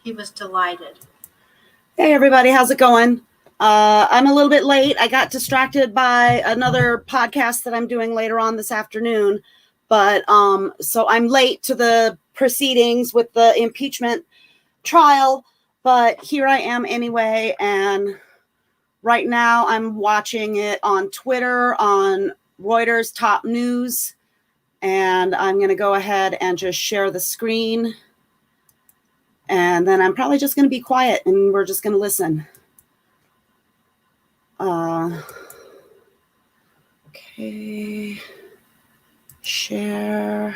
He was delighted. Hey, everybody. How's it going? I'm a little bit late. I got distracted by another podcast that I'm doing later on this afternoon. But so I'm late to the proceedings with the impeachment trial. But here I am anyway. And right now I'm watching it on Twitter, on Reuters Top News. And I'm going to go ahead and just share the screen. And then I'm probably just going to be quiet and we're just going to listen. Okay. Share.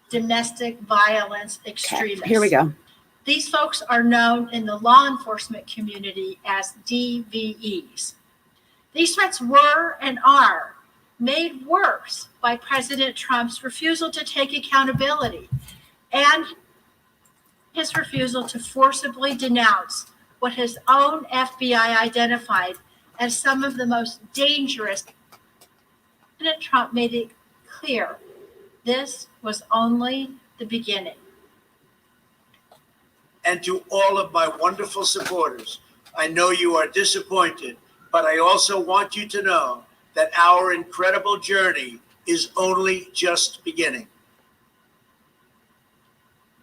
Domestic violence extremists. Okay, here we go. These folks are known in the law enforcement community as DVEs. These threats were and are made worse by President Trump's refusal to take accountability and his refusal to forcibly denounce what his own FBI identified as some of the most dangerous. President Trump made it clear this was only the beginning. And to all of my wonderful supporters, I know you are disappointed, but I also want you to know that our incredible journey is only just beginning.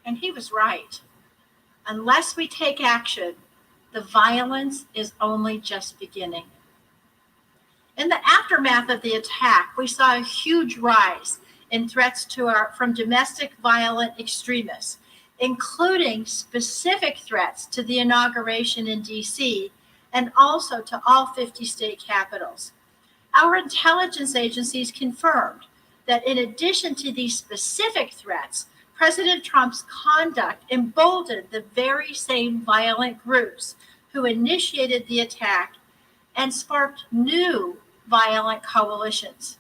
And he was right. Unless we take action, the violence is only just beginning. In the aftermath of the attack, we saw a huge rise in threats from domestic violent extremists, including specific threats to the inauguration in D.C. and also to all 50 state capitals. Our intelligence agencies confirmed that in addition to these specific threats, President Trump's conduct emboldened the very same violent groups who initiated the attack and sparked new violent coalitions.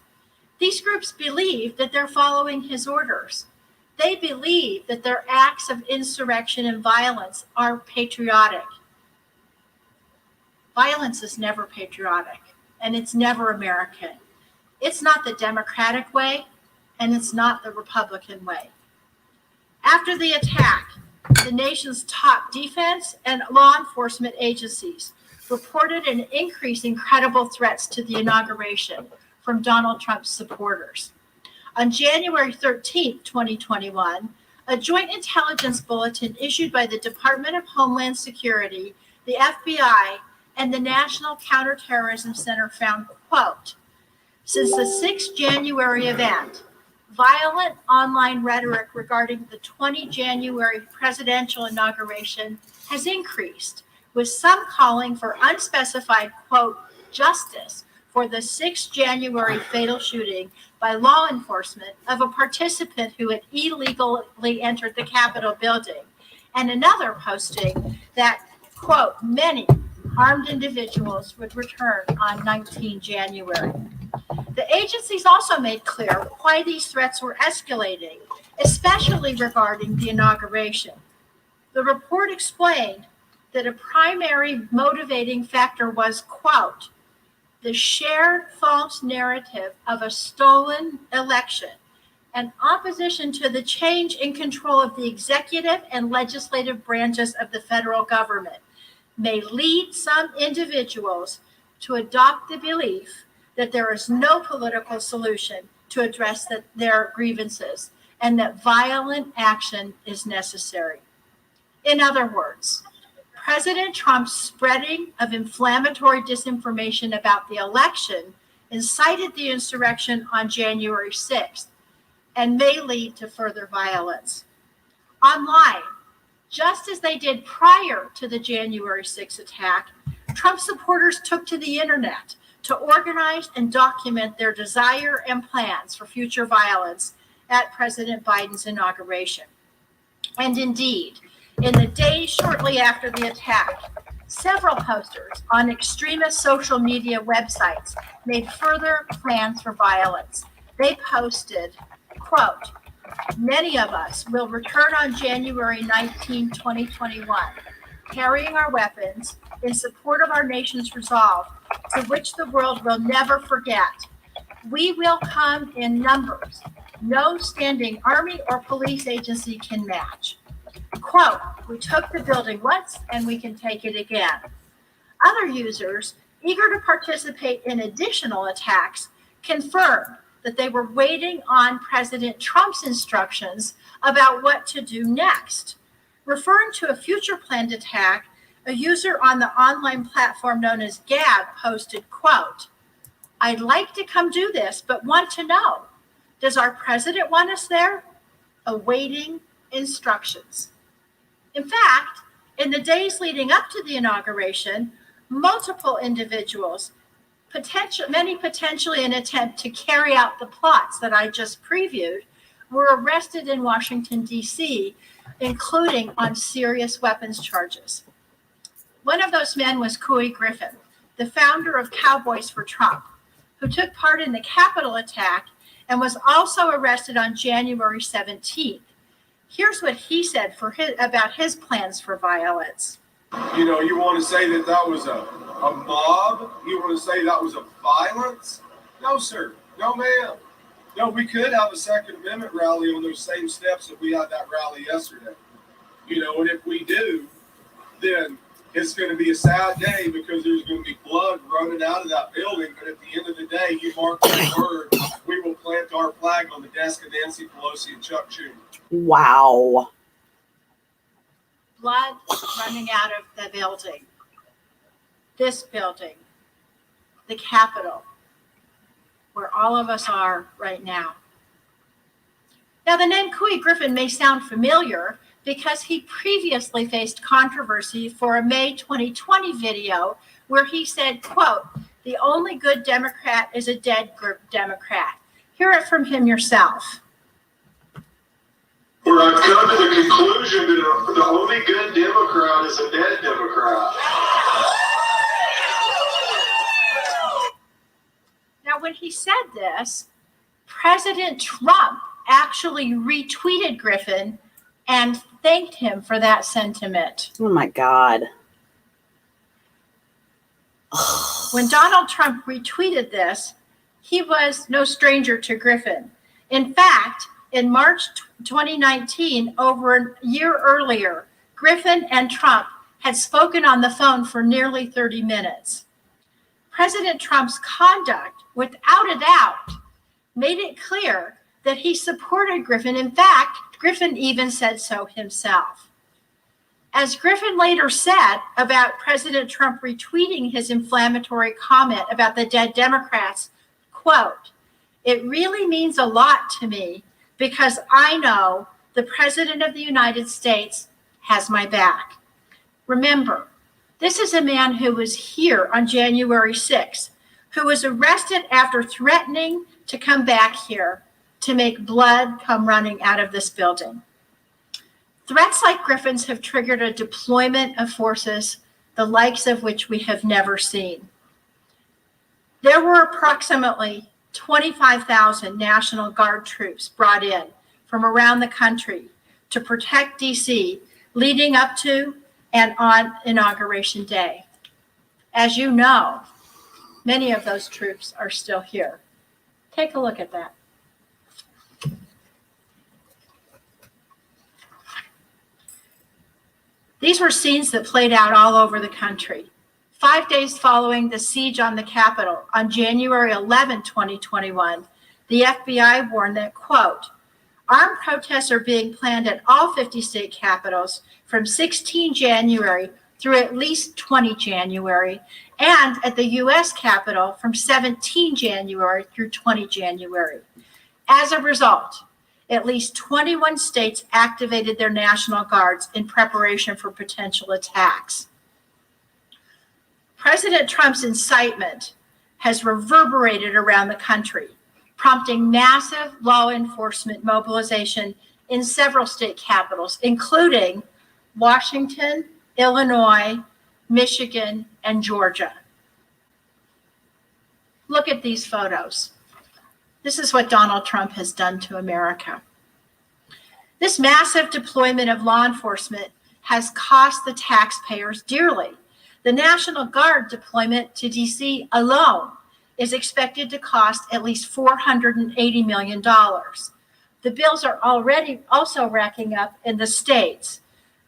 These groups believe that they're following his orders. They believe that their acts of insurrection and violence are patriotic. Violence is never patriotic, and it's never American. It's not the Democratic way, and it's not the Republican way. After the attack, the nation's top defense and law enforcement agencies reported an increase in credible threats to the inauguration from Donald Trump's supporters. On January 13, 2021, a joint intelligence bulletin issued by the Department of Homeland Security, the FBI, and the National Counterterrorism Center found, quote, since the 6th January event, violent online rhetoric regarding the 20 January presidential inauguration has increased, with some calling for unspecified, quote, justice for the 6th January fatal shooting by law enforcement of a participant who had illegally entered the Capitol building, and another posting that, quote, many armed individuals would return on 19 January. The agencies also made clear why these threats were escalating, especially regarding the inauguration. The report explained that a primary motivating factor was, quote, the shared false narrative of a stolen election and opposition to the change in control of the executive and legislative branches of the federal government may lead some individuals to adopt the belief that there is no political solution to address their grievances and that violent action is necessary. In other words, President Trump's spreading of inflammatory disinformation about the election incited the insurrection on January 6th and may lead to further violence. Online, just as they did prior to the January 6th attack, Trump supporters took to the internet to organize and document their desire and plans for future violence at President Biden's inauguration. And indeed, in the days shortly after the attack, several posters on extremist social media websites made further plans for violence. They posted, quote, many of us will return on January 19, 2021, carrying our weapons in support of our nation's resolve, to which the world will never forget. We will come in numbers no standing army or police agency can match. Quote, "We took the building once and we can take it again." Other users, eager to participate in additional attacks, confirmed that they were waiting on President Trump's instructions about what to do next. Referring to a future planned attack, a user on the online platform known as Gab posted, quote, "I'd like to come do this, but want to know, does our president want us there? Awaiting instructions." In fact, in the days leading up to the inauguration, multiple individuals, many potentially in an attempt to carry out the plots that I just previewed, were arrested in Washington, D.C., including on serious weapons charges. One of those men was Couy Griffin, the founder of Cowboys for Trump, who took part in the Capitol attack and was also arrested on January 17th. Here's what he said about his plans for violence. You know, you want to say that that was a mob? You want to say that was a violence? No, sir. No, ma'am. No, we could have a Second Amendment rally on those same steps that we had that rally yesterday. You know, and if we do, then it's going to be a sad day because there's going to be blood running out of that building. But at the end of the day, you mark my word, we will plant our flag on the desk of Nancy Pelosi and Chuck Schumer. Wow. Blood running out of the building. This building, the Capitol, where all of us are right now. Now, the name Couy Griffin may sound familiar because he previously faced controversy for a May 2020 video where he said, quote, "The only good Democrat is a dead Democrat." Hear it from him yourself. Where I've come to the conclusion that the only good Democrat is a dead Democrat. Now, when he said this, President Trump actually retweeted Griffin and thanked him for that sentiment. Oh my God. When Donald Trump retweeted this, he was no stranger to Griffin. In fact, in March 2019, over a year earlier, Griffin and Trump had spoken on the phone for nearly 30 minutes. President Trump's conduct, without a doubt, made it clear that he supported Griffin. In fact, Griffin even said so himself. As Griffin later said about President Trump retweeting his inflammatory comment about the dead Democrats, quote, "It really means a lot to me because I know the President of the United States has my back." Remember, this is a man who was here on January 6th, who was arrested after threatening to come back here to make blood come running out of this building. Threats like Griffin's have triggered a deployment of forces, the likes of which we have never seen. There were approximately 25,000 National Guard troops brought in from around the country to protect DC leading up to and on Inauguration Day. As you know, many of those troops are still here. Take a look at that. These were scenes that played out all over the country. 5 days following the siege on the Capitol on January 11, 2021, the FBI warned that, quote, "Armed protests are being planned at all 50 state capitals from 16 January through at least 20 January, and at the U.S. Capitol from 17 January through 20 January. As a result, at least 21 states activated their National Guards in preparation for potential attacks." President Trump's incitement has reverberated around the country, prompting massive law enforcement mobilization in several state capitals, including Washington, Illinois, Michigan, and Georgia. Look at these photos. This is what Donald Trump has done to America. This massive deployment of law enforcement has cost the taxpayers dearly. The National Guard deployment to DC alone is expected to cost at least $480 million. The bills are already also racking up in the states.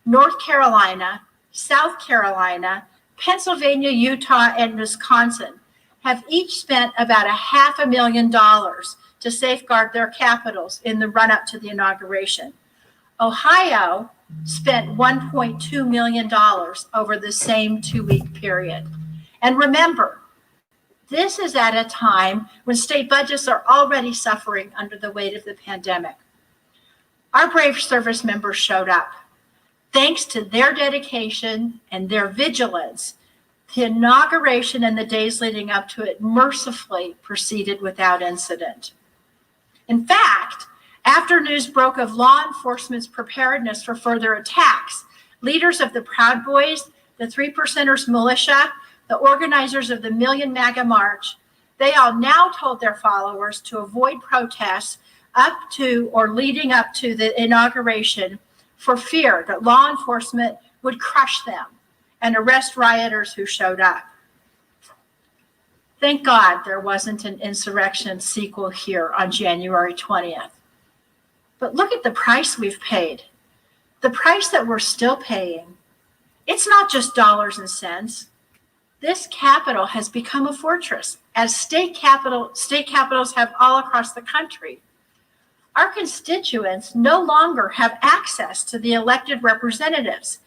North Carolina, South Carolina, Pennsylvania, Utah, and Wisconsin have each spent about $500,000 to safeguard their capitals in the run-up to the inauguration. Ohio spent $1.2 million over the same 2-week period. And remember, this is at a time when state budgets are already suffering under the weight of the pandemic. Our brave service members showed up. Thanks to their dedication and their vigilance, the inauguration and the days leading up to it mercifully proceeded without incident. In fact, after news broke of law enforcement's preparedness for further attacks, leaders of the Proud Boys, the Three Percenters militia, the organizers of the Million MAGA March, they all now told their followers to avoid protests up to or leading up to the inauguration for fear that law enforcement would crush them and arrest rioters who showed up. Thank God there wasn't an insurrection sequel here on January 20th. But look at the price we've paid, the price that we're still paying. It's not just dollars and cents. This capital has become a fortress, as state capitals have all across the country. Our constituents no longer have access to the elected representatives.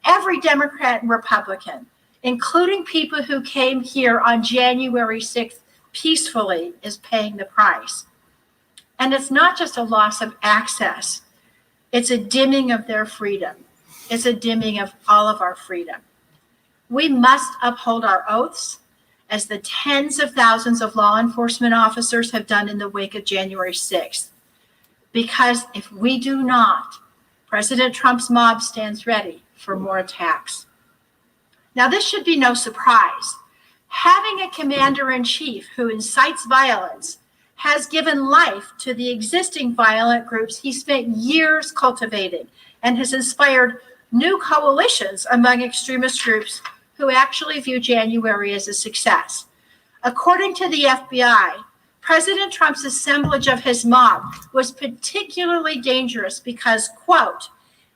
Every Democrat and Republican, including people who came here on January 6th peacefully, is paying the price. And it's not just a loss of access. It's a dimming of their freedom. It's a dimming of all of our freedom. We must uphold our oaths, as the tens of thousands of law enforcement officers have done in the wake of January 6th. Because if we do not, President Trump's mob stands ready for more attacks. Now, this should be no surprise. Having a commander-in-chief who incites violence has given life to the existing violent groups he spent years cultivating and has inspired new coalitions among extremist groups who actually view January as a success. According to the FBI, President Trump's assemblage of his mob was particularly dangerous because, quote,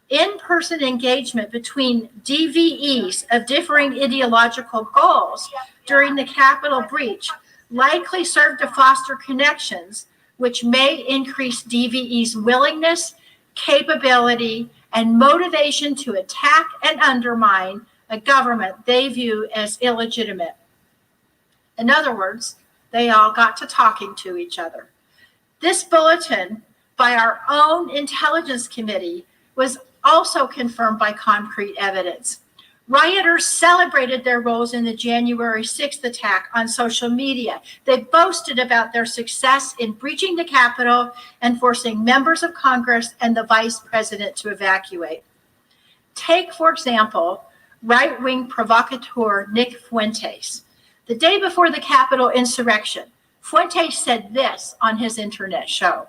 in-person engagement between DVEs of differing ideological goals during the Capitol breach likely served to foster connections which may increase DVE's willingness, capability, and motivation to attack and undermine a government they view as illegitimate. In other words, they all got to talking to each other. This bulletin by our own Intelligence Committee was also confirmed by concrete evidence. Rioters celebrated their roles in the January 6th attack on social media. They boasted about their success in breaching the Capitol and forcing members of Congress and the vice president to evacuate. Take, for example, right-wing provocateur Nick Fuentes. The day before the Capitol insurrection, Fuentes said this on his internet show.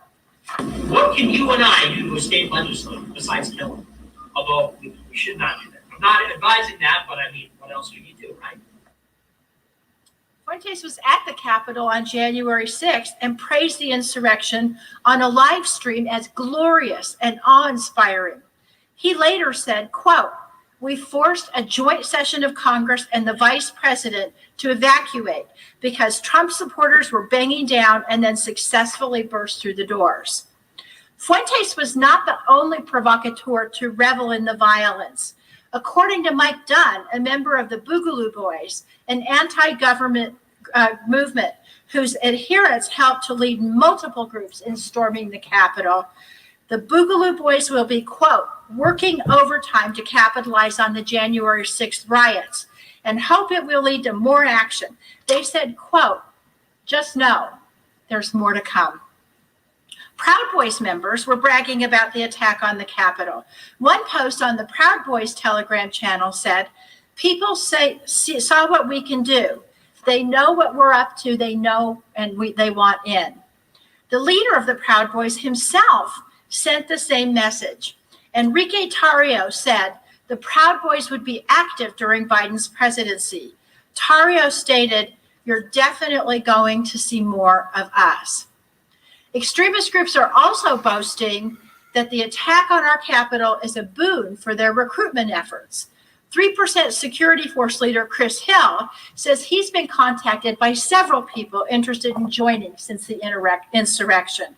What can you and I do to a state legislator besides kill him? Although we should not do that. I'm not advising that, but I mean, what else can you do, right? Fuentes was at the Capitol on January 6th and praised the insurrection on a live stream as glorious and awe-inspiring. He later said, quote, "We forced a joint session of Congress and the vice president to evacuate because Trump supporters were banging down and then successfully burst through the doors." Fuentes was not the only provocateur to revel in the violence. According to Mike Dunn, a member of the Boogaloo Boys, an anti-government movement whose adherents helped to lead multiple groups in storming the Capitol, the Boogaloo Boys will be, quote, "working overtime to capitalize on the January 6th riots and hope it will lead to more action." They said, quote, "just know there's more to come." Proud Boys members were bragging about the attack on the Capitol. One post on the Proud Boys Telegram channel said, "People saw what we can do. They know what we're up to. They know, and they want in." The leader of the Proud Boys himself sent the same message. Enrique Tarrio said the Proud Boys would be active during Biden's presidency. Tarrio stated, "You're definitely going to see more of us." Extremist groups are also boasting that the attack on our Capitol is a boon for their recruitment efforts. 3% Security Force leader Chris Hill says he's been contacted by several people interested in joining since the insurrection.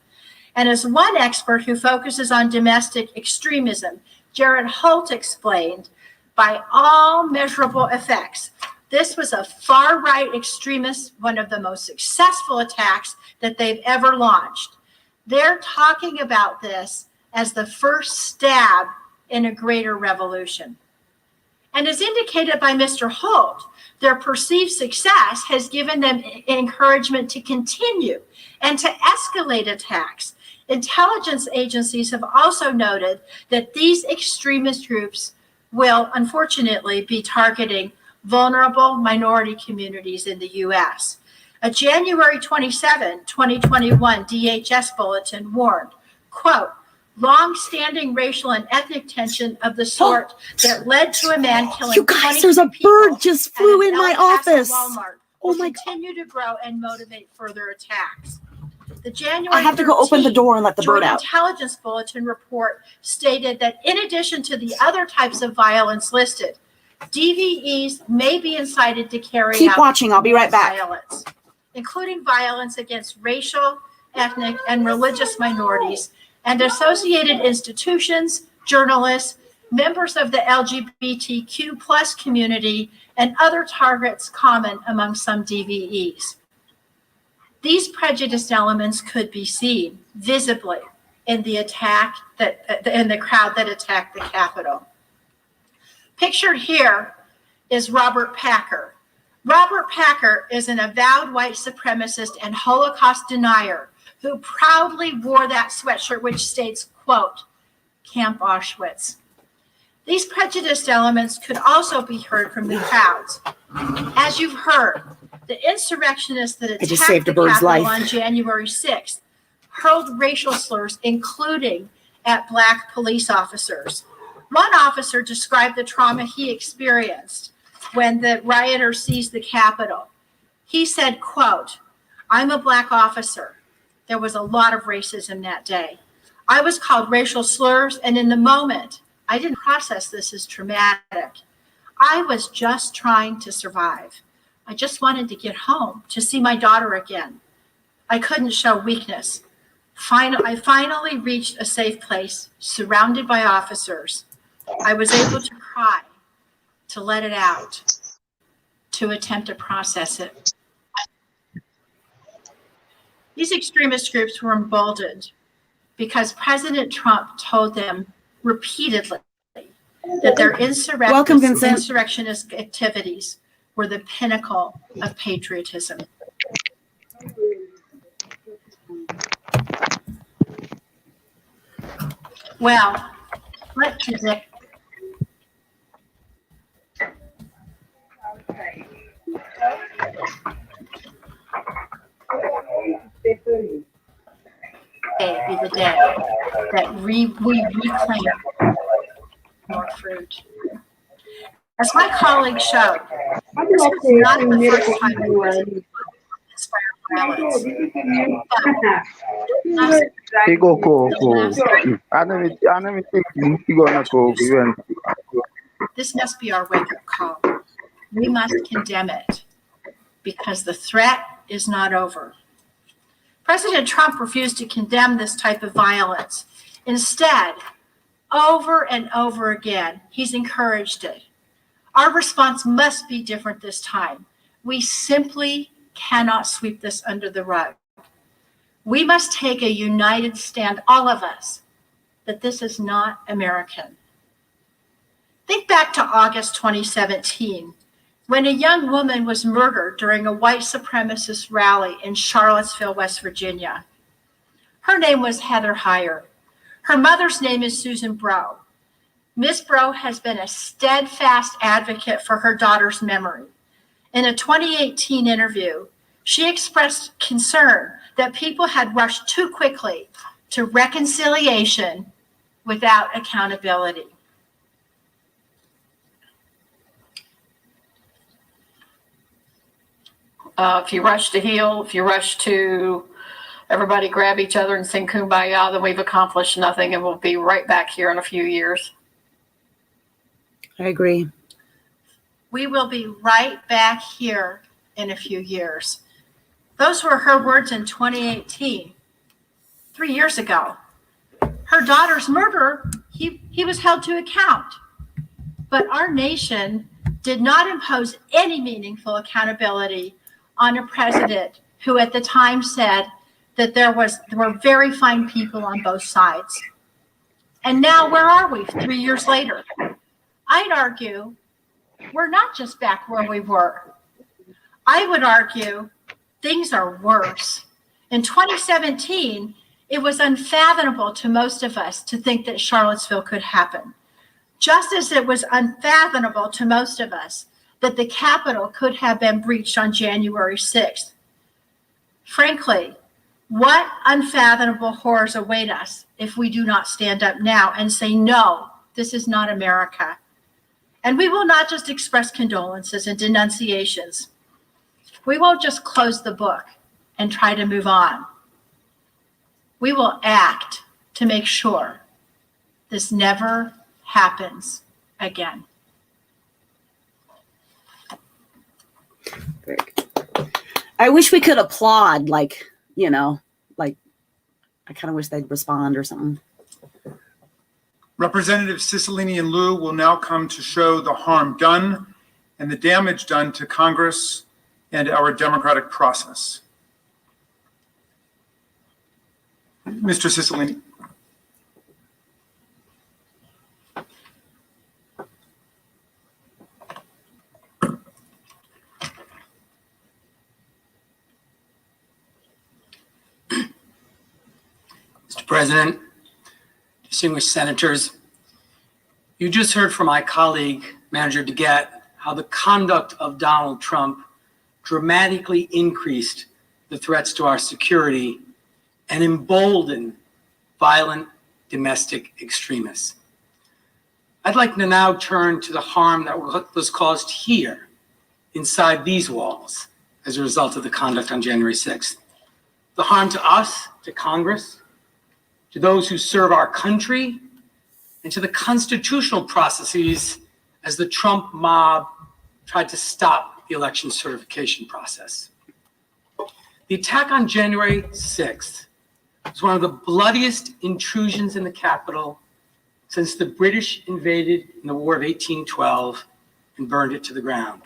And as one expert who focuses on domestic extremism, Jared Holt explained, by all measurable effects, this was a far-right extremist, one of the most successful attacks that they've ever launched. They're talking about this as the first stab in a greater revolution. And as indicated by Mr. Holt, their perceived success has given them encouragement to continue and to escalate attacks. Intelligence agencies have also noted that these extremist groups will unfortunately be targeting vulnerable minority communities in the U.S. A January 27, 2021 DHS bulletin warned, quote, long-standing racial and ethnic tension of the sort that led to a man killing You guys, there's a bird just flew in my office. Walmart Oh my God. continue to grow and motivate further attacks. The January I have to go open the door and let the bird Joint out. Intelligence Bulletin report stated that in addition to the other types of violence listed, DVEs may be incited to carry Keep out watching. I'll be right back. violence, including violence against racial, ethnic, and religious minorities and associated institutions, journalists, members of the LGBTQ plus community, and other targets common among some DVEs. These prejudiced elements could be seen visibly in the attack in the crowd that attacked the Capitol. Pictured here is Robert Packer. Robert Packer is an avowed white supremacist and Holocaust denier who proudly wore that sweatshirt which states, quote, Camp Auschwitz. These prejudiced elements could also be heard from the crowds. As you've heard, the insurrectionists that attacked the Capitol on January 6th hurled racial slurs, including at Black police officers. One officer described the trauma he experienced when the rioters seized the Capitol. He said, quote, I'm a Black officer. There was a lot of racism that day. I was called racial slurs, and in the moment, I didn't process this as traumatic. I was just trying to survive. I just wanted to get home, to see my daughter again. I couldn't show weakness. I finally reached a safe place, surrounded by officers. I was able to cry, to let it out, to attempt to process it. These extremist groups were emboldened because President Trump told them repeatedly that their insurrectionist activities were the pinnacle of patriotism. Well, what today? Be the day that we reclaim more fruit. As my colleagues showed, this was not the first time that President Trump inspired violence. This must be our wake-up call. We must condemn it because the threat is not over. President Trump refused to condemn this type of violence. Instead, over and over again, he's encouraged it. Our response must be different this time. We simply cannot sweep this under the rug. We must take a united stand, all of us, that this is not American. Think back to August 2017, when a young woman was murdered during a white supremacist rally in Charlottesville, West Virginia. Her name was Heather Heyer. Her mother's name is Susan Breaux. Ms. Breaux has been a steadfast advocate for her daughter's memory. In a 2018 interview, she expressed concern that people had rushed too quickly to reconciliation without accountability. If you rush to heal, if you rush to everybody grab each other and sing Kumbaya, then we've accomplished nothing and we'll be right back here in a few years. I agree. We will be right back here in a few years. Those were her words in 2018, 3 years ago. Her daughter's murder, he was held to account. But our nation did not impose any meaningful accountability on a president who at the time said that there were very fine people on both sides. And now where are we 3 years later? I'd argue we're not just back where we were. I would argue things are worse. In 2017, it was unfathomable to most of us to think that Charlottesville could happen. Just as it was unfathomable to most of us that the Capitol could have been breached on January 6th. Frankly, what unfathomable horrors await us if we do not stand up now and say, no, this is not America. And we will not just express condolences and denunciations. We won't just close the book and try to move on. We will act to make sure this never happens again. Very good. I wish we could applaud, like I kind of wish they'd respond or something. Representatives Cicilline and Liu will now come to show the harm done and the damage done to Congress and our democratic process. Mr. Cicilline. Mr. President, distinguished senators, you just heard from my colleague, Manager DeGette, how the conduct of Donald Trump dramatically increased the threats to our security and emboldened violent domestic extremists. I'd like to now turn to the harm that was caused here, inside these walls, as a result of the conduct on January 6th. The harm to us, to Congress, to those who serve our country, and to the constitutional processes as the Trump mob tried to stop the election certification process. The attack on January 6th was one of the bloodiest intrusions in the Capitol since the British invaded in the War of 1812 and burned it to the ground.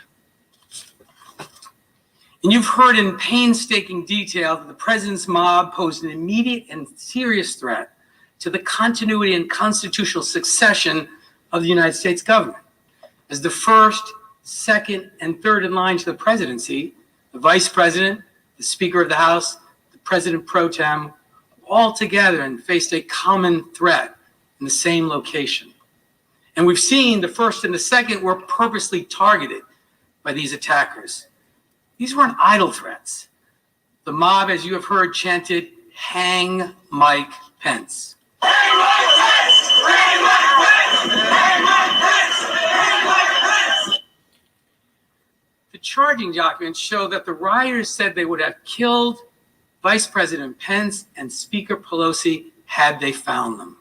And you've heard in painstaking detail that the president's mob posed an immediate and serious threat to the continuity and constitutional succession of the United States government. As the first, second, and third in line to the presidency, the vice president, the Speaker of the House, the president pro tem, all together and faced a common threat in the same location. And we've seen the first and the second were purposely targeted by these attackers. These weren't idle threats. The mob, as you have heard, chanted, "Hang Mike Pence." Hang Mike Pence! Hang Mike Pence! Hang Mike Pence! Hang Mike Pence! The charging documents show that the rioters said they would have killed Vice President Pence and Speaker Pelosi had they found them.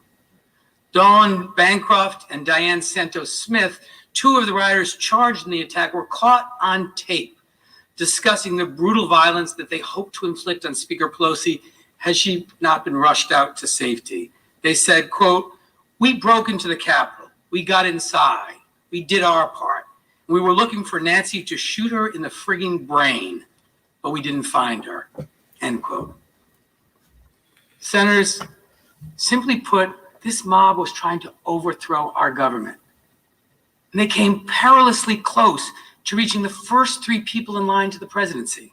Dawn Bancroft and Diane Santos Smith, two of the rioters charged in the attack, were caught on tape discussing the brutal violence that they hoped to inflict on Speaker Pelosi had she not been rushed out to safety. They said, quote, "We broke into the Capitol. We got inside. We did our part. We were looking for Nancy to shoot her in the frigging brain, but we didn't find her," end quote. Senators, simply put, this mob was trying to overthrow our government. And they came perilously close to reaching the first three people in line to the presidency.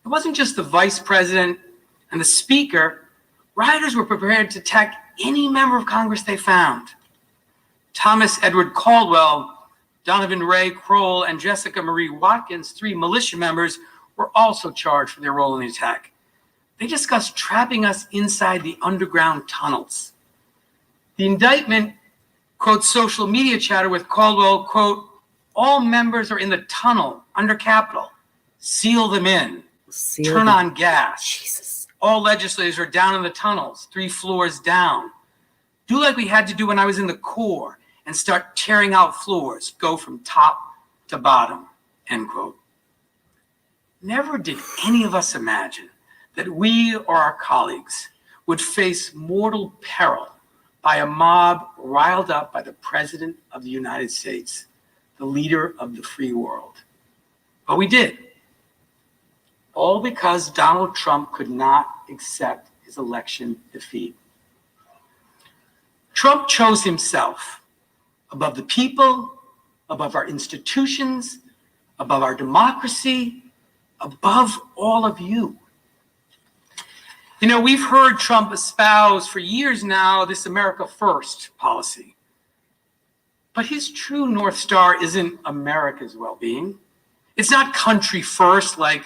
It wasn't just the vice president and the speaker. Rioters were prepared to attack any member of Congress they found. Thomas Edward Caldwell, Donovan Ray Kroll, and Jessica Marie Watkins, three militia members, were also charged for their role in the attack. They discussed trapping us inside the underground tunnels. The indictment quotes social media chatter with Caldwell, quote, "All members are in the tunnel under Capitol. Seal them in. Turn on gas. Jesus. All legislators are down in the tunnels, 3 floors down. Do like we had to do when I was in the Corps and start tearing out floors, go from top to bottom, end quote. Never did any of us imagine that we or our colleagues would face mortal peril by a mob riled up by the President of the United States, the leader of the free world. But we did. All because Donald Trump could not accept his election defeat. Trump chose himself above the people, above our institutions, above our democracy, above all of you. You know, we've heard Trump espouse for years now this America First policy. But his true North Star isn't America's well-being. It's not country first like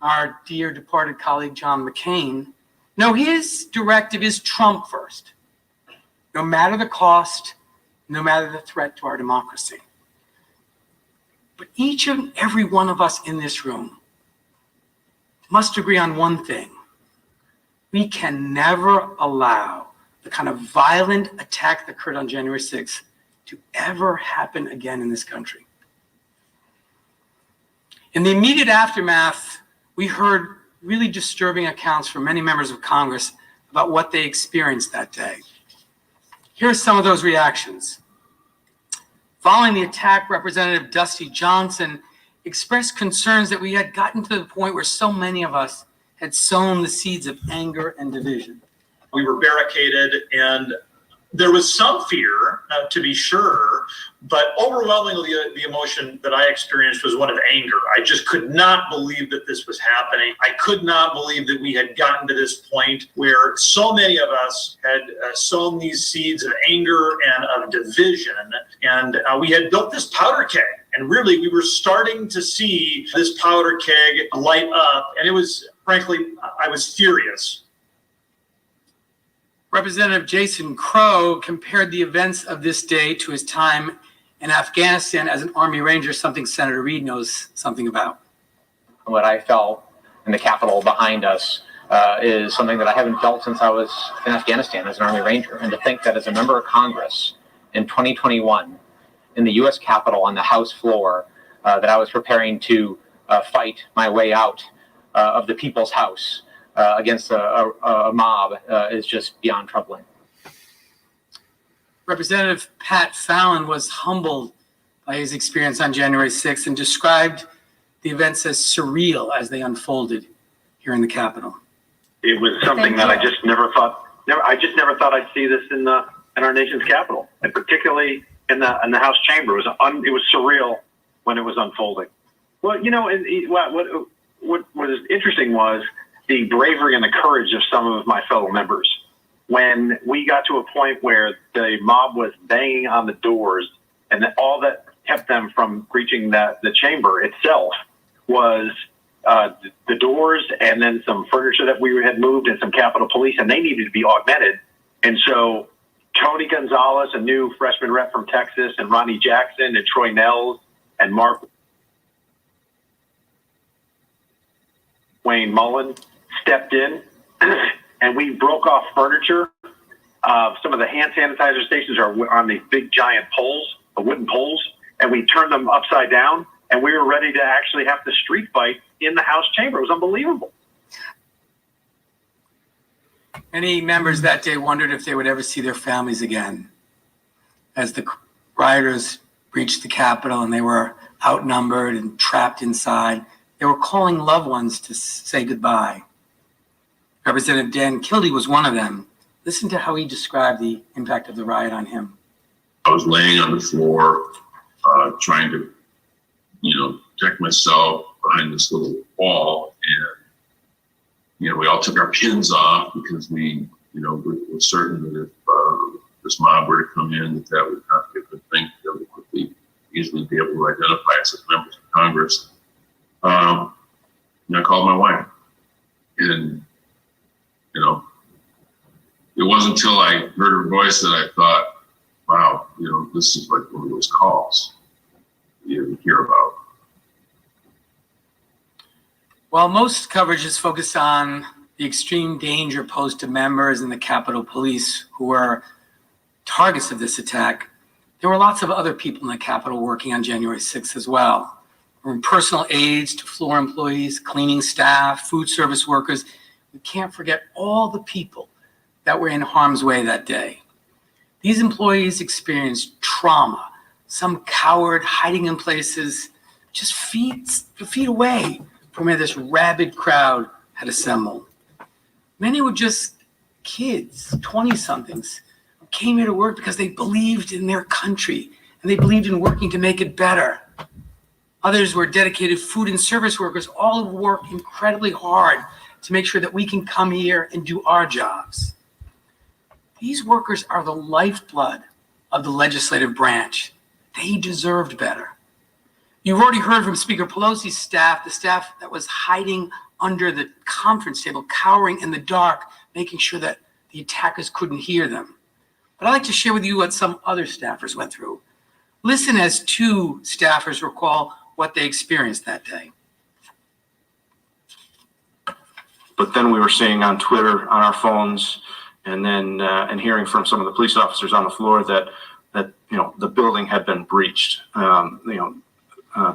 our dear departed colleague John McCain. No, his directive is Trump first, no matter the cost, no matter the threat to our democracy. But each and every one of us in this room must agree on one thing. We can never allow the kind of violent attack that occurred on January 6th to ever happen again in this country. In the immediate aftermath, we heard really disturbing accounts from many members of Congress about what they experienced that day. Here are some of those reactions. Following the attack, Representative Dusty Johnson expressed concerns that we had gotten to the point where so many of us had sown the seeds of anger and division. We were barricaded, and there was some fear, to be sure, but overwhelmingly the emotion that I experienced was one of anger. I just could not believe that this was happening. I could not believe that we had gotten to this point where so many of us had sown these seeds of anger and of division, and we had built this powder keg. And really, we were starting to see this powder keg light up, and it was, frankly, I was furious. Representative Jason Crow compared the events of this day to his time in Afghanistan as an Army Ranger, something Senator Reid knows something about. What I felt in the Capitol behind us is something that I haven't felt since I was in Afghanistan as an Army Ranger. And to think that as a member of Congress in 2021, in the U.S. Capitol on the House floor, that I was preparing to fight my way out of the People's House against a mob is just beyond troubling. Representative Pat Fallon was humbled by his experience on January 6th and described the events as surreal as they unfolded here in the Capitol. It was something that I just never thought I'd see this in our nation's capital, and particularly in the House chamber. It was surreal when it was unfolding. Well, you know, what was interesting was the bravery and the courage of some of my fellow members. When we got to a point where the mob was banging on the doors, and all that kept them from breaching the chamber itself was the doors and then some furniture that we had moved and some Capitol Police, and they needed to be augmented. And so Tony Gonzalez, a new freshman rep from Texas, and Ronnie Jackson and Troy Nels and Mark Wayne Mullen stepped in, and we broke off furniture. Some of the hand sanitizer stations are on these big giant poles, the wooden poles, and we turned them upside down, and we were ready to actually have the street fight in the House chamber. It was unbelievable. Many members that day wondered if they would ever see their families again. As the rioters breached the Capitol and they were outnumbered and trapped inside, they were calling loved ones to say goodbye. Representative Dan Kildee was one of them. Listen to how he described the impact of the riot on him. I was laying on the floor, trying to, protect myself behind this little wall. And, we all took our pins off because we were certain that if this mob were to come in, that would not be a good thing, that we would quickly, easily be able to identify us as members of Congress. I called my wife, and it wasn't until I heard her voice that I thought, wow, this is like one of those calls you hear about. While most coverage is focused on the extreme danger posed to members and the Capitol Police who were targets of this attack, there were lots of other people in the Capitol working on January 6th as well. From personal aides to floor employees, cleaning staff, food service workers. We can't forget all the people that were in harm's way that day. These employees experienced trauma, some cowered, hiding in places just feet away from where this rabid crowd had assembled. Many were just kids, 20-somethings, who came here to work because they believed in their country and they believed in working to make it better. Others were dedicated food and service workers, all who worked incredibly hard to make sure that we can come here and do our jobs. These workers are the lifeblood of the legislative branch. They deserved better. You've already heard from Speaker Pelosi's staff, the staff that was hiding under the conference table, cowering in the dark, making sure that the attackers couldn't hear them. But I'd like to share with you what some other staffers went through. Listen as two staffers recall what they experienced that day. But then we were seeing on Twitter, on our phones, and then and hearing from some of the police officers on the floor that the building had been breached.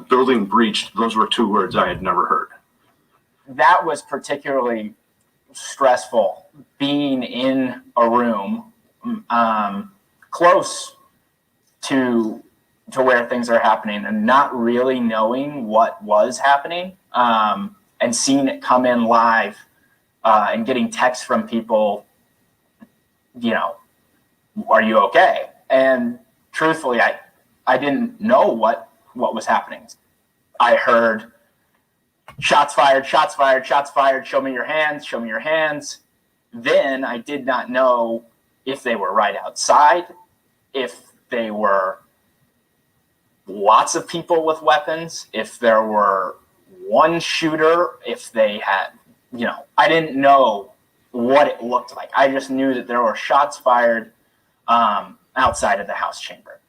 Building breached. Those were two words I had never heard. That was particularly stressful, being in a room close to where things are happening and not really knowing what was happening, and seeing it come in live, and getting texts from people, are you okay? And truthfully, I didn't know what was happening. I heard shots fired, shots fired, shots fired, show me your hands, show me your hands. Then I did not know if they were right outside, if they were lots of people with weapons, if there were one shooter, if they had, I didn't know what it looked like. I just knew that there were shots fired outside of the House chamber.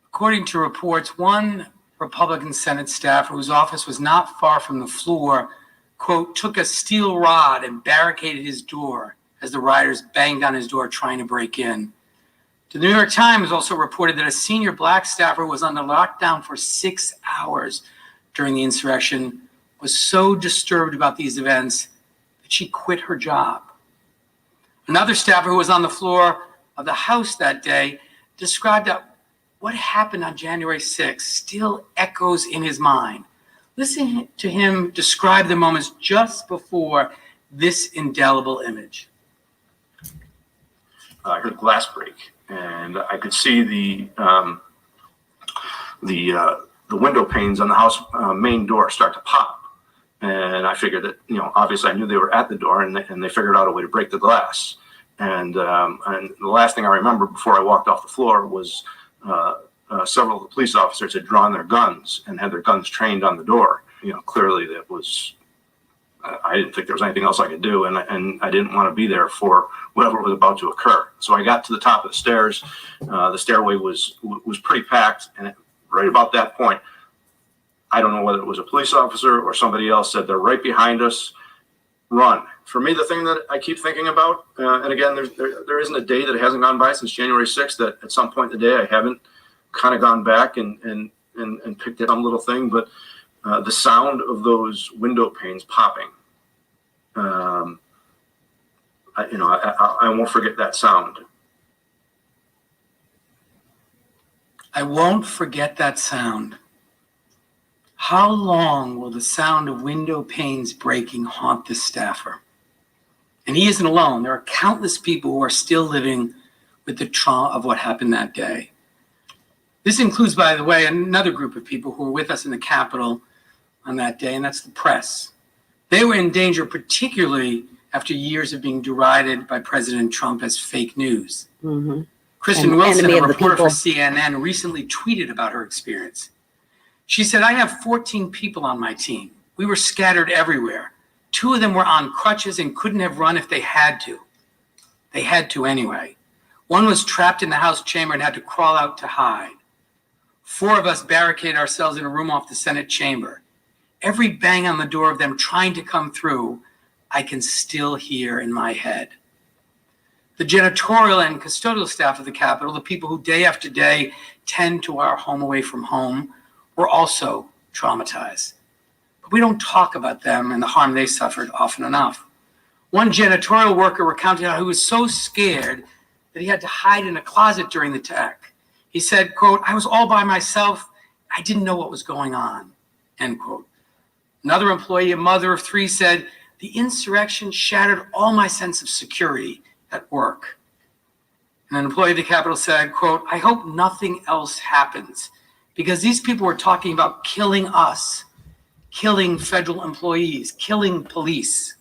According to reports, one Republican Senate staffer whose office was not far from the floor, quote, took a steel rod and barricaded his door as the rioters banged on his door trying to break in. The New York Times also reported that a senior black staffer was under lockdown for 6 hours during the insurrection, was so disturbed about these events that she quit her job. Another staffer who was on the floor of the House that day described that what happened on January 6th still echoes in his mind. Listen to him describe the moments just before this indelible image. I heard glass break, and I could see the window panes on the house main door start to pop. And I figured that, obviously I knew they were at the door, and they figured out a way to break the glass. And the last thing I remember before I walked off the floor was several of the police officers had drawn their guns and had their guns trained on the door. Clearly that was, I didn't think there was anything else I could do, and I didn't want to be there for whatever was about to occur. So I got to the top of the stairs. The stairway was pretty packed, and right about that point, I don't know whether it was a police officer or somebody else said, "They're right behind us. Run." For me, the thing that I keep thinking about, and again, there isn't a day that hasn't gone by since January 6th that at some point in the day I haven't kind of gone back and picked at some little thing, but the sound of those window panes popping, I won't forget that sound. I won't forget that sound. How long will the sound of window panes breaking haunt this staffer? And he isn't alone. There are countless people who are still living with the trauma of what happened that day. This includes, by the way, another group of people who were with us in the Capitol on that day, and that's the press. They were in danger, particularly after years of being derided by President Trump as fake news. Mm-hmm. Kristen Wilson, a reporter for CNN, recently tweeted about her experience. She said, "I have 14 people on my team. We were scattered everywhere. 2 of them were on crutches and couldn't have run if they had to. They had to anyway. 1 was trapped in the House chamber and had to crawl out to hide. 4 of us barricaded ourselves in a room off the Senate chamber. every bang on the door of them trying to come through, I can still hear in my head. The janitorial and custodial staff of the Capitol, the people who day after day tend to our home away from home, were also traumatized. But we don't talk about them and the harm they suffered often enough. One janitorial worker recounted how he was so scared that he had to hide in a closet during the attack. He said, quote, "I was all by myself. I didn't know what was going on," end quote. Another employee, a mother of 3, said, "The insurrection shattered all my sense of security at work." And an employee of the Capitol said, quote, "I hope nothing else happens because these people were talking about killing us, killing federal employees, killing police."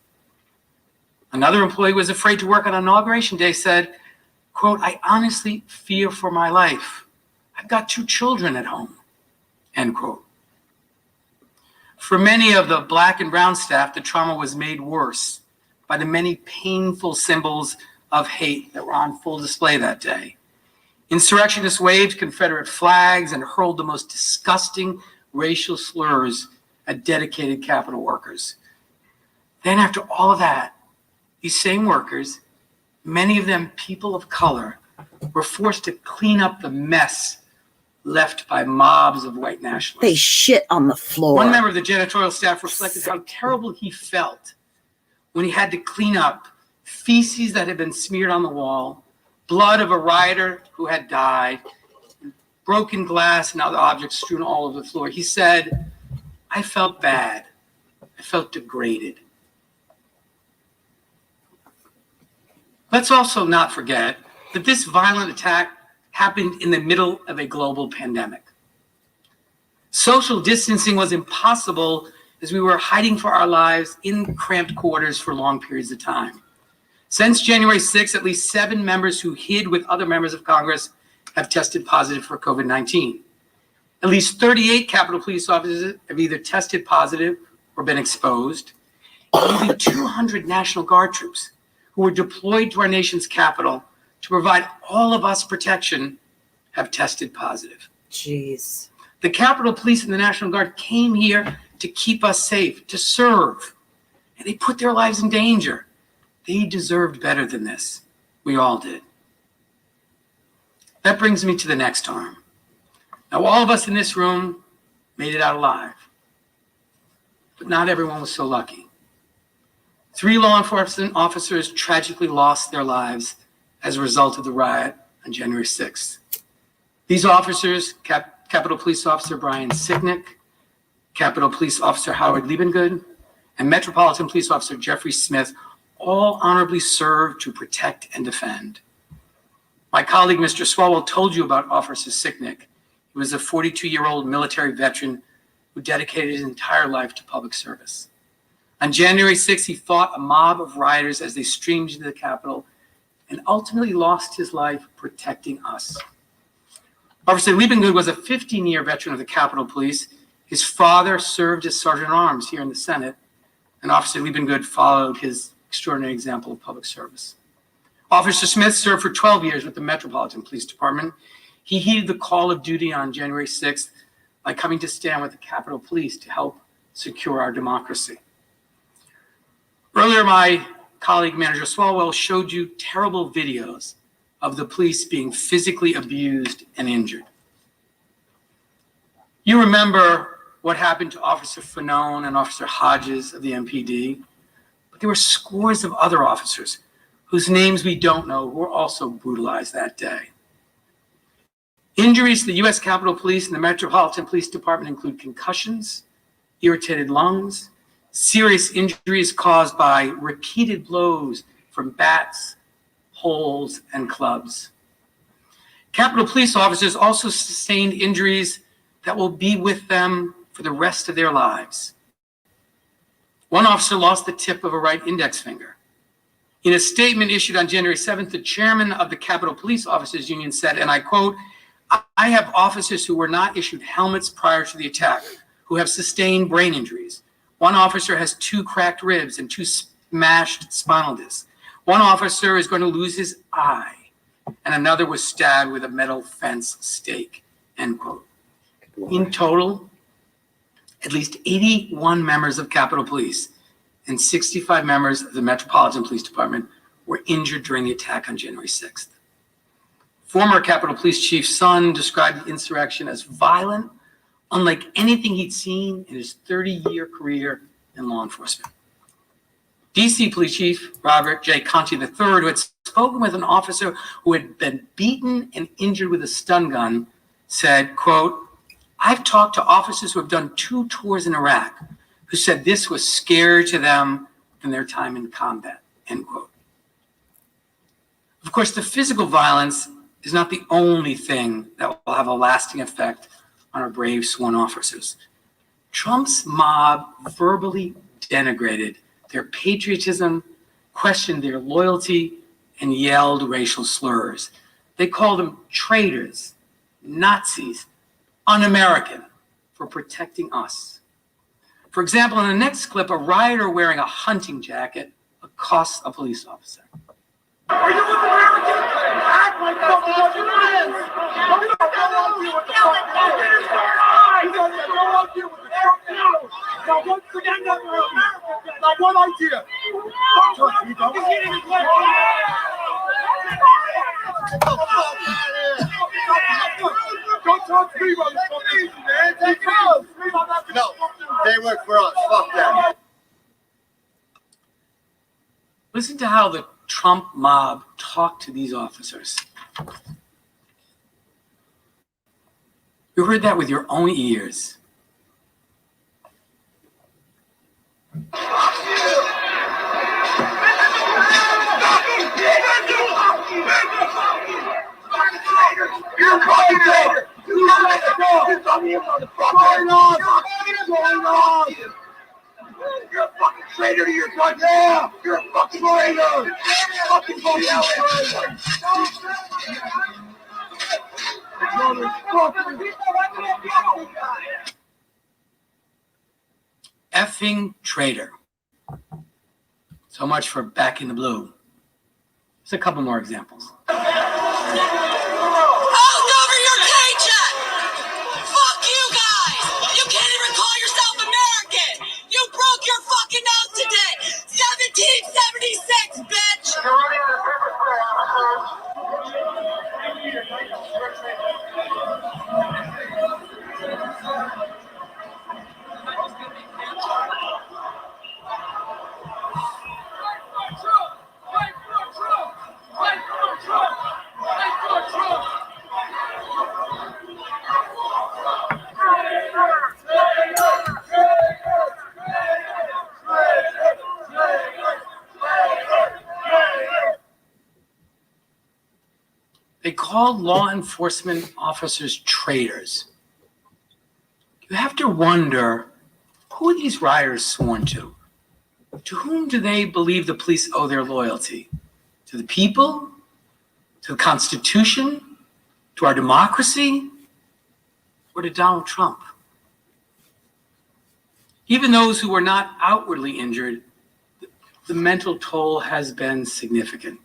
Another employee was afraid to work on Inauguration Day, said, quote, "I honestly fear for my life. I've got 2 children at home," end quote. For many of the Black and brown staff, the trauma was made worse by the many painful symbols of hate that were on full display that day. Insurrectionists waved Confederate flags and hurled the most disgusting racial slurs at dedicated Capitol workers. Then after all of that, these same workers, many of them people of color, were forced to clean up the mess left by mobs of white nationalists. They shit on the floor. One member of the janitorial staff reflected how terrible he felt when he had to clean up feces that had been smeared on the wall, blood of a rioter who had died, broken glass and other objects strewn all over the floor. He said, "I felt bad. I felt degraded." Let's also not forget that this violent attack happened in the middle of a global pandemic. Social distancing was impossible as we were hiding for our lives in cramped quarters for long periods of time. Since January 6th, at least 7 members who hid with other members of Congress have tested positive for COVID-19. At least 38 Capitol Police officers have either tested positive or been exposed. And nearly 200 National Guard troops who were deployed to our nation's capital to provide all of us protection have tested positive. Jeez. The Capitol Police and the National Guard came here to keep us safe, to serve, and they put their lives in danger. They deserved better than this. We all did. That brings me to the next harm. Now, all of us in this room made it out alive, but not everyone was so lucky. 3 law enforcement officers tragically lost their lives as a result of the riot on January 6th. These officers, Capitol Police Officer Brian Sicknick, Capitol Police Officer Howard Liebengood, and Metropolitan Police Officer Jeffrey Smith, all honorably served to protect and defend. My colleague, Mr. Swalwell, told you about Officer Sicknick. He was a 42-year-old military veteran who dedicated his entire life to public service. On January 6th, he fought a mob of rioters as they streamed into the Capitol and ultimately lost his life protecting us. Officer Liebengood was a 15-year veteran of the Capitol Police. His father served as Sergeant-at-Arms here in the Senate, and Officer Liebengood followed his extraordinary example of public service. Officer Smith served for 12 years with the Metropolitan Police Department. He heeded the call of duty on January 6th by coming to stand with the Capitol Police to help secure our democracy. Earlier, my colleague, Manager Swalwell, showed you terrible videos of the police being physically abused and injured. You remember what happened to Officer Fanone and Officer Hodges of the MPD, but there were scores of other officers whose names we don't know who were also brutalized that day. Injuries to the U.S. Capitol Police and the Metropolitan Police Department include concussions, irritated lungs, serious injuries caused by repeated blows from bats, poles, and clubs. Capitol Police officers also sustained injuries that will be with them for the rest of their lives. One officer lost the tip of a right index finger. In a statement issued on January 7th, the chairman of the Capitol Police Officers Union said, and I quote, "I have officers who were not issued helmets prior to the attack, who have sustained brain injuries. One officer has 2 cracked ribs and 2 smashed spinal discs. One officer is going to lose his eye, and another was stabbed with a metal fence stake," end quote. In total, At least 81 members of Capitol Police and 65 members of the Metropolitan Police Department were injured during the attack on January 6th. Former Capitol Police Chief Son described the insurrection as violent, unlike anything he'd seen in his 30-year career in law enforcement. DC Police Chief Robert J. Conti III, who had spoken with an officer who had been beaten and injured with a stun gun, said, quote, "I've talked to officers who have done 2 tours in Iraq who said this was scary to them from their time in combat," end quote. Of course, the physical violence is not the only thing that will have a lasting effect on our brave sworn officers. Trump's mob verbally denigrated their patriotism, questioned their loyalty, and yelled racial slurs. They called them traitors, Nazis, un-American for protecting us. For example, in the next clip, a rioter wearing a hunting jacket accosts a police officer. Are you un-American? Act like fucking what you is! Don't argue with the fucking eyes! You guys have no idea what the fuck now! Now once again, you're American! Now one idea! Don't touch me, don't Don't touch me, motherfucker! Take it out! No, they work for us. Fuck that. Listen to how the Trump mob talked to these officers. You heard that with your own ears. You're a fucking traitor! You're a fucking traitor to your country! Yeah! You're a fucking traitor! Fucking traitor! Effing traitor. So much for back in the blue. There's a couple more examples. Your fucking nose today! 1776, bitch! You're running the paper spray, They called law enforcement officers traitors. You have to wonder, who are these rioters sworn to? To whom do they believe the police owe their loyalty? To the people? To the Constitution? To our democracy? Or to Donald Trump? Even those who were not outwardly injured, the mental toll has been significant.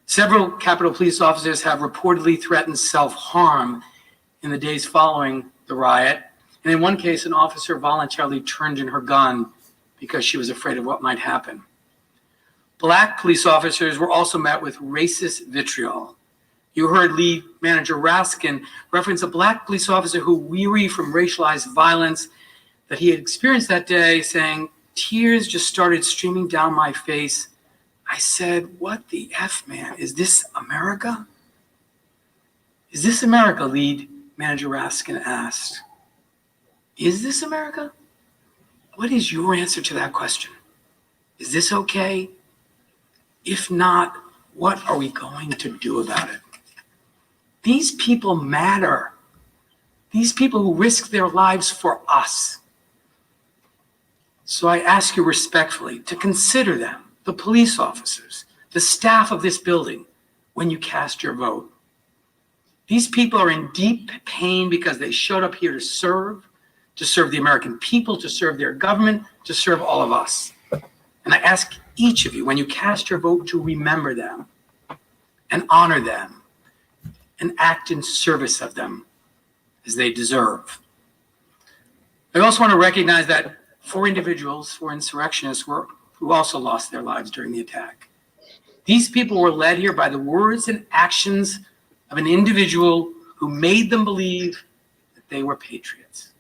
Several Capitol Police officers have reportedly threatened self-harm in the days following the riot. And in one case, an officer voluntarily turned in her gun because she was afraid of what might happen. Black police officers were also met with racist vitriol. You heard Lead Manager Raskin reference a black police officer who, weary from racialized violence that he had experienced that day, saying, "Tears just started streaming down my face. I said, what the F, man? Is this America?" Is this America, Lead Manager Raskin asked. Is this America? What is your answer to that question? Is this okay? If not, what are we going to do about it? These people matter. These people who risk their lives for us. So I ask you respectfully to consider them, the police officers, the staff of this building, when you cast your vote. These people are in deep pain because they showed up here to serve the American people, to serve their government, to serve all of us. And I ask each of you, when you cast your vote, to remember them and honor them and act in service of them as they deserve. I also want to recognize that 4 individuals, 4 insurrectionists who also lost their lives during the attack. These people were led here by the words and actions of an individual who made them believe that they were patriots.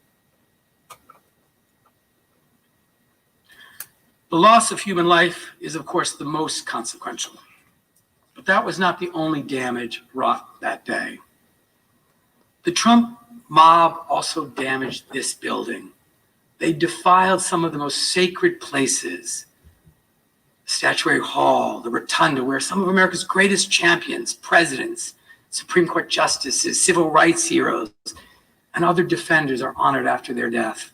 The loss of human life is, of course, the most consequential. But that was not the only damage wrought that day. The Trump mob also damaged this building. They defiled some of the most sacred places. Statuary Hall, the Rotunda, where some of America's greatest champions, presidents, Supreme Court justices, civil rights heroes, and other defenders are honored after their death.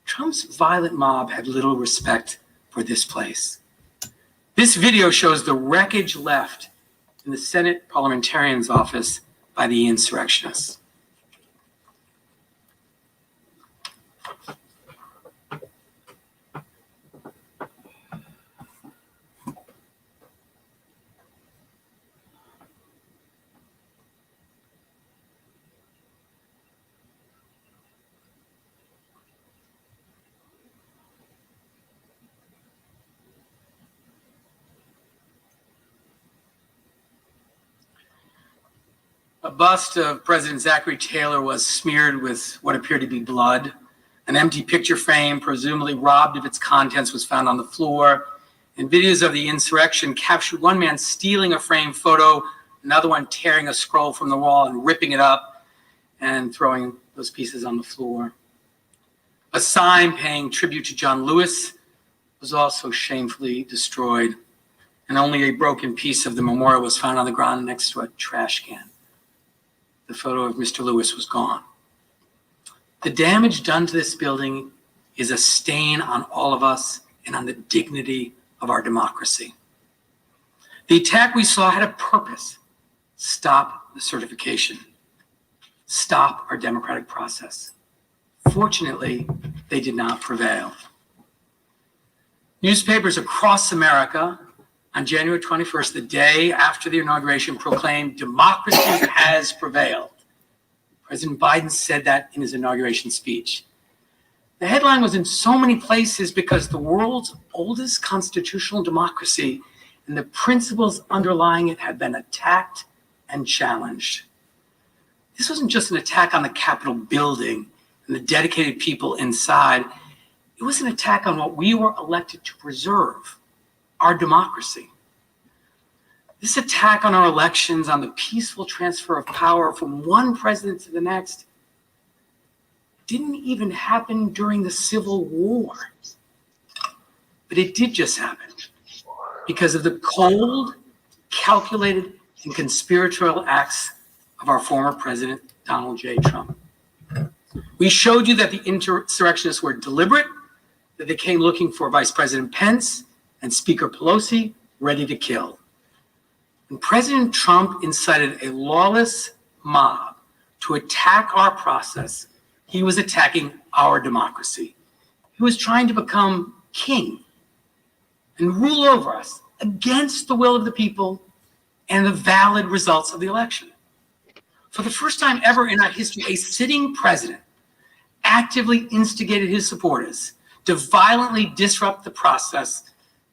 Trump's violent mob had little respect for this place. This video shows the wreckage left in the Senate parliamentarian's office by the insurrectionists. A bust of President Zachary Taylor was smeared with what appeared to be blood. An empty picture frame, presumably robbed of its contents, was found on the floor. And videos of the insurrection captured one man stealing a framed photo, another one tearing a scroll from the wall and ripping it up and throwing those pieces on the floor. A sign paying tribute to John Lewis was also shamefully destroyed, and only a broken piece of the memorial was found on the ground next to a trash can. The photo of Mr. Lewis was gone. The damage done to this building is a stain on all of us and on the dignity of our democracy. The attack we saw had a purpose: stop the certification, stop our democratic process. Fortunately, they did not prevail. Newspapers across America on January 21st, the day after the inauguration, proclaimed democracy has prevailed. President Biden said that in his inauguration speech. The headline was in so many places because the world's oldest constitutional democracy and the principles underlying it had been attacked and challenged. This wasn't just an attack on the Capitol building and the dedicated people inside. It was an attack on what we were elected to preserve: our democracy. This attack on our elections, on the peaceful transfer of power from one president to the next, didn't even happen during the Civil War. But it did just happen because of the cold, calculated, and conspiratorial acts of our former president, Donald J. Trump. We showed you that the insurrectionists were deliberate, that they came looking for Vice President Pence and Speaker Pelosi, ready to kill. When President Trump incited a lawless mob to attack our process, he was attacking our democracy. He was trying to become king and rule over us against the will of the people and the valid results of the election. For the first time ever in our history, a sitting president actively instigated his supporters to violently disrupt the process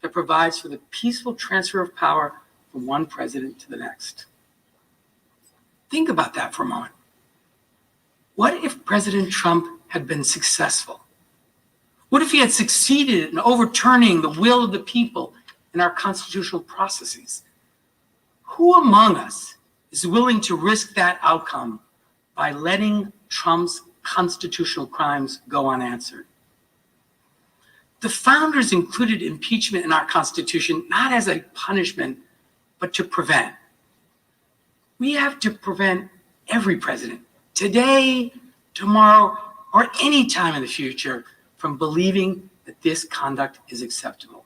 that provides for the peaceful transfer of power from one president to the next. Think about that for a moment. What if President Trump had been successful? What if he had succeeded in overturning the will of the people in our constitutional processes? Who among us is willing to risk that outcome by letting Trump's constitutional crimes go unanswered? The founders included impeachment in our Constitution not as a punishment, but to prevent. We have to prevent every president, today, tomorrow, or any time in the future, from believing that this conduct is acceptable.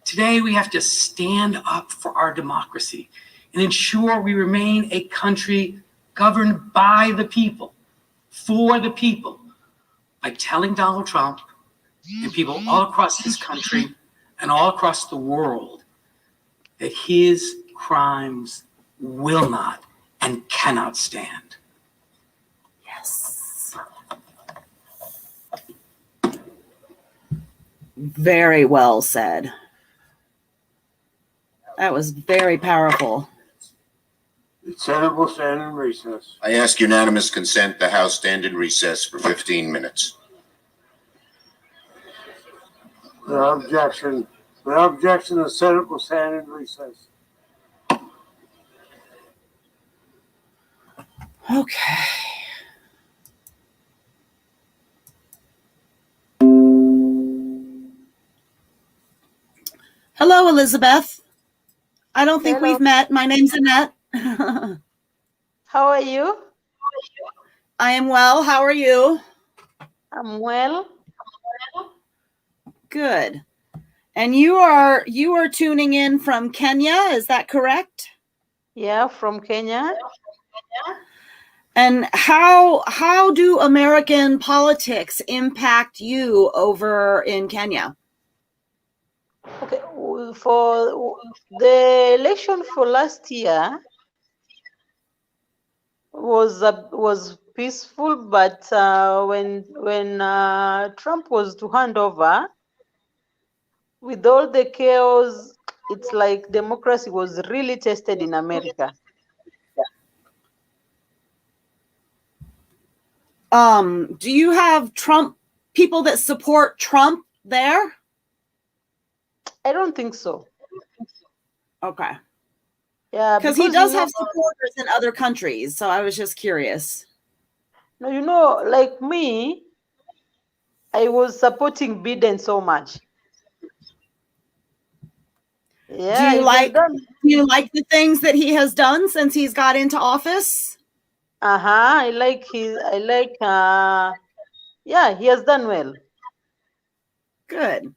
Today, we have to stand up for our democracy and ensure we remain a country governed by the people, for the people, by telling Donald Trump and people all across this country and all across the world that his crimes will not and cannot stand. Yes. Very well said. That was very powerful. The Senate will stand in recess. I ask unanimous consent the House stand in recess for 15 minutes. Without objection, the Senate will stand in recess. Okay. Hello, Elizabeth. I don't think Hello. we've met. My name's Annette. How are you? I am well. How are you? I'm well. Good. And you are tuning in from Kenya, is that correct? Yeah, from Kenya. And how do American politics impact you over in Kenya? Okay, for the election for last year was peaceful, but when Trump was to hand over, with all the chaos, it's like democracy was really tested in America. Do you have people that support Trump there? I don't think so. Okay. Yeah, because he does have supporters in other countries, so I was just curious. No, like me, I was supporting Biden so much. Yeah, Do you like the things that he has done since he's got into office? I like yeah, he has done well. Good.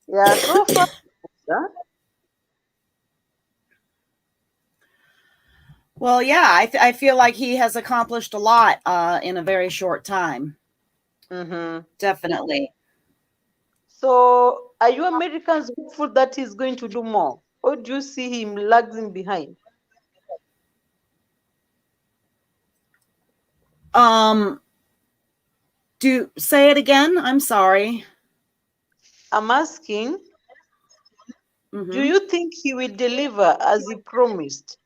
Yeah, so far. Yeah. Well, yeah, I feel like he has accomplished a lot in a very short time. Mm-hmm. Definitely. So, are you Americans hopeful that he's going to do more, or do you see him lagging behind? Say it again. I'm sorry. I'm asking, do you think he will deliver as he promised?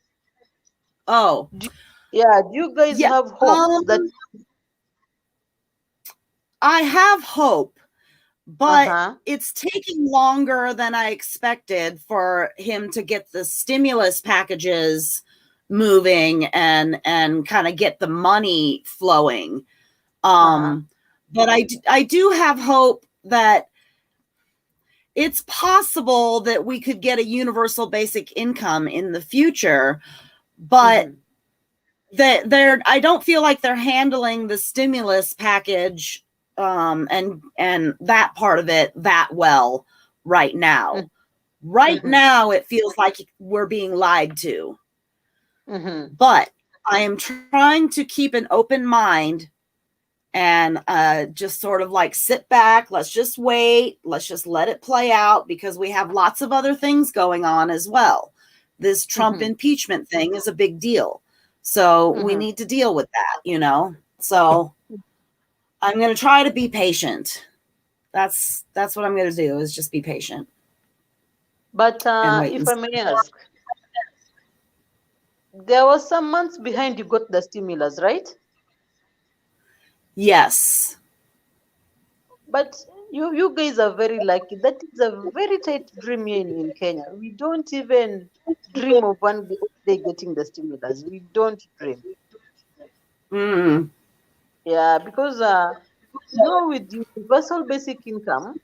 Oh. Do you guys have hope that? I have hope, but it's taking longer than I expected for him to get the stimulus packages moving and kind of get the money flowing. But I do have hope that it's possible that we could get a universal basic income in the future, but I don't feel like they're handling the stimulus package and that part of it that well right now. Right now, it feels like we're being lied to. But I am trying to keep an open mind and just sort of like sit back. Let's just wait. Let's just let it play out because we have lots of other things going on as well. This Trump impeachment thing is a big deal. So we need to deal with that, So I'm going to try to be patient. That's what I'm going to do is just be patient. But if I may ask, there was some months behind you got the stimulus, right? Yes. But you guys are very lucky. That is a very tight dream here in Kenya. We don't even dream of one day getting the stimulus. We don't dream. Yeah, because with universal basic income,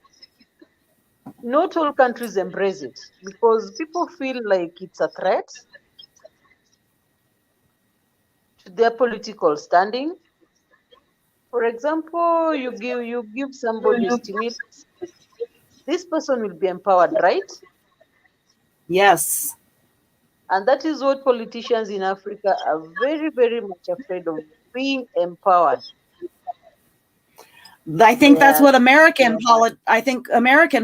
not all countries embrace it because people feel like it's a threat to their political standing. For example, you give somebody stimulus, this person will be empowered, right? Yes. And that is what politicians in Africa are very, very much afraid of, being empowered. I think that's what American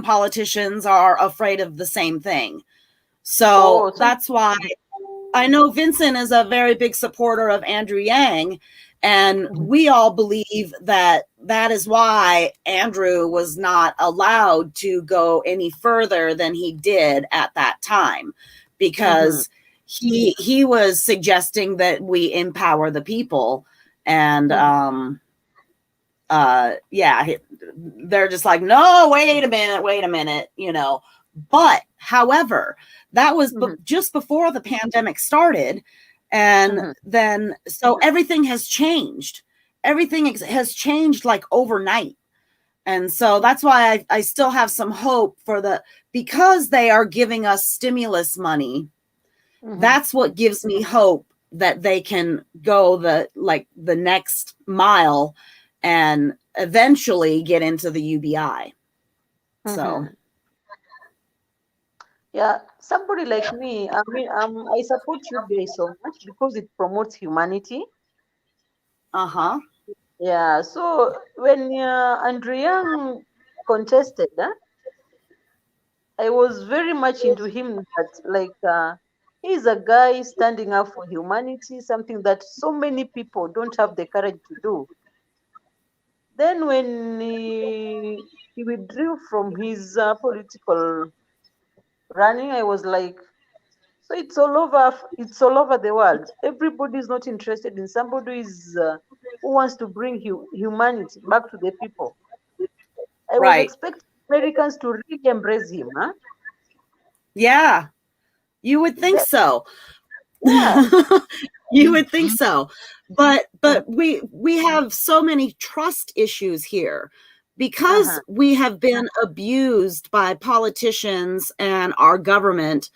politicians are afraid of the same thing. So that's why I know Vincent is a very big supporter of Andrew Yang, And we all believe that that is why Andrew was not allowed to go any further than he did at that time, because he was suggesting that we empower the people. And they're just like, no, wait a minute, you know. But however, that was just before the pandemic started. And then, so everything has changed. Everything has changed like overnight. And so that's why I still have some hope for because they are giving us stimulus money. That's what gives me hope that they can go the next mile and eventually get into the UBI. So. Yeah, somebody like me, I mean, I support UBI so much because it promotes humanity. Yeah, so when Andrew Young contested, I was very much into him, that he's a guy standing up for humanity, something that so many people don't have the courage to do. Then when he withdrew from his political running, I was like, so it's all over the world. Everybody is not interested in somebody who wants to bring humanity back to the people. I was expecting Americans to really embrace him, huh? Yeah, you would think so. Yeah. You would think so. But we have so many trust issues here because we have been abused by politicians and our government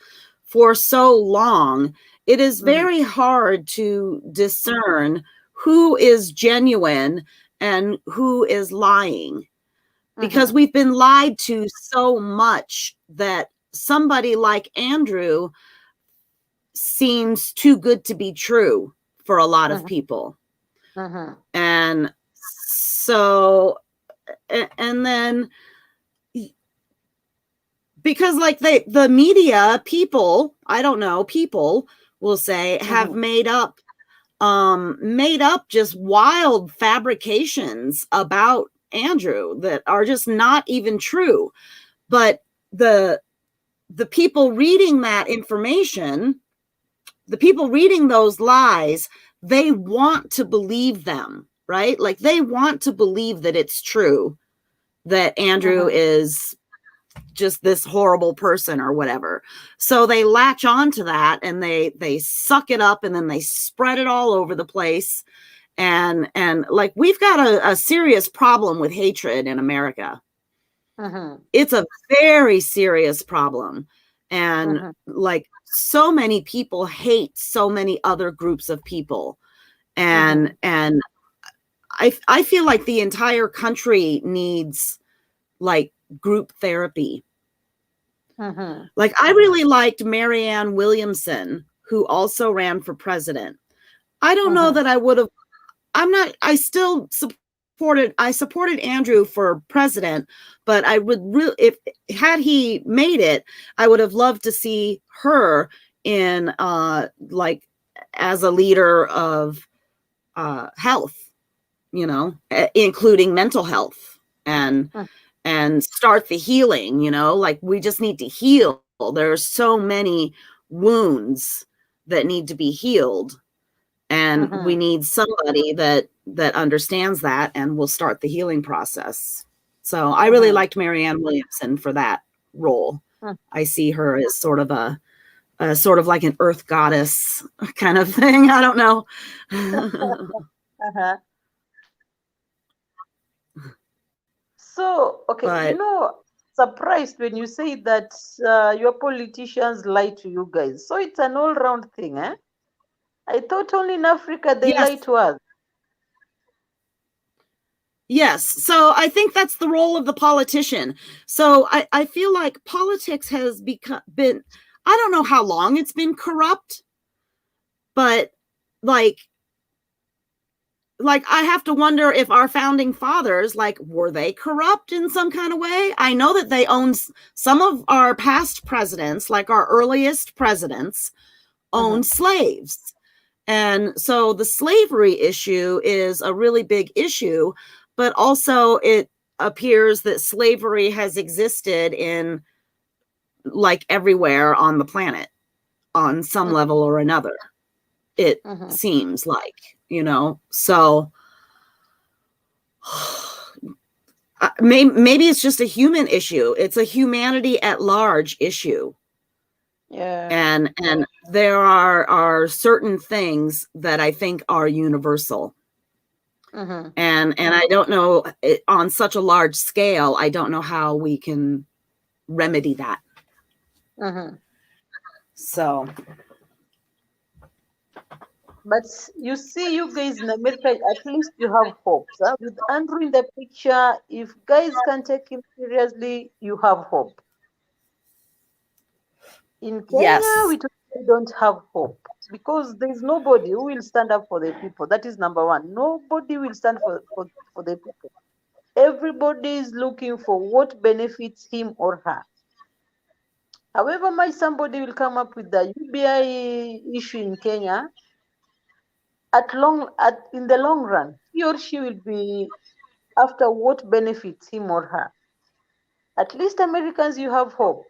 for so long. It is very hard to discern who is genuine and who is lying, because we've been lied to so much that somebody like Andrew seems too good to be true for a lot of people. And so, and then, because like the media people, I don't know, people will say have made up just wild fabrications about Andrew that are just not even true. But the people reading that information, the people reading those lies, they want to believe them, right? Like they want to believe that it's true, that Andrew is just this horrible person or whatever. So they latch on to that and they suck it up, and then they spread it all over the place. And like, we've got a serious problem with hatred in America. It's a very serious problem. And like, so many people hate so many other groups of people. And I feel like the entire country needs like group therapy. Like, I really liked Marianne Williamson, who also ran for president. I don't know that I would have, I supported Andrew for president, but I would really, had he made it, I would have loved to see her in like as a leader of health, you know, including mental health and start the healing, you know, like we just need to heal. There are so many wounds that need to be healed. And we need somebody that understands that and will start the healing process. So I really liked Marianne Williamson for that role. I see her as sort of sort of like an earth goddess kind of thing. I don't know. So, okay, But, you know, surprised when you say that your politicians lie to you guys. So it's an all-round thing, eh? I thought only in Africa they lie to us. Yes. So I think that's the role of the politician. So I feel like politics has been, I don't know how long it's been corrupt, but like I have to wonder if our founding fathers, like, were they corrupt in some kind of way? I know that they owned some of our past presidents, like our earliest presidents, owned slaves. And so the slavery issue is a really big issue, but also it appears that slavery has existed in like everywhere on the planet on some level or another. It seems like, so maybe it's just a human issue. It's a humanity at large issue. Yeah. And there are certain things that I think are universal. And I don't know, on such a large scale, I don't know how we can remedy that. So, but you see, you guys in America, at least you have hope. Huh? With Andrew in the picture, if guys can take him seriously, you have hope. In Kenya, we don't have hope because there's nobody who will stand up for the people. That is number one. Nobody will stand for the people. Everybody is looking for what benefits him or her. However much somebody will come up with the UBI issue in Kenya, in the long run, he or she will be after what benefits him or her. At least Americans, you have hope.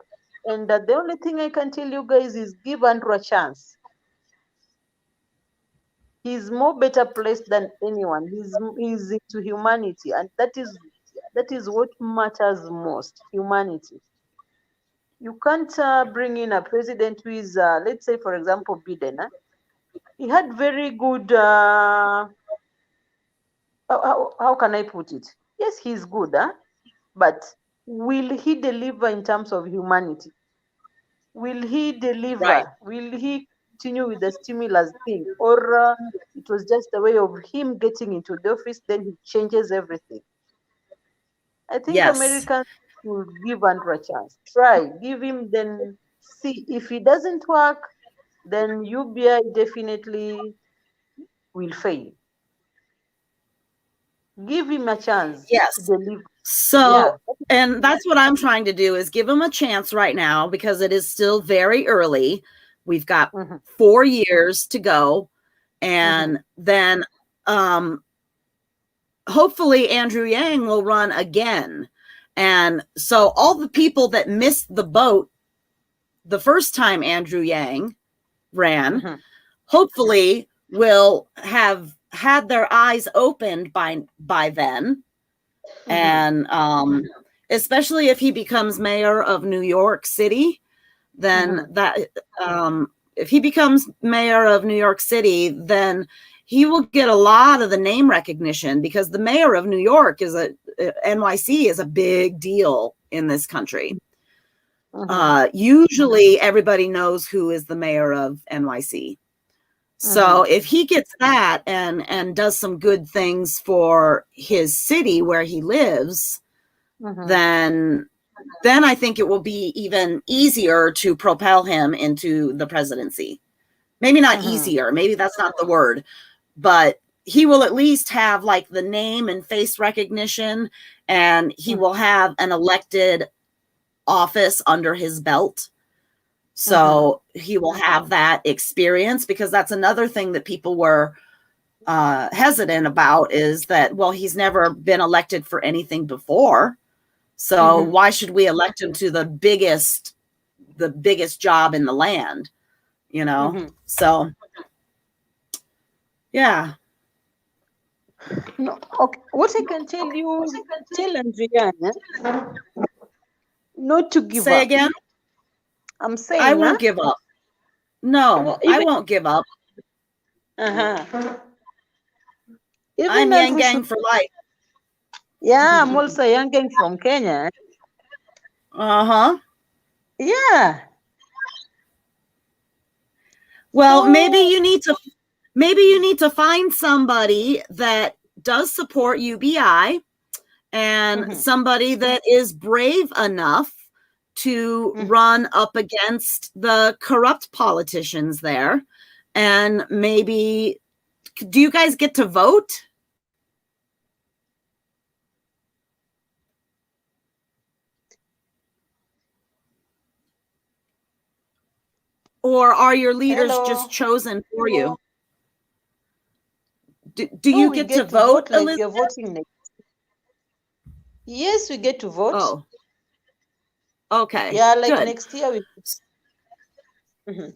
And the only thing I can tell you guys is give Andrew a chance. He's more better placed than anyone. He's into humanity, and that is what matters most, humanity. You can't bring in a president who is, let's say, for example, Biden. He had very good, how can I put it? Yes, he's good, but will he deliver in terms of humanity? Will he deliver? Right. Will he continue with the stimulus thing? Or it was just a way of him getting into the office, then he changes everything? I think Americans will give Andrew a chance. Try, give him, then see. If it doesn't work, then UBI definitely will fail. Give him a chance. Yes. To deliver. So, and that's what I'm trying to do is give him a chance right now because it is still very early. We've got 4 years to go. And then hopefully Andrew Yang will run again. And so all the people that missed the boat the first time Andrew Yang ran, hopefully will have had their eyes opened by then. And especially if he becomes mayor of New York City, then if he becomes mayor of New York City, then he will get a lot of the name recognition because the mayor of New York NYC is a big deal in this country. Usually everybody knows who is the mayor of NYC. So if he gets that and does some good things for his city where he lives, then I think it will be even easier to propel him into the presidency. Maybe not easier, maybe that's not the word, but he will at least have like the name and face recognition, and he will have an elected office under his belt. So he will have that experience, because that's another thing that people were hesitant about is that, well, he's never been elected for anything before. So why should we elect him to the biggest job in the land, So, yeah. No, okay. What I can tell you, tell Andrea, not to give up. Say again? I'm saying I won't give up. No, I won't give up. Even I'm Yang Gang for life. Yeah, I'm also Yang Gang from Kenya. Yeah. Well, maybe you need to find somebody that does support UBI and somebody that is brave enough to run up against the corrupt politicians there. And maybe, do you guys get to vote? Or are your leaders just chosen for you? Do you get to vote, like Elizabeth? you're voting next. Yes, we get to vote. Oh, okay. Yeah, like good. next year we. Mhm.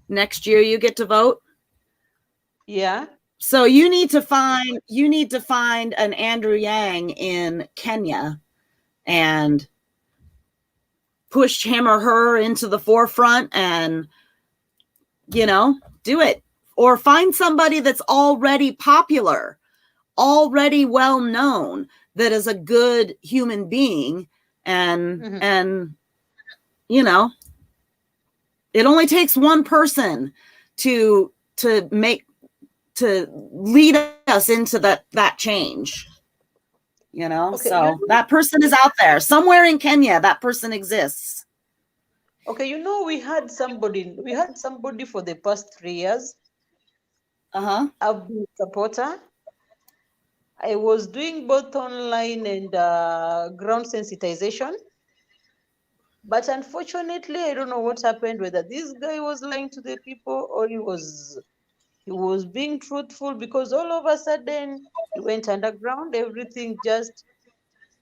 Next year you get to vote. Yeah. So you need to find an Andrew Yang in Kenya and push him or her into the forefront and, do it. Or find somebody that's already popular, already well known, that is a good human being. And it only takes one person to lead us into that change. Okay, So that person is out there somewhere in Kenya. That person exists. Okay, we had somebody for the past 3 years. I've been a supporter. I was doing both online and ground sensitization. But unfortunately, I don't know what happened, whether this guy was lying to the people or he was being truthful, because all of a sudden he went underground, everything just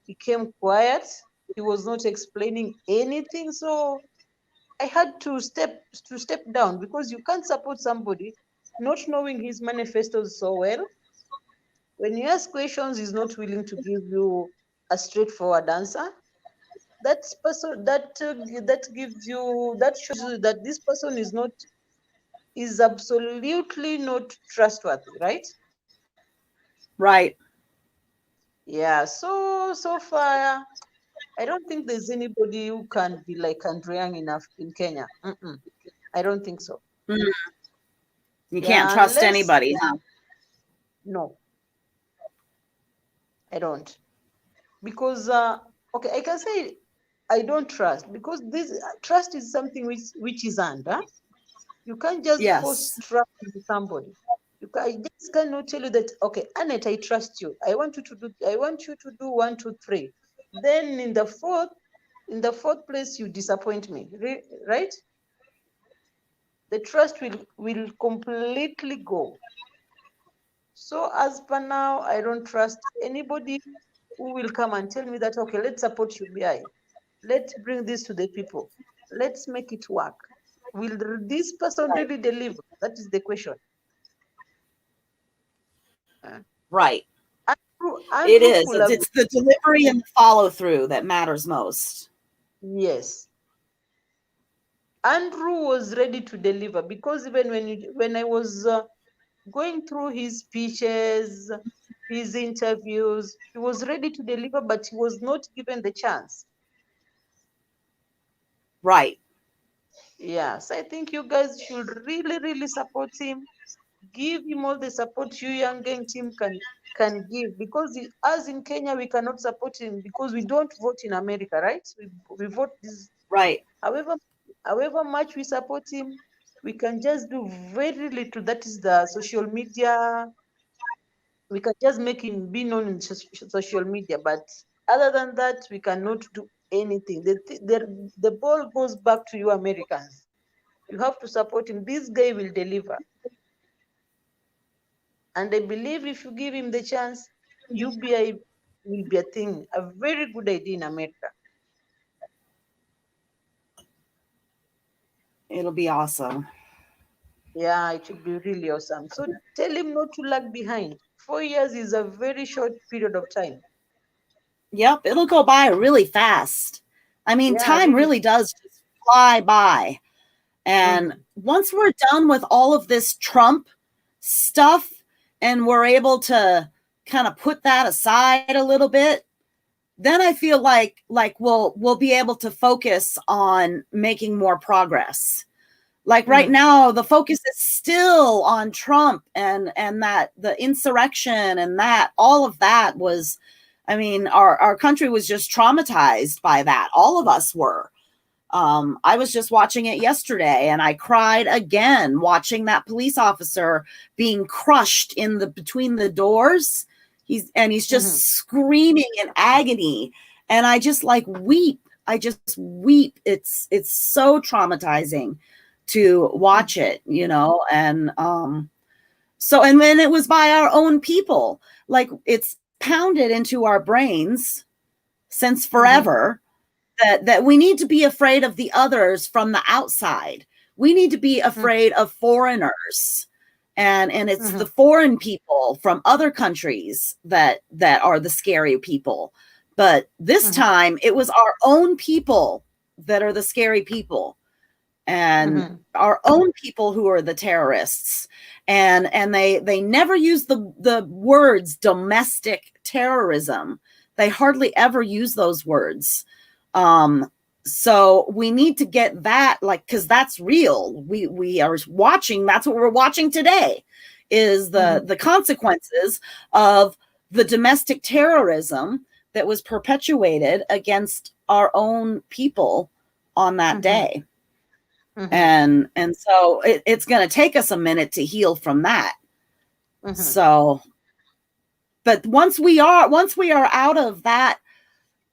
became quiet. He was not explaining anything. So I had to step down, because you can't support somebody not knowing his manifestos so well. When you ask questions, he's not willing to give you a straightforward answer. That person that gives you, that shows you that this person is absolutely not trustworthy, right? Right. Yeah. So far, I don't think there's anybody who can be like Andrew Yang in Kenya. I don't think so. You can't trust anybody, huh? No, I don't. Because okay, I can say I don't trust, because this trust is something which is earned. You can't just force trust into somebody. I just cannot tell you that, okay, Annette, I trust you. I want you to do 1, 2, 3. Then in the fourth place, you disappoint me, right? The trust will completely go. So as per now, I don't trust anybody who will come and tell me that, okay, let's support UBI. Let's bring this to the people. Let's make it work. Will this person really deliver? That is the question. Right. Andrew It is. could It's the delivery and the follow through that matters most. Yes. Andrew was ready to deliver, because even when I was going through his speeches, his interviews, he was ready to deliver, but he was not given the chance. Right. Yes, I think you guys should really, really support him. Give him all the support you young gang team can give, because as in Kenya, we cannot support him because we don't vote in America, right? We vote this. Right. However much we support him, we can just do very little. That is the social media. We can just make him be known in social media, but other than that, we cannot do anything. The ball goes back to you Americans. You have to support him. This guy will deliver. And I believe if you give him the chance, UBI will be a very good idea in America. It'll be awesome. Yeah, it will be really awesome. So tell him not to lag behind. 4 years is a very short period of time. Yep, it'll go by really fast. I mean, time really does just fly by. And once we're done with all of this Trump stuff and we're able to kind of put that aside a little bit, then I feel like we'll be able to focus on making more progress. Like right now, the focus is still on Trump and that the insurrection and that all of that was, I mean, our country was just traumatized by that. All of us were. I was just watching it yesterday and I cried again watching that police officer being crushed between the doors. He's just screaming in agony. And I just weep. I just weep. It's so traumatizing to watch it, and So, and then it was by our own people. Like, it's pounded into our brains since forever that we need to be afraid of the others from the outside. We need to be afraid of foreigners. And it's the foreign people from other countries that are the scary people. But this time it was our own people that are the scary people, and our own people who are the terrorists. And they never use the words domestic terrorism. They hardly ever use those words. So we need to get that, like, because that's real. We are watching. That's what we're watching today, is the consequences of the domestic terrorism that was perpetuated against our own people on that day. And so it's going to take us a minute to heal from that. So, but once we are out of that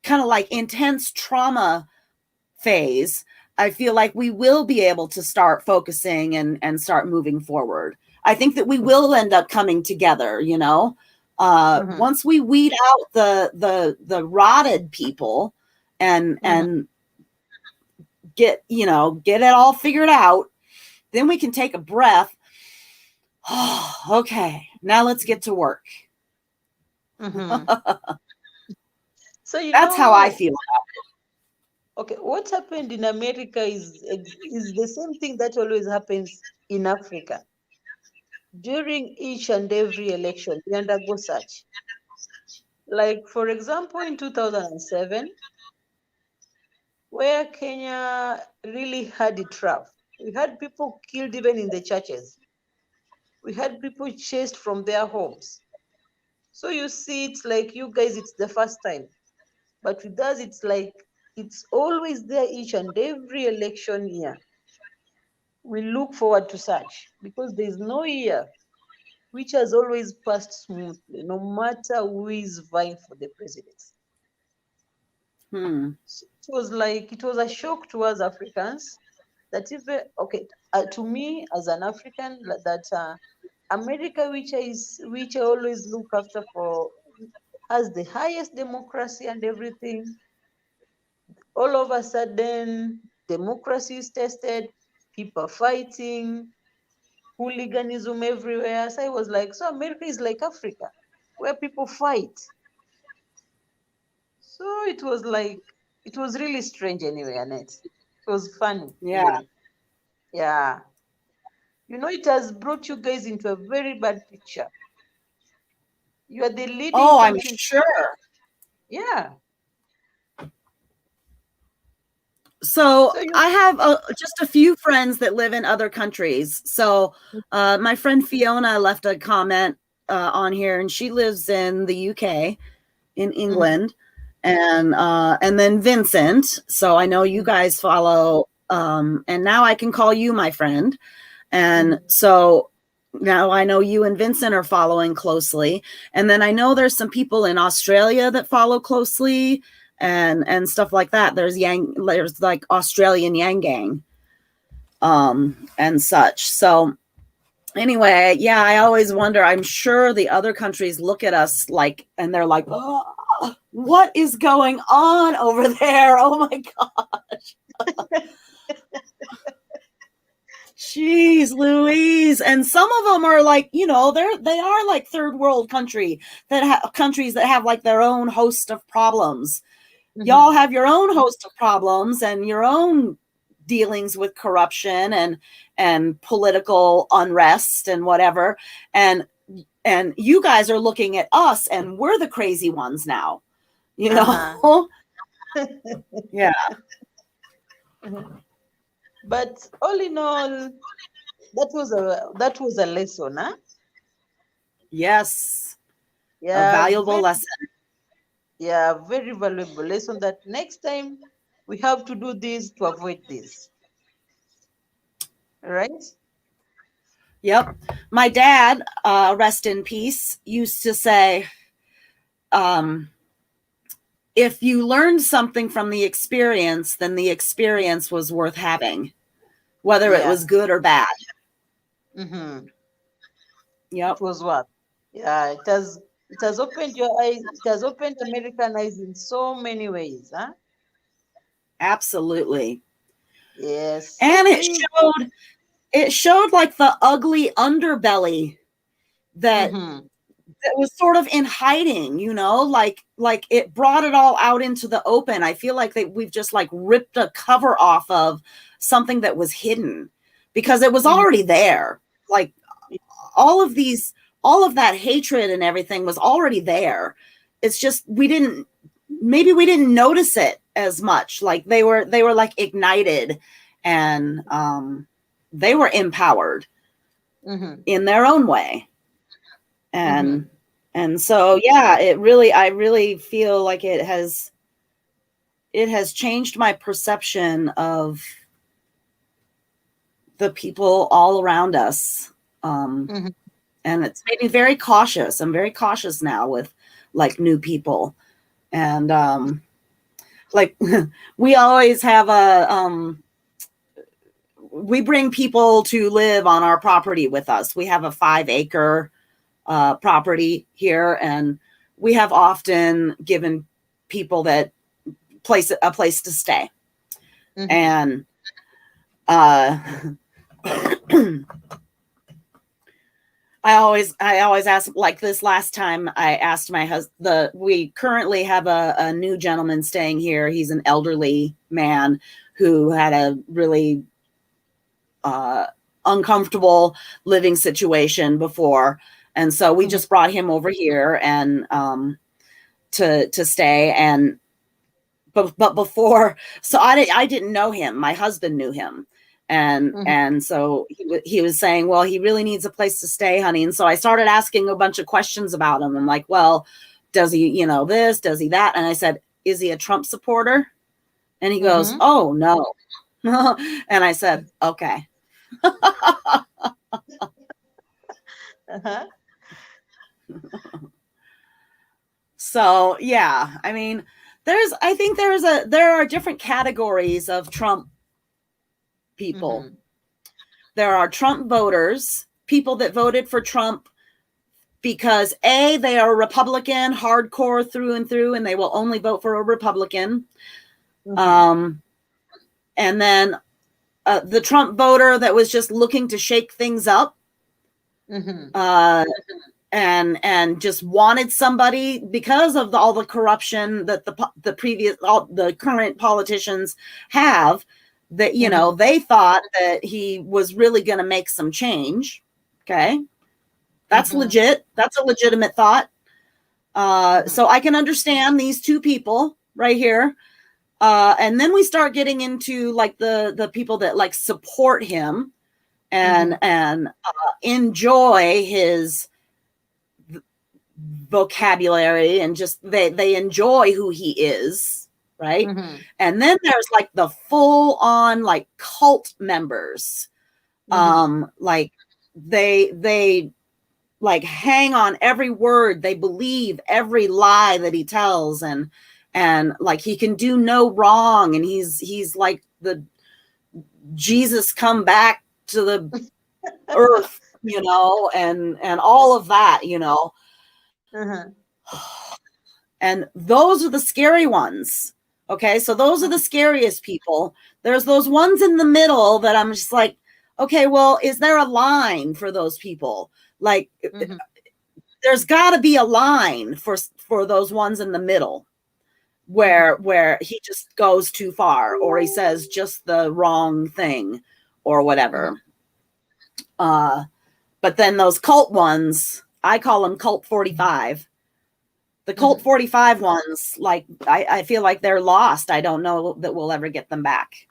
kind of like intense trauma phase, I feel like we will be able to start focusing and start moving forward. I think that we will end up coming together, you know, once we weed out the rotted people and get it all figured out, then we can take a breath. Oh, okay, now let's get to work. So that's how I feel about it. Okay, what happened in America is the same thing that always happens in Africa. During each and every election, we undergo such. Like, for example, in 2007, where Kenya really had it rough. We had people killed even in the churches. We had people chased from their homes. So you see, it's like you guys, it's the first time. But with us, it's like, it's always there each and every election year. We look forward to such because there's no year which has always passed smoothly, no matter who is vying for the presidency. So it was a shock to us Africans that even, to me as an African, that America, which I always look after for, has the highest democracy and everything. All of a sudden, democracy is tested, people fighting, hooliganism everywhere. So I was like, so America is like Africa, where people fight. So it was really strange anyway, Annette. It was funny. Yeah. Really. Yeah. You know, it has brought you guys into a very bad picture. You are the leading. Oh, I'm sure. Yeah. So I have just a few friends that live in other countries. So my friend Fiona left a comment on here, and she lives in the UK, in England, and then Vincent. So I know you guys follow, and now I can call you my friend. And so now I know you and Vincent are following closely. And then I know there's some people in Australia that follow closely and stuff like that. There's like Australian Yang Gang and such. So anyway, yeah, I always wonder, I'm sure the other countries look at us like, and they're like, oh, what is going on over there? Oh my gosh. Jeez Louise. And some of them are like, you know, they are like third world countries that have like their own host of problems. Y'all have your own host of problems and your own dealings with corruption and political unrest and whatever. And you guys are looking at us and we're the crazy ones now, you know? Yeah. But all in all, that was a lesson, huh? Yes. Yeah. A valuable lesson. Yeah, very valuable lesson that next time we have to do this to avoid this. Right? Yep. My dad, rest in peace, used to say, if you learned something from the experience, then the experience was worth having, whether it was good or bad. Yep. It was what? Yeah, it has opened your eyes. It has opened American eyes in so many ways, huh? Absolutely. Yes. And Okay. it showed like the ugly underbelly that Mm-hmm. that was sort of in hiding, like it brought it all out into the open. I feel like we've just like ripped a cover off of something that was hidden because it was already there. Like all of that hatred and everything was already there. It's just maybe we didn't notice it as much. Like they were like ignited and they were empowered in their own way. And so, yeah, I really feel like it has changed my perception of the people all around us. And it's made me very cautious. I'm very cautious now with like new people. And like we always have we bring people to live on our property with us. We have a 5-acre property here, and we have often given people that a place to stay. And I always ask, like this last time I asked my husband, we currently have a new gentleman staying here. He's an elderly man who had a really uncomfortable living situation before. And so we just brought him over here and to stay. And but before, so I didn't know him. My husband knew him. And so he was saying, well, he really needs a place to stay, honey. And so I started asking a bunch of questions about him. I'm like, well, does he, this, does he that? And I said, is he a Trump supporter? And he goes, oh, no. And I said, okay. So, yeah, I mean, I think there are different categories of Trump people. There are Trump voters, people that voted for Trump because they are Republican, hardcore through and through, and they will only vote for a Republican. And then the Trump voter that was just looking to shake things up, and just wanted somebody because of all the corruption that the current politicians have. That, they thought that he was really going to make some change. Okay. That's legit. That's a legitimate thought. So I can understand these two people right here. And then we start getting into like the people that like support him and enjoy his vocabulary and just they enjoy who he is. Right. And then there's like the full on like cult members. Like they like hang on every word. They believe every lie that he tells and like he can do no wrong. And he's like the Jesus come back to the earth, and all of that, And those are the scary ones. Okay, so those are the scariest people. There's those ones in the middle that I'm just like, okay, well, is there a line for those people? Like, there's got to be a line for those ones in the middle where he just goes too far or he says just the wrong thing or whatever. But then those cult ones, I call them cult 45. The Colt 45 ones, like I feel like they're lost. I don't know that we'll ever get them back.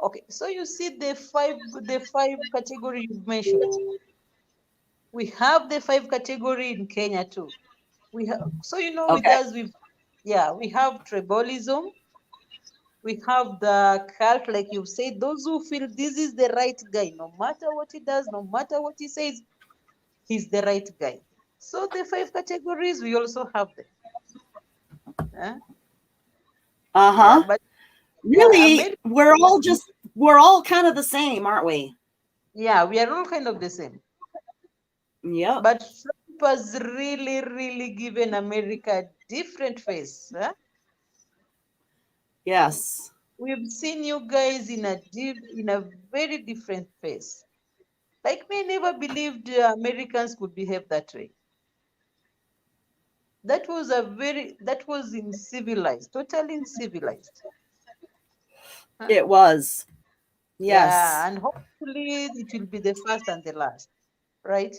Okay, so you see the five category you've mentioned. We have the 5 category in Kenya too. We have with us we have tribalism. We have the cult, like you said, those who feel this is the right guy, no matter what he does, no matter what he says, he's the right guy. So the 5 categories, we also have them. But really, we're all kind of the same, aren't we? Yeah, we are all kind of the same. Yep. But Trump has really, really given America a different face. Huh? Yes. We've seen you guys in a very different face. Like me, never believed Americans could behave that way. That was uncivilized, totally uncivilized. Huh? It was. Yeah, Yes. and hopefully it will be the first and the last, right?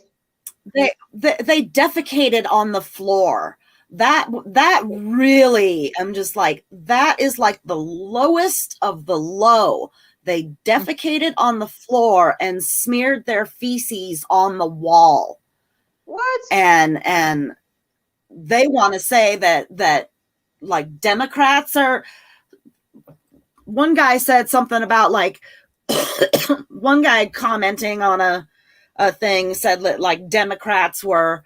They defecated on the floor. That really, I'm just like, that is like the lowest of the low. They defecated on the floor and smeared their feces on the wall. What? And they want to say that like Democrats are. One guy said something about like one guy commenting on a thing said that like Democrats were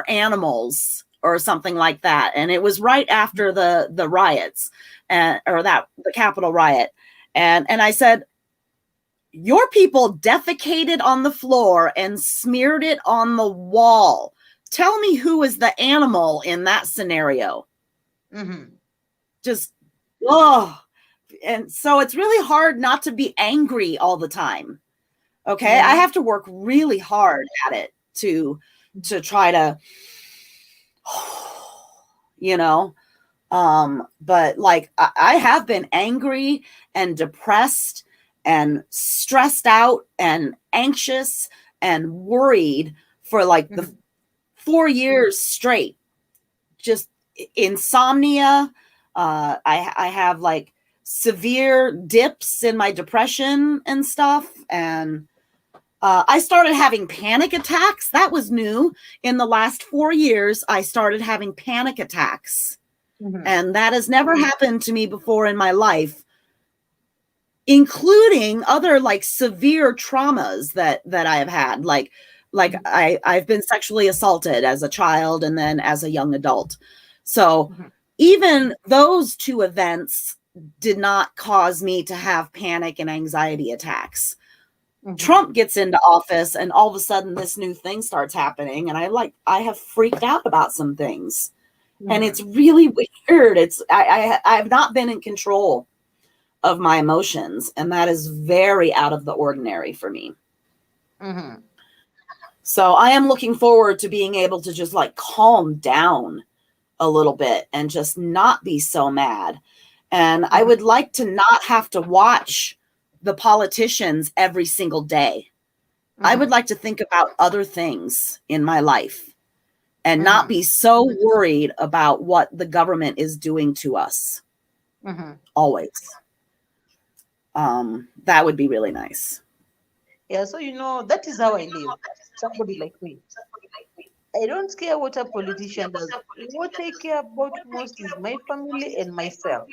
animals or something like that, and it was right after the riots or that the Capitol riot, and I said, your people defecated on the floor and smeared it on the wall. Tell me who is the animal in that scenario. Just and so it's really hard not to be angry all the time. Okay. Yeah. I have to work really hard at it to try to, but like I have been angry and depressed and stressed out and anxious and worried for like the 4 years straight. Just insomnia. I have like severe dips in my depression and stuff. And I started having panic attacks. That was new. In the last 4 years, I started having panic attacks. And that has never happened to me before in my life, including other like severe traumas that I have had. Like I've been sexually assaulted as a child and then as a young adult. So even those two events did not cause me to have panic and anxiety attacks. Trump gets into office and all of a sudden this new thing starts happening. And I have freaked out about some things. And it's really weird. I've not been in control of my emotions. And that is very out of the ordinary for me. So I am looking forward to being able to just like calm down a little bit and just not be so mad. And I would like to not have to watch the politicians every single day. I would like to think about other things in my life and not be so worried about what the government is doing to us. Always. That would be really nice. Yeah, so that is how I live. Somebody like me. I don't care what a politician does. What I care about most is my family and myself.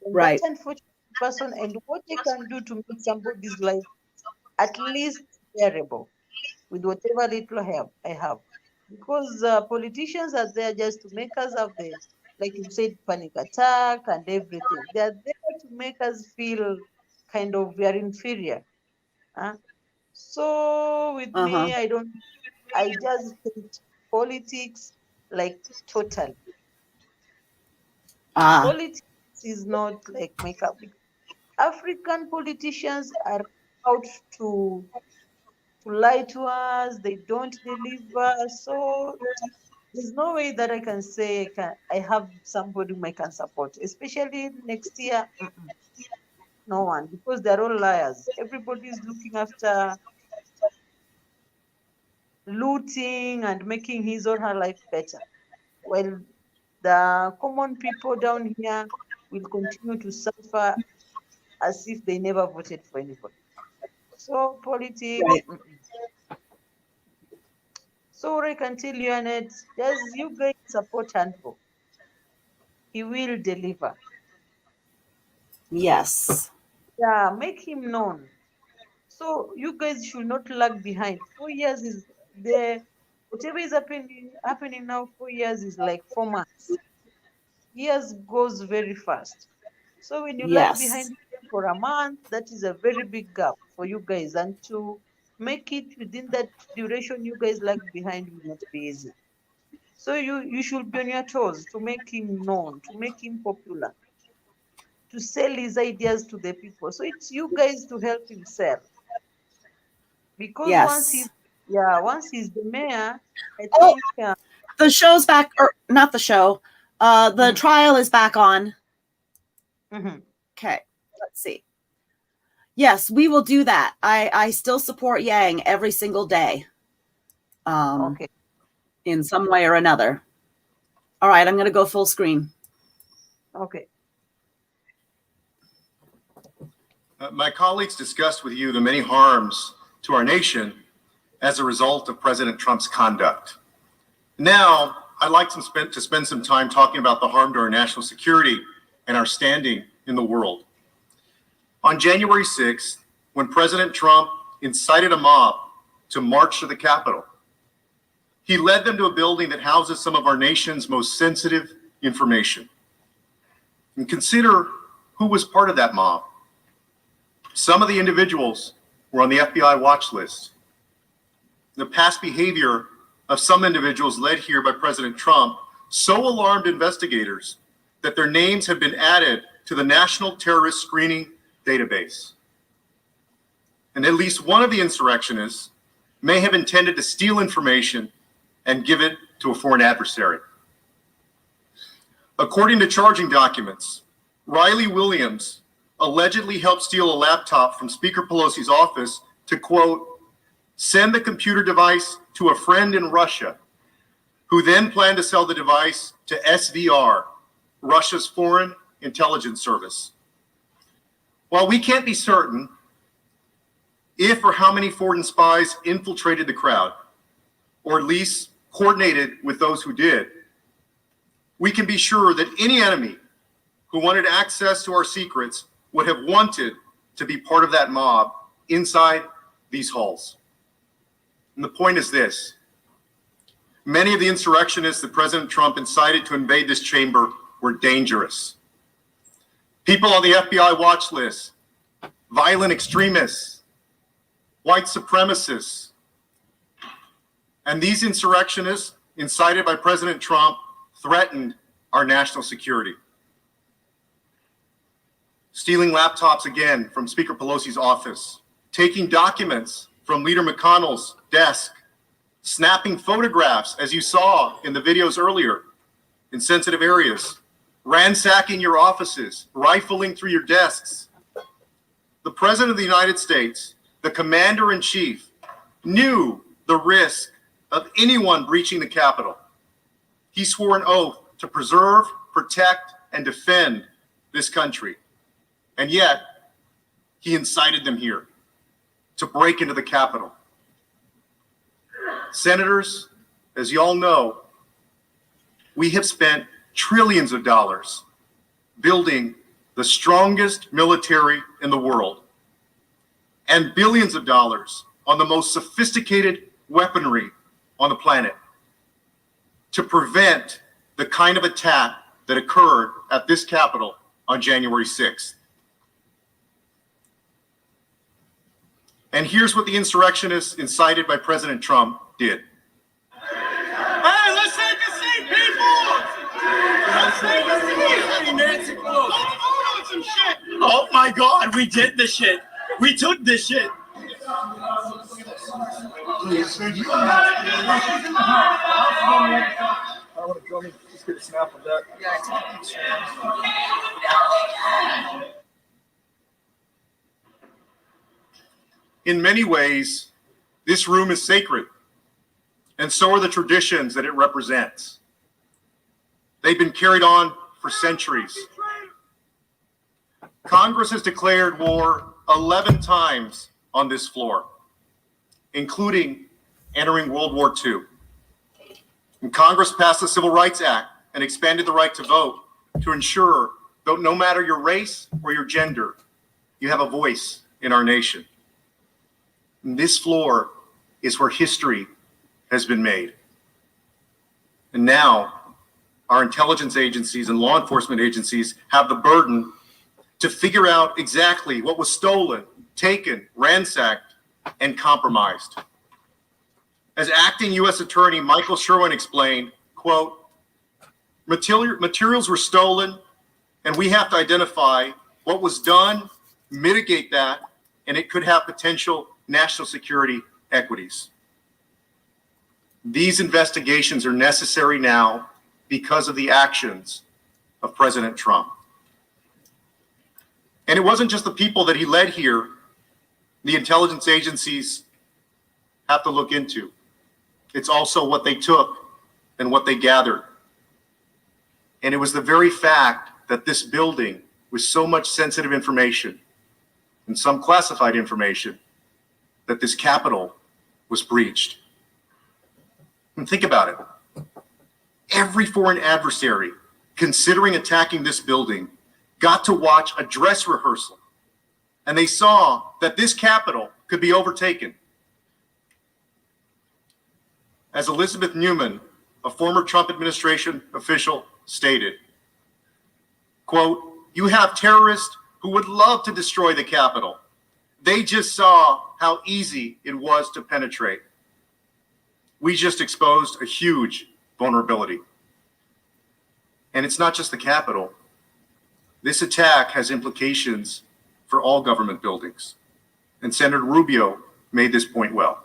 And right. That unfortunate person and what I can do to make somebody's life at least bearable with whatever little help I have. Because politicians are there just to make us have like you said, panic attack and everything. They are there to make us feel kind of we are inferior. So with me, I just hate politics like totally. Politics is not like makeup. African politicians are out to lie to us. They don't deliver. So there's no way that I can say I have somebody I can support, especially next year. No one, because they're all liars. Everybody is looking after looting and making his or her life better. While the common people down here will continue to suffer as if they never voted for anybody. So politics. Right. So what I can tell you, Annette, just you guys support Handful. He will deliver. Yes. Yeah, make him known. So you guys should not lag behind. 4 years is there. Whatever is happening now, 4 years is like 4 months. Years goes very fast. So when you lag Yes. behind for a month, that is a very big gap for you guys. And to make it within that duration you guys lag behind will not be easy. So you should be on your toes to make him known, to make him popular, to sell his ideas to the people. So it's you guys to help him sell. Because Yes. once he's the mayor, I Oh, think the show's back, or not the show. The trial is back on. Okay, let's see. Yes, we will do that. I still support Yang every single day. Okay. In some way or another. All right, I'm going to go full screen. Okay. My colleagues discussed with you the many harms to our nation as a result of President Trump's conduct. Now, I'd like to spend some time talking about the harm to our national security and our standing in the world. On January 6th, when President Trump incited a mob to march to the Capitol, he led them to a building that houses some of our nation's most sensitive information. And consider who was part of that mob. Some of the individuals were on the FBI watch list. The past behavior of some individuals led here by President Trump so alarmed investigators that their names have been added to the National Terrorist Screening Database. And at least one of the insurrectionists may have intended to steal information and give it to a foreign adversary. According to charging documents, Riley Williams allegedly helped steal a laptop from Speaker Pelosi's office to, quote, send the computer device to a friend in Russia, who then planned to sell the device to SVR, Russia's Foreign Intelligence Service. While we can't be certain if or how many foreign spies infiltrated the crowd, or at least coordinated with those who did, we can be sure that any enemy who wanted access to our secrets would have wanted to be part of that mob inside these halls. And the point is this: many of the insurrectionists that President Trump incited to invade this chamber were dangerous. People on the FBI watch list, violent extremists, white supremacists. And these insurrectionists, incited by President Trump, threatened our national security. Stealing laptops again from Speaker Pelosi's office, taking documents from Leader McConnell's desk, snapping photographs, as you saw in the videos earlier, in sensitive areas, ransacking your offices, rifling through your desks. The President of the United States, the Commander-in-Chief, knew the risk of anyone breaching the Capitol. He swore an oath to preserve, protect, and defend this country. And yet, he incited them here to break into the Capitol. Senators, as you all know, we have spent trillions of dollars building the strongest military in the world and billions of dollars on the most sophisticated weaponry on the planet to prevent the kind of attack that occurred at this Capitol on January 6th. And here's what the insurrectionists incited by President Trump did. Hey, let's take a seat, people! Let's take a seat! Nancy Pelosi. Hold on some shit! Oh my God, we did this shit. We took this shit. Please. I want to go and just get a snap of that. Yeah, I took a picture. In many ways, this room is sacred, and so are the traditions that it represents. They've been carried on for centuries. Congress has declared war 11 times on this floor, including entering World War II. And Congress passed the Civil Rights Act and expanded the right to vote to ensure that no matter your race or your gender, you have a voice in our nation. And this floor is where history has been made. And now our intelligence agencies and law enforcement agencies have the burden to figure out exactly what was stolen, taken, ransacked, and compromised. As acting U.S. Attorney Michael Sherwin explained, quote, materials were stolen, and we have to identify what was done, mitigate that, and it could have potential national security equities. These investigations are necessary now because of the actions of President Trump. And it wasn't just the people that he led here the intelligence agencies have to look into. It's also what they took and what they gathered. And it was the very fact that this building with so much sensitive information and some classified information that this Capitol was breached. And think about it. Every foreign adversary considering attacking this building got to watch a dress rehearsal, and they saw that this Capitol could be overtaken. As Elizabeth Newman, a former Trump administration official, stated, quote, you have terrorists who would love to destroy the Capitol. They just saw how easy it was to penetrate. We just exposed a huge vulnerability. And it's not just the Capitol. This attack has implications for all government buildings. And Senator Rubio made this point well.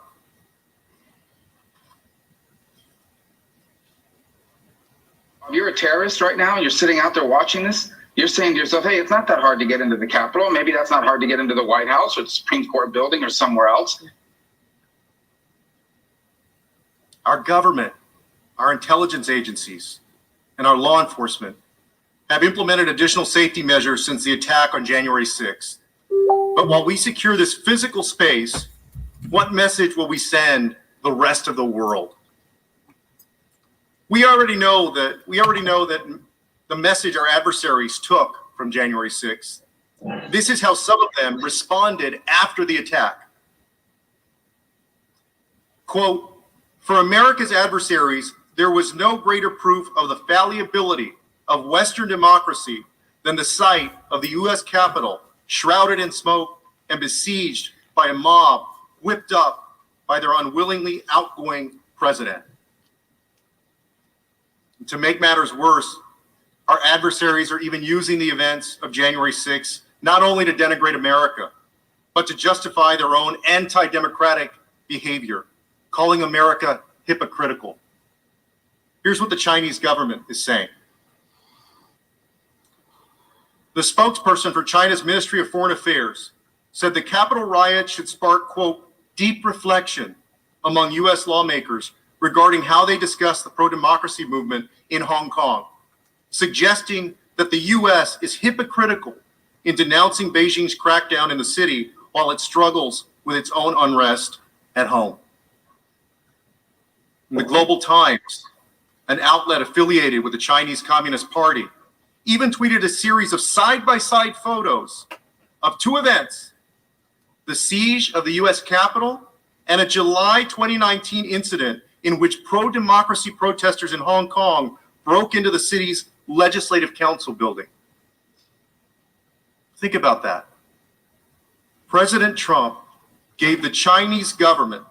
If you're a terrorist right now, you're sitting out there watching this, you're saying to yourself, hey, it's not that hard to get into the Capitol. Maybe that's not hard to get into the White House or the Supreme Court building or somewhere else. Our government, our intelligence agencies, and our law enforcement have implemented additional safety measures since the attack on January 6th. But while we secure this physical space, what message will we send the rest of the world? We already know that the message our adversaries took from January 6th. This is how some of them responded after the attack. Quote, for America's adversaries, there was no greater proof of the fallibility of Western democracy than the sight of the U.S. Capitol shrouded in smoke and besieged by a mob whipped up by their unwillingly outgoing president. To make matters worse, our adversaries are even using the events of January 6th not only to denigrate America, but to justify their own anti-democratic behavior, calling America hypocritical. Here's what the Chinese government is saying. The spokesperson for China's Ministry of Foreign Affairs said the Capitol riot should spark, quote, deep reflection among U.S. lawmakers regarding how they discuss the pro-democracy movement in Hong Kong, suggesting that the U.S. is hypocritical in denouncing Beijing's crackdown in the city while it struggles with its own unrest at home. In the Global Times, an outlet affiliated with the Chinese Communist Party, even tweeted a series of side-by-side photos of two events, the siege of the U.S. Capitol and a July 2019 incident in which pro-democracy protesters in Hong Kong broke into the city's Legislative Council building. Think about that. President Trump gave the Chinese government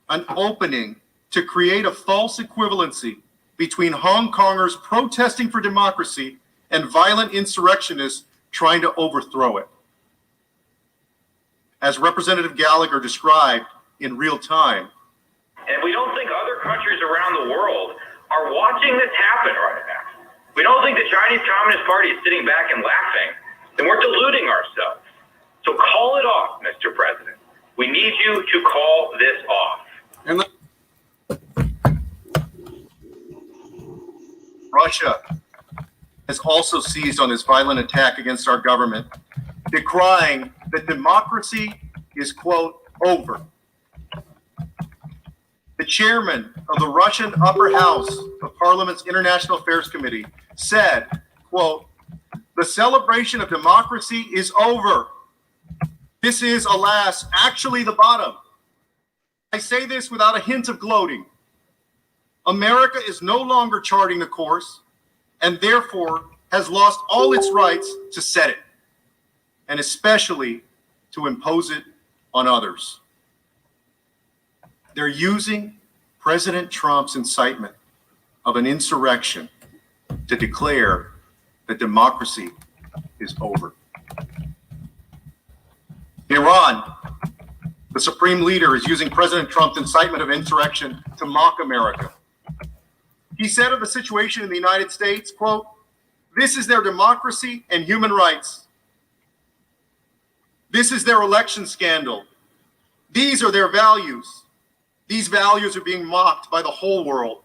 an opening to create a false equivalency between Hong Kongers protesting for democracy and violent insurrectionists trying to overthrow it. As Representative Gallagher described in real time, and we don't think other countries around the world are watching this happen right now. We don't think the Chinese Communist Party is sitting back and laughing, then we're deluding ourselves. So call it off, Mr. President. We need you to call this off. Russia has also seized on this violent attack against our government, decrying that democracy is, quote, over. The chairman of the Russian Upper House of Parliament's International Affairs Committee said, quote, the celebration of democracy is over. This is, alas, actually the bottom. I say this without a hint of gloating. America is no longer charting the course and therefore has lost all its rights to set it, and especially to impose it on others. They're using President Trump's incitement of an insurrection to declare that democracy is over. Iran, the supreme leader, is using President Trump's incitement of insurrection to mock America. He said of the situation in the United States, quote, "This is their democracy and human rights. This is their election scandal. These are their values. These values are being mocked by the whole world.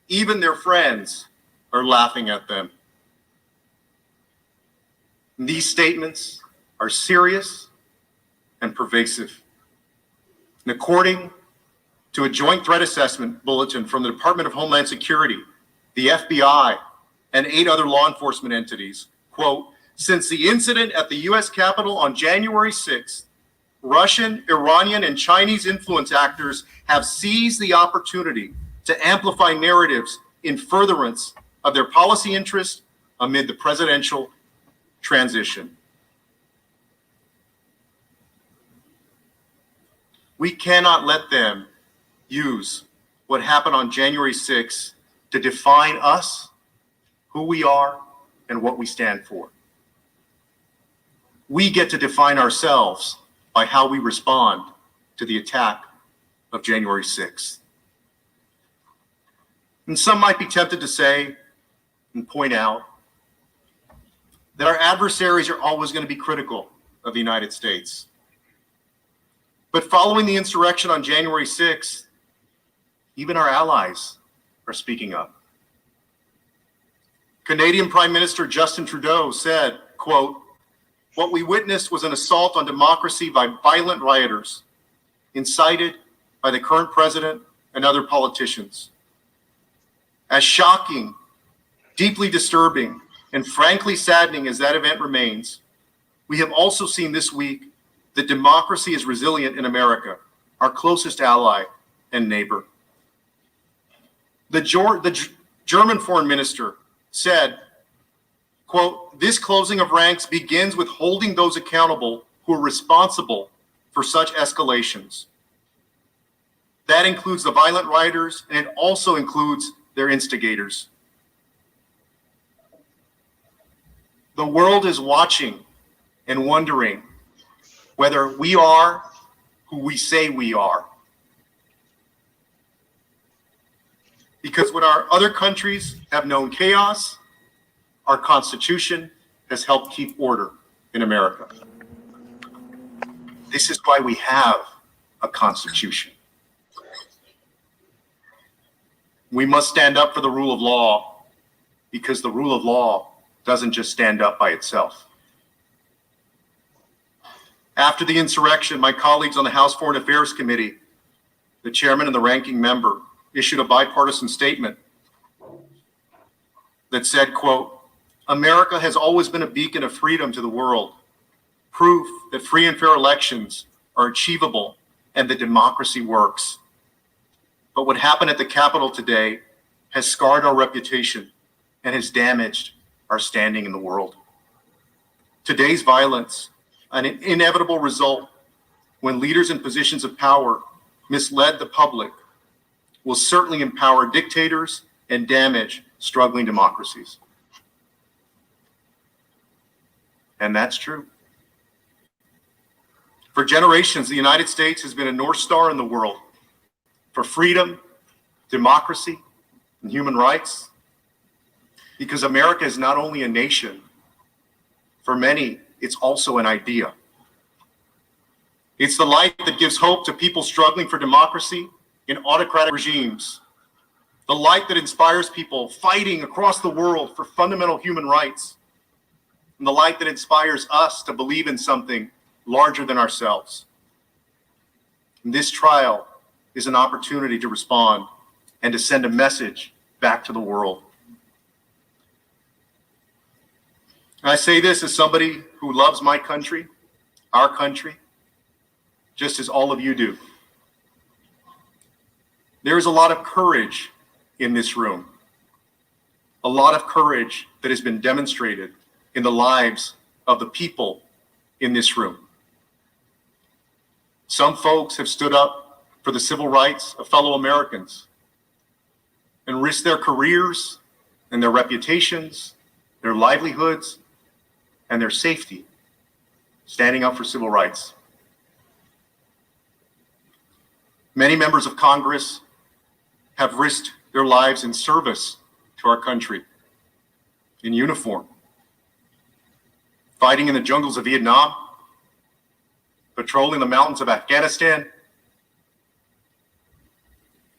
Even their friends are laughing at them." And these statements are serious and pervasive. And according to a joint threat assessment bulletin from the Department of Homeland Security, the FBI, and 8 other law enforcement entities, quote, "Since the incident at the U.S. Capitol on January 6th, Russian, Iranian, and Chinese influence actors have seized the opportunity to amplify narratives in furtherance of their policy interests amid the presidential transition." We cannot let them use what happened on January 6th to define us, who we are, and what we stand for. We get to define ourselves by how we respond to the attack of January 6th. And some might be tempted to say and point out that our adversaries are always going to be critical of the United States. But following the insurrection on January 6th, even our allies are speaking up. Canadian Prime Minister Justin Trudeau said, quote, "What we witnessed was an assault on democracy by violent rioters, incited by the current president and other politicians. As shocking, deeply disturbing, and frankly saddening as that event remains, we have also seen this week that democracy is resilient in America, our closest ally and neighbor." The German foreign minister said, quote, "This closing of ranks begins with holding those accountable who are responsible for such escalations. That includes the violent rioters, and it also includes their instigators." The world is watching and wondering whether we are who we say we are. Because when our other countries have known chaos, our Constitution has helped keep order in America. This is why we have a Constitution. We must stand up for the rule of law, because the rule of law doesn't just stand up by itself. After the insurrection, my colleagues on the House Foreign Affairs Committee, the chairman and the ranking member, issued a bipartisan statement that said, quote, "America has always been a beacon of freedom to the world, proof that free and fair elections are achievable and that democracy works. But what happened at the Capitol today has scarred our reputation and has damaged our standing in the world. Today's violence, an inevitable result when leaders in positions of power misled the public, will certainly empower dictators and damage struggling democracies." And that's true. For generations, the United States has been a North Star in the world for freedom, democracy, and human rights, because America is not only a nation. For many, it's also an idea. It's the light that gives hope to people struggling for democracy in autocratic regimes, the light that inspires people fighting across the world for fundamental human rights, and the light that inspires us to believe in something larger than ourselves. And this trial is an opportunity to respond and to send a message back to the world. And I say this as somebody who loves my country, our country, just as all of you do. There is a lot of courage in this room, a lot of courage that has been demonstrated in the lives of the people in this room. Some folks have stood up for the civil rights of fellow Americans and risk their careers and their reputations, their livelihoods, and their safety, standing up for civil rights. Many members of Congress have risked their lives in service to our country, in uniform, fighting in the jungles of Vietnam, patrolling the mountains of Afghanistan.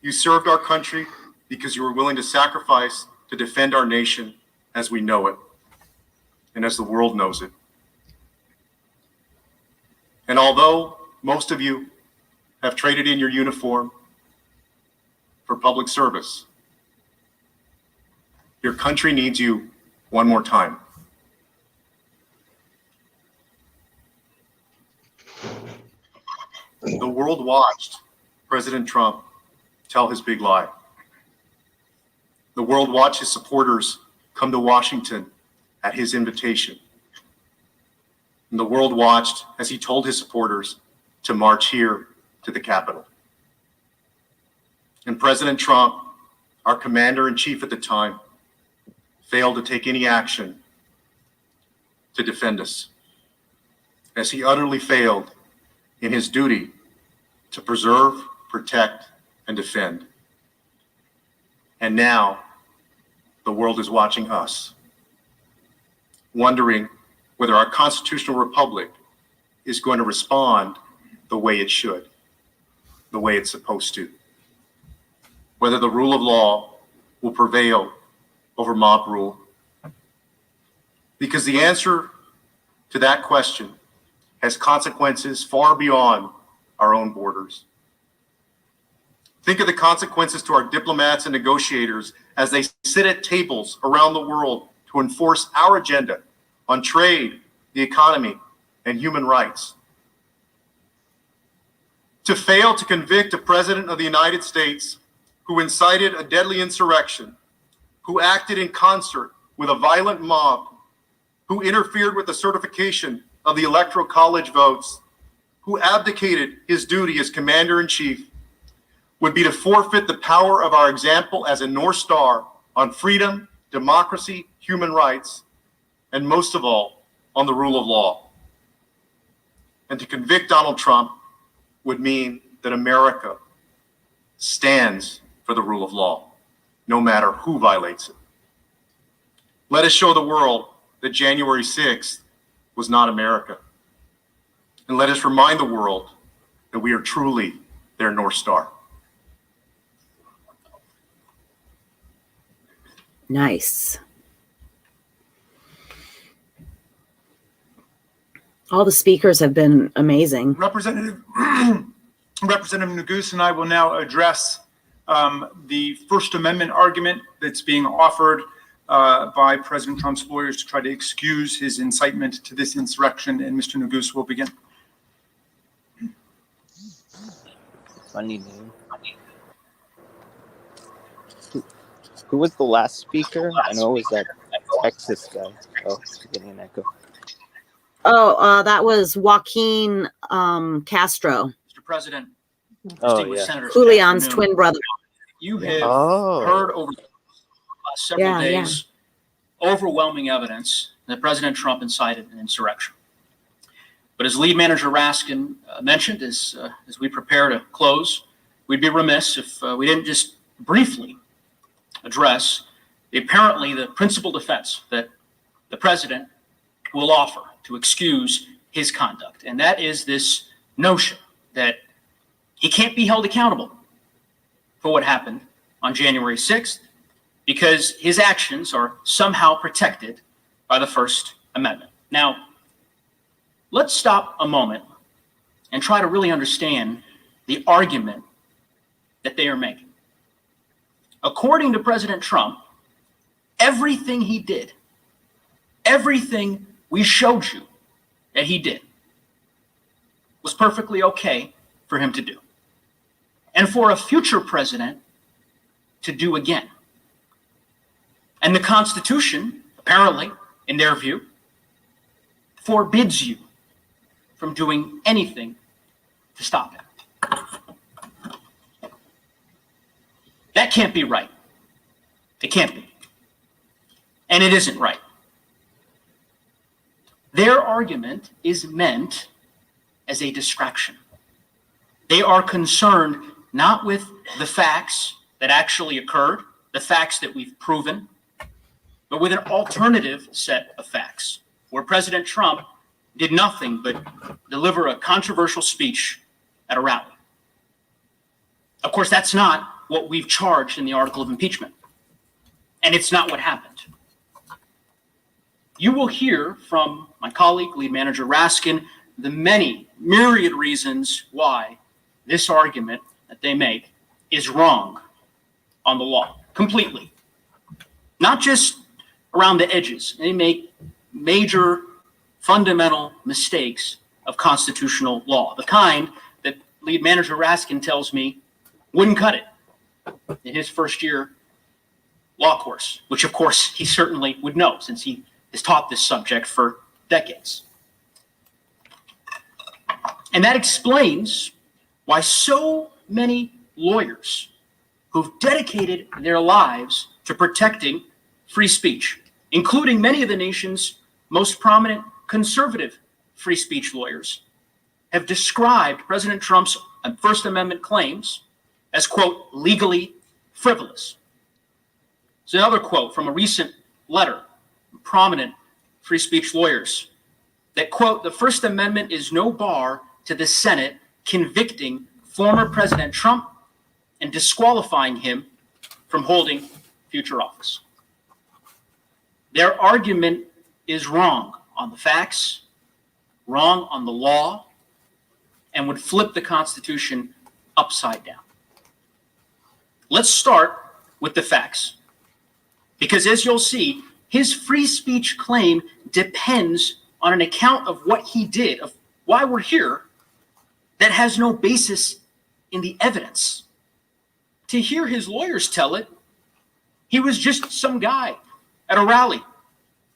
You served our country because you were willing to sacrifice to defend our nation as we know it and as the world knows it. And although most of you have traded in your uniform for public service, your country needs you one more time. The world watched President Trump tell his big lie. The world watched his supporters come to Washington at his invitation. And the world watched as he told his supporters to march here to the Capitol. And President Trump, our commander-in-chief at the time, failed to take any action to defend us, as he utterly failed in his duty to preserve, protect, and defend. And now the world is watching us, wondering whether our constitutional republic is going to respond the way it should, the way it's supposed to, whether the rule of law will prevail over mob rule. Because the answer to that question has consequences far beyond our own borders. Think of the consequences to our diplomats and negotiators as they sit at tables around the world to enforce our agenda on trade, the economy, and human rights. To fail to convict a president of the United States who incited a deadly insurrection, who acted in concert with a violent mob, who interfered with the certification of the Electoral College votes, who abdicated his duty as commander-in-chief, would be to forfeit the power of our example as a North Star on freedom, democracy, human rights, and most of all, on the rule of law. And to convict Donald Trump would mean that America stands for the rule of law, no matter who violates it. Let us show the world that January 6th was not America. And let us remind the world that we are truly their North Star. Nice. All the speakers have been amazing. Representative Neguse and I will now address the First Amendment argument that's being offered by President Trump's lawyers to try to excuse his incitement to this insurrection. And Mr. Neguse will begin. Funny name. Who was the last speaker? I know it was that Texas guy. Oh, getting an echo. Oh, that was Joaquin Castro. Mr. President, distinguished senators, Julian's twin brother. You have Oh. heard over the last several days overwhelming evidence that President Trump incited an insurrection. But as lead manager Raskin mentioned, as we prepare to close, we'd be remiss if we didn't just briefly address the principal defense that the president will offer to excuse his conduct. And that is this notion that he can't be held accountable for what happened on January 6th because his actions are somehow protected by the First Amendment. Now, let's stop a moment and try to really understand the argument that they are making. According to President Trump, everything he did, everything we showed you that he did was perfectly okay for him to do. And for a future president to do again. And the Constitution, apparently, in their view, forbids you from doing anything to stop it. That can't be right. It can't be. And it isn't right. Their argument is meant as a distraction. They are concerned not with the facts that actually occurred, the facts that we've proven, but with an alternative set of facts where President Trump did nothing but deliver a controversial speech at a rally. Of course, that's not what we've charged in the article of impeachment. And it's not what happened. You will hear from my colleague, Lead Manager Raskin, the many myriad reasons why this argument that they make is wrong on the law, completely. Not just around the edges. They make major fundamental mistakes of constitutional law, the kind that Lead Manager Raskin tells me wouldn't cut it in his first year law course, which of course he certainly would know since he has taught this subject for decades. And that explains why so many lawyers who've dedicated their lives to protecting free speech, including many of the nation's most prominent conservative free speech lawyers, have described President Trump's First Amendment claims as, quote, legally frivolous. It's another quote from a recent letter from prominent free speech lawyers that, quote, the First Amendment is no bar to the Senate convicting former President Trump and disqualifying him from holding future office. Their argument is wrong on the facts, wrong on the law, and would flip the Constitution upside down. Let's start with the facts. Because as you'll see, his free speech claim depends on an account of what he did, of why we're here, that has no basis in the evidence. To hear his lawyers tell it, he was just some guy at a rally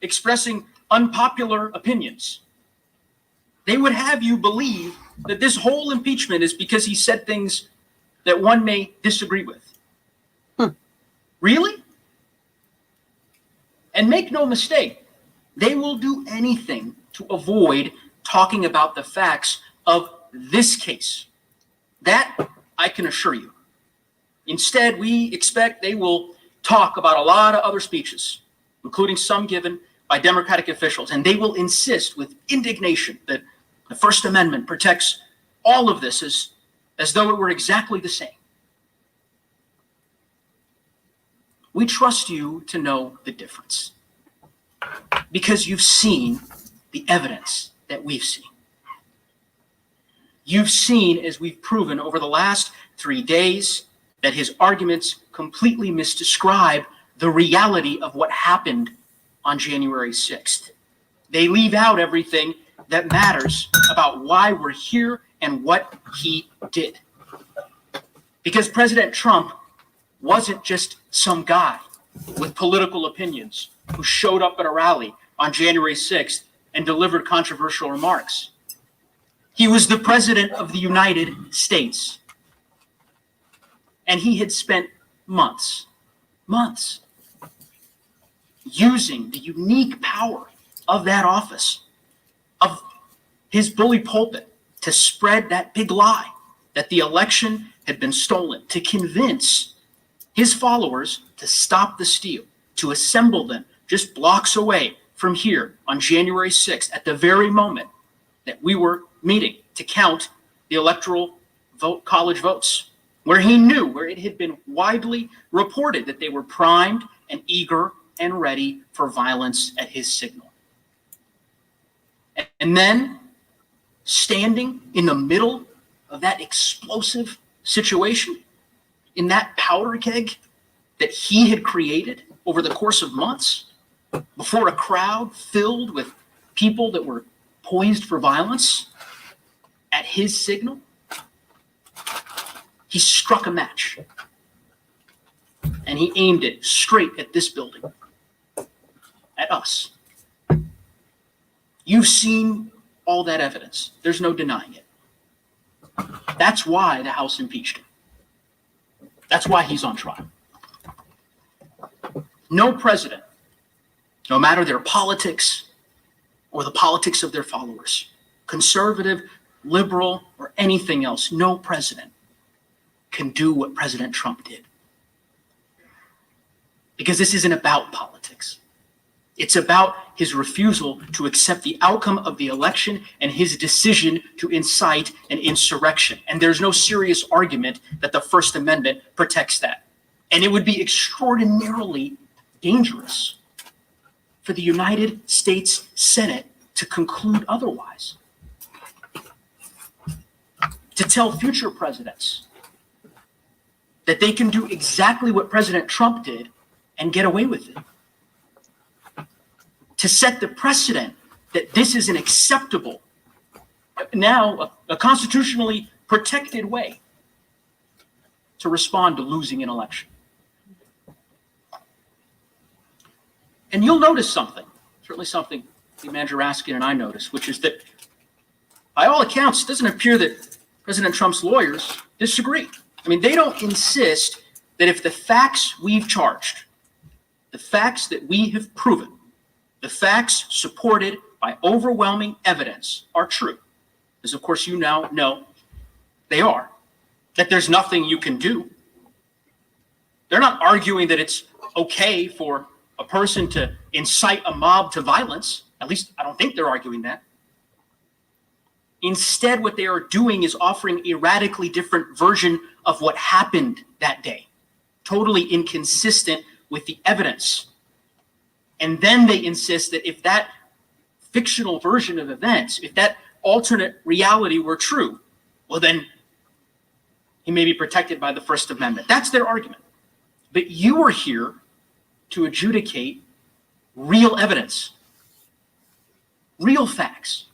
expressing unpopular opinions. They would have you believe that this whole impeachment is because he said things that one may disagree with. Really? And make no mistake, they will do anything to avoid talking about the facts of this case. That I can assure you. Instead, we expect they will talk about a lot of other speeches, including some given by Democratic officials, and they will insist with indignation that the First Amendment protects all of this as though it were exactly the same. We trust you to know the difference because you've seen the evidence that we've seen. You've seen, as we've proven over the last 3 days, that his arguments completely misdescribe the reality of what happened on January 6th. They leave out everything that matters about why we're here and what he did. Because President Trump wasn't just some guy with political opinions who showed up at a rally on January 6th and delivered controversial remarks. He was the president of the United States. And he had spent months using the unique power of that office, of his bully pulpit, to spread that big lie that the election had been stolen, to convince his followers to stop the steal, to assemble them just blocks away from here on January 6th, at the very moment that we were meeting to count the electoral college votes, where he knew, where it had been widely reported that they were primed and eager and ready for violence at his signal. And then, standing in the middle of that explosive situation, in that powder keg that he had created over the course of months, before a crowd filled with people that were poised for violence, at his signal, he struck a match. And he aimed it straight at this building, at us. You've seen all that evidence. There's no denying it. That's why the House impeached him. That's why he's on trial. No president, no matter their politics or the politics of their followers, conservative, liberal, or anything else, no president can do what President Trump did. Because this isn't about politics. It's about his refusal to accept the outcome of the election and his decision to incite an insurrection. And there's no serious argument that the First Amendment protects that. And it would be extraordinarily dangerous for the United States Senate to conclude otherwise. To tell future presidents that they can do exactly what President Trump did and get away with it. To set the precedent that this is an acceptable, now a constitutionally protected way to respond to losing an election. And you'll notice something, certainly something Manager Raskin and I noticed, which is that by all accounts, it doesn't appear that President Trump's lawyers disagree. I mean, they don't insist that if the facts we've charged, the facts that we have proven, the facts supported by overwhelming evidence are true, as of course you now know they are, that there's nothing you can do. They're not arguing that it's okay for a person to incite a mob to violence. At least I don't think they're arguing that. Instead, what they are doing is offering a radically different version of what happened that day, totally inconsistent with the evidence. And then they insist that if that fictional version of events, if that alternate reality were true, well, then he may be protected by the First Amendment. That's their argument. But you are here to adjudicate real evidence, real facts,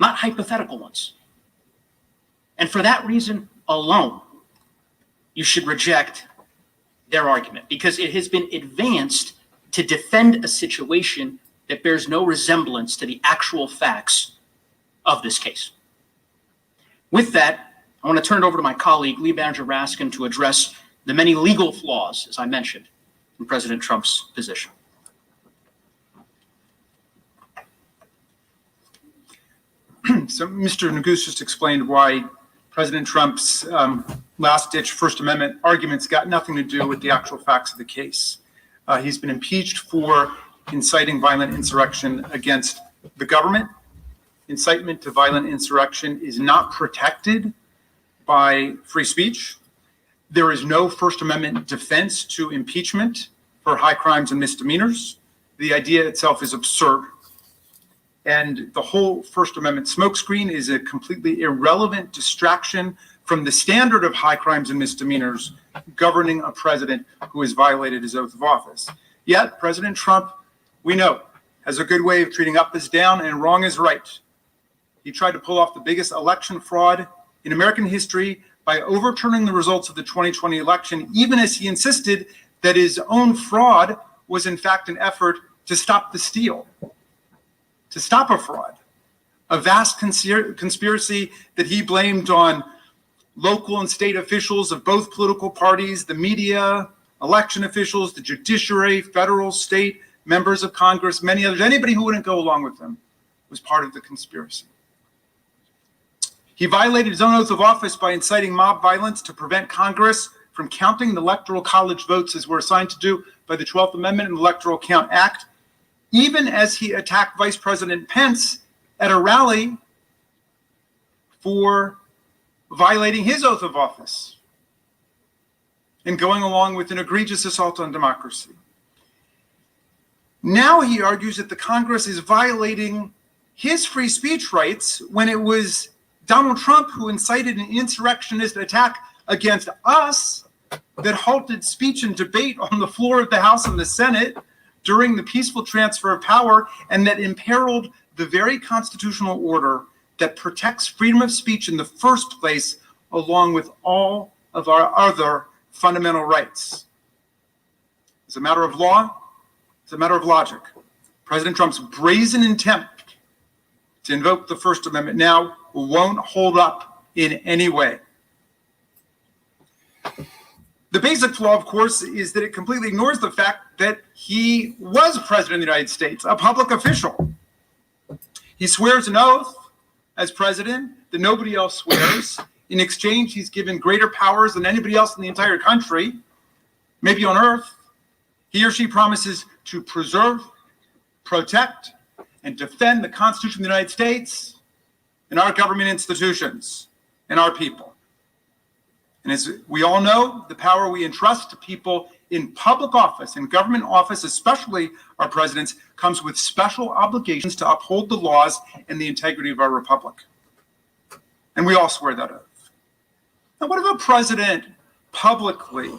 not hypothetical ones. And for that reason alone, you should reject their argument, because it has been advanced to defend a situation that bears no resemblance to the actual facts of this case. With that, I want to turn it over to my colleague, Lead Manager Raskin, to address the many legal flaws, as I mentioned, in President Trump's position. So Mr. Neguse just explained why President Trump's last-ditch First Amendment arguments got nothing to do with the actual facts of the case. He's been impeached for inciting violent insurrection against the government. Incitement to violent insurrection is not protected by free speech. There is no First Amendment defense to impeachment for high crimes and misdemeanors. The idea itself is absurd. And the whole First Amendment smokescreen is a completely irrelevant distraction from the standard of high crimes and misdemeanors governing a president who has violated his oath of office. Yet, President Trump, we know, has a good way of treating up as down and wrong as right. He tried to pull off the biggest election fraud in American history by overturning the results of the 2020 election, even as he insisted that his own fraud was in fact an effort to stop the steal, to stop a fraud, a vast conspiracy that he blamed on local and state officials of both political parties, the media, election officials, the judiciary, federal, state, members of Congress, many others. Anybody who wouldn't go along with them was part of the conspiracy. He violated his own oath of office by inciting mob violence to prevent Congress from counting the Electoral College votes as we're assigned to do by the 12th Amendment and Electoral Count Act, even as he attacked Vice President Pence at a rally for violating his oath of office and going along with an egregious assault on democracy. Now he argues that the Congress is violating his free speech rights when it was Donald Trump who incited an insurrectionist attack against us that halted speech and debate on the floor of the House and the Senate during the peaceful transfer of power, and that imperiled the very constitutional order that protects freedom of speech in the first place, along with all of our other fundamental rights. As a matter of law, as a matter of logic, President Trump's brazen attempt to invoke the First Amendment now won't hold up in any way. The basic flaw, of course, is that it completely ignores the fact that he was president of the United States, a public official. He swears an oath as president that nobody else swears. In exchange, he's given greater powers than anybody else in the entire country, maybe on earth. He or she promises to preserve, protect, and defend the Constitution of the United States and our government institutions and our people. And as we all know, the power we entrust to people in public office, in government office, especially our presidents, comes with special obligations to uphold the laws and the integrity of our republic. And we all swear that oath. Now, what if a president publicly,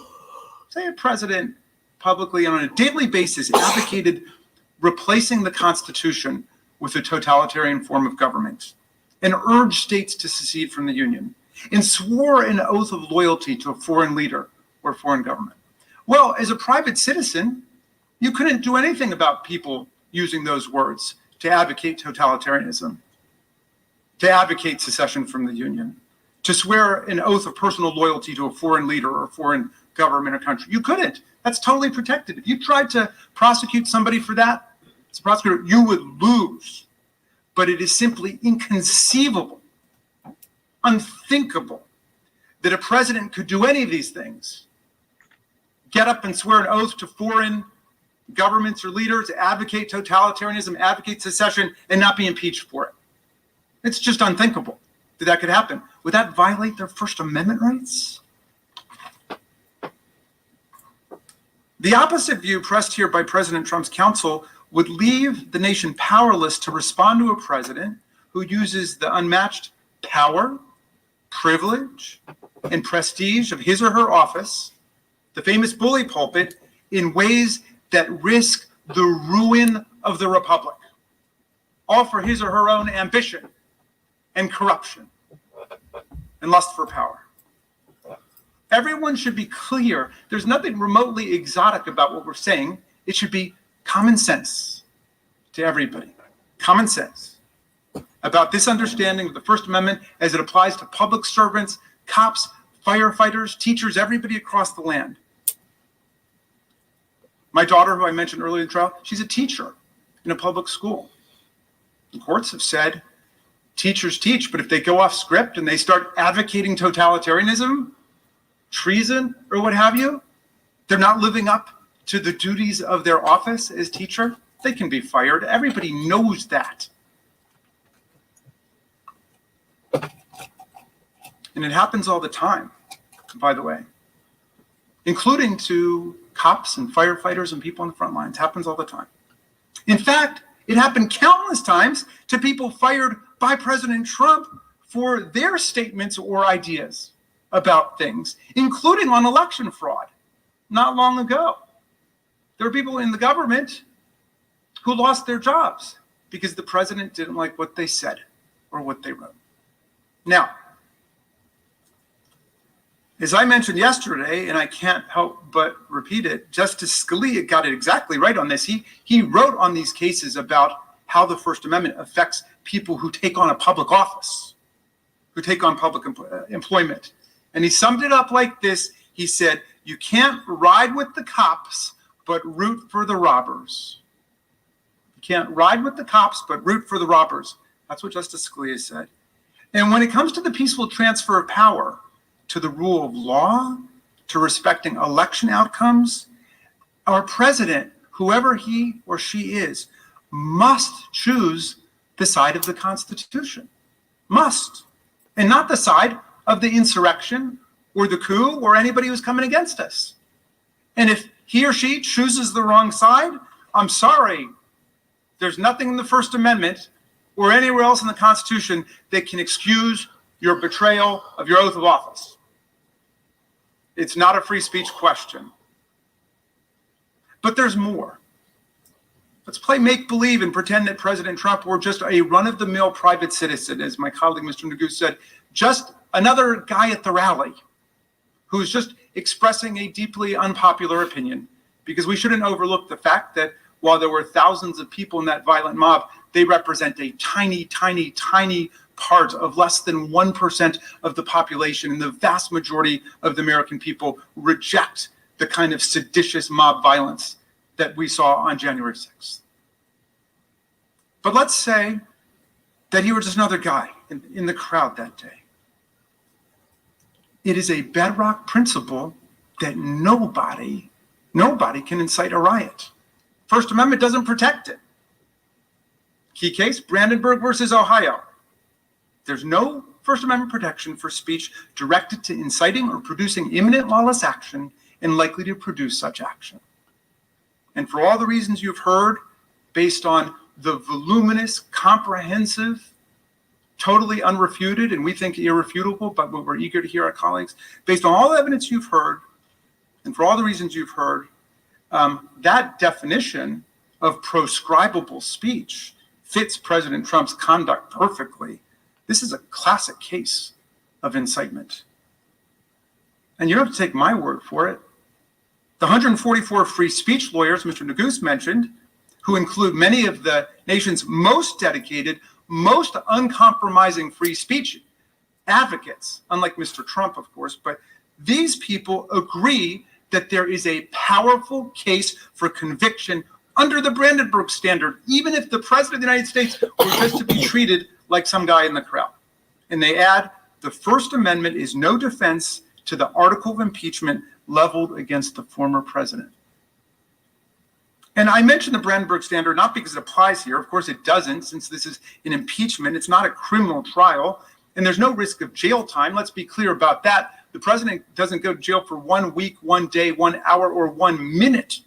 say a president publicly on a daily basis advocated replacing the Constitution with a totalitarian form of government and urged states to secede from the Union and swore an oath of loyalty to a foreign leader or foreign government? Well, as a private citizen, you couldn't do anything about people using those words to advocate totalitarianism, to advocate secession from the Union, to swear an oath of personal loyalty to a foreign leader or a foreign government or country. You couldn't. That's totally protected. If you tried to prosecute somebody for that, as a prosecutor, you would lose. But it is simply inconceivable, unthinkable, that a president could do any of these things. Get up and swear an oath to foreign governments or leaders, advocate totalitarianism, advocate secession, and not be impeached for it. It's just unthinkable that that could happen. Would that violate their First Amendment rights? The opposite view pressed here by President Trump's counsel would leave the nation powerless to respond to a president who uses the unmatched power, privilege, and prestige of his or her office, the famous bully pulpit, in ways that risk the ruin of the republic, all for his or her own ambition and corruption and lust for power. Everyone should be clear. There's nothing remotely exotic about what we're saying. It should be common sense to everybody. Common sense about this understanding of the First Amendment as it applies to public servants, cops, firefighters, teachers, everybody across the land. My daughter, who I mentioned earlier in the trial, she's a teacher in a public school. The courts have said teachers teach, but if they go off script and they start advocating totalitarianism, treason, or what have you, they're not living up to the duties of their office as teacher, they can be fired. Everybody knows that. And it happens all the time, by the way, including to cops and firefighters and people on the front lines. Happens all the time. In fact, it happened countless times to people fired by President Trump for their statements or ideas about things, including on election fraud, not long ago. There were people in the government who lost their jobs because the president didn't like what they said or what they wrote. Now, as I mentioned yesterday, and I can't help but repeat it, Justice Scalia got it exactly right on this. He wrote on these cases about how the First Amendment affects people who take on a public office, who take on public employment. And he summed it up like this. He said, you can't ride with the cops, but root for the robbers. You can't ride with the cops, but root for the robbers. That's what Justice Scalia said. And when it comes to the peaceful transfer of power, to the rule of law, to respecting election outcomes, our president, whoever he or she is, must choose the side of the Constitution. Must. And not the side of the insurrection or the coup or anybody who's coming against us. And if he or she chooses the wrong side, I'm sorry. There's nothing in the First Amendment or anywhere else in the Constitution that can excuse your betrayal of your oath of office. It's not a free speech question. But there's more. Let's play make-believe and pretend that President Trump were just a run-of-the-mill private citizen, as my colleague Mr. Nagu said, just another guy at the rally who's just expressing a deeply unpopular opinion. Because we shouldn't overlook the fact that while there were thousands of people in that violent mob, they represent a tiny, tiny, tiny part of less than 1% of the population, and the vast majority of the American people reject the kind of seditious mob violence that we saw on January 6th. But let's say that he were just another guy in the crowd that day. It is a bedrock principle that nobody can incite a riot. First Amendment doesn't protect it. Key case, Brandenburg versus Ohio. There's no First Amendment protection for speech directed to inciting or producing imminent lawless action and likely to produce such action. And for all the reasons you've heard, based on the voluminous, comprehensive, totally unrefuted, and we think irrefutable, but we're eager to hear our colleagues, based on all the evidence you've heard, and for all the reasons you've heard, that definition of proscribable speech fits President Trump's conduct perfectly. This is a classic case of incitement. And you don't have to take my word for it. The 144 free speech lawyers Mr. Neguse mentioned, who include many of the nation's most dedicated, most uncompromising free speech advocates, unlike Mr. Trump, of course, but these people agree that there is a powerful case for conviction under the Brandenburg standard, even if the President of the United States were just to be treated like some guy in the crowd. And they add, the First Amendment is no defense to the article of impeachment leveled against the former president. And I mention the Brandenburg standard not because it applies here. Of course it doesn't, since this is an impeachment. It's not a criminal trial, and there's no risk of jail time. Let's be clear about that. The president doesn't go to jail for 1 week, 1 day, 1 hour, or 1 minute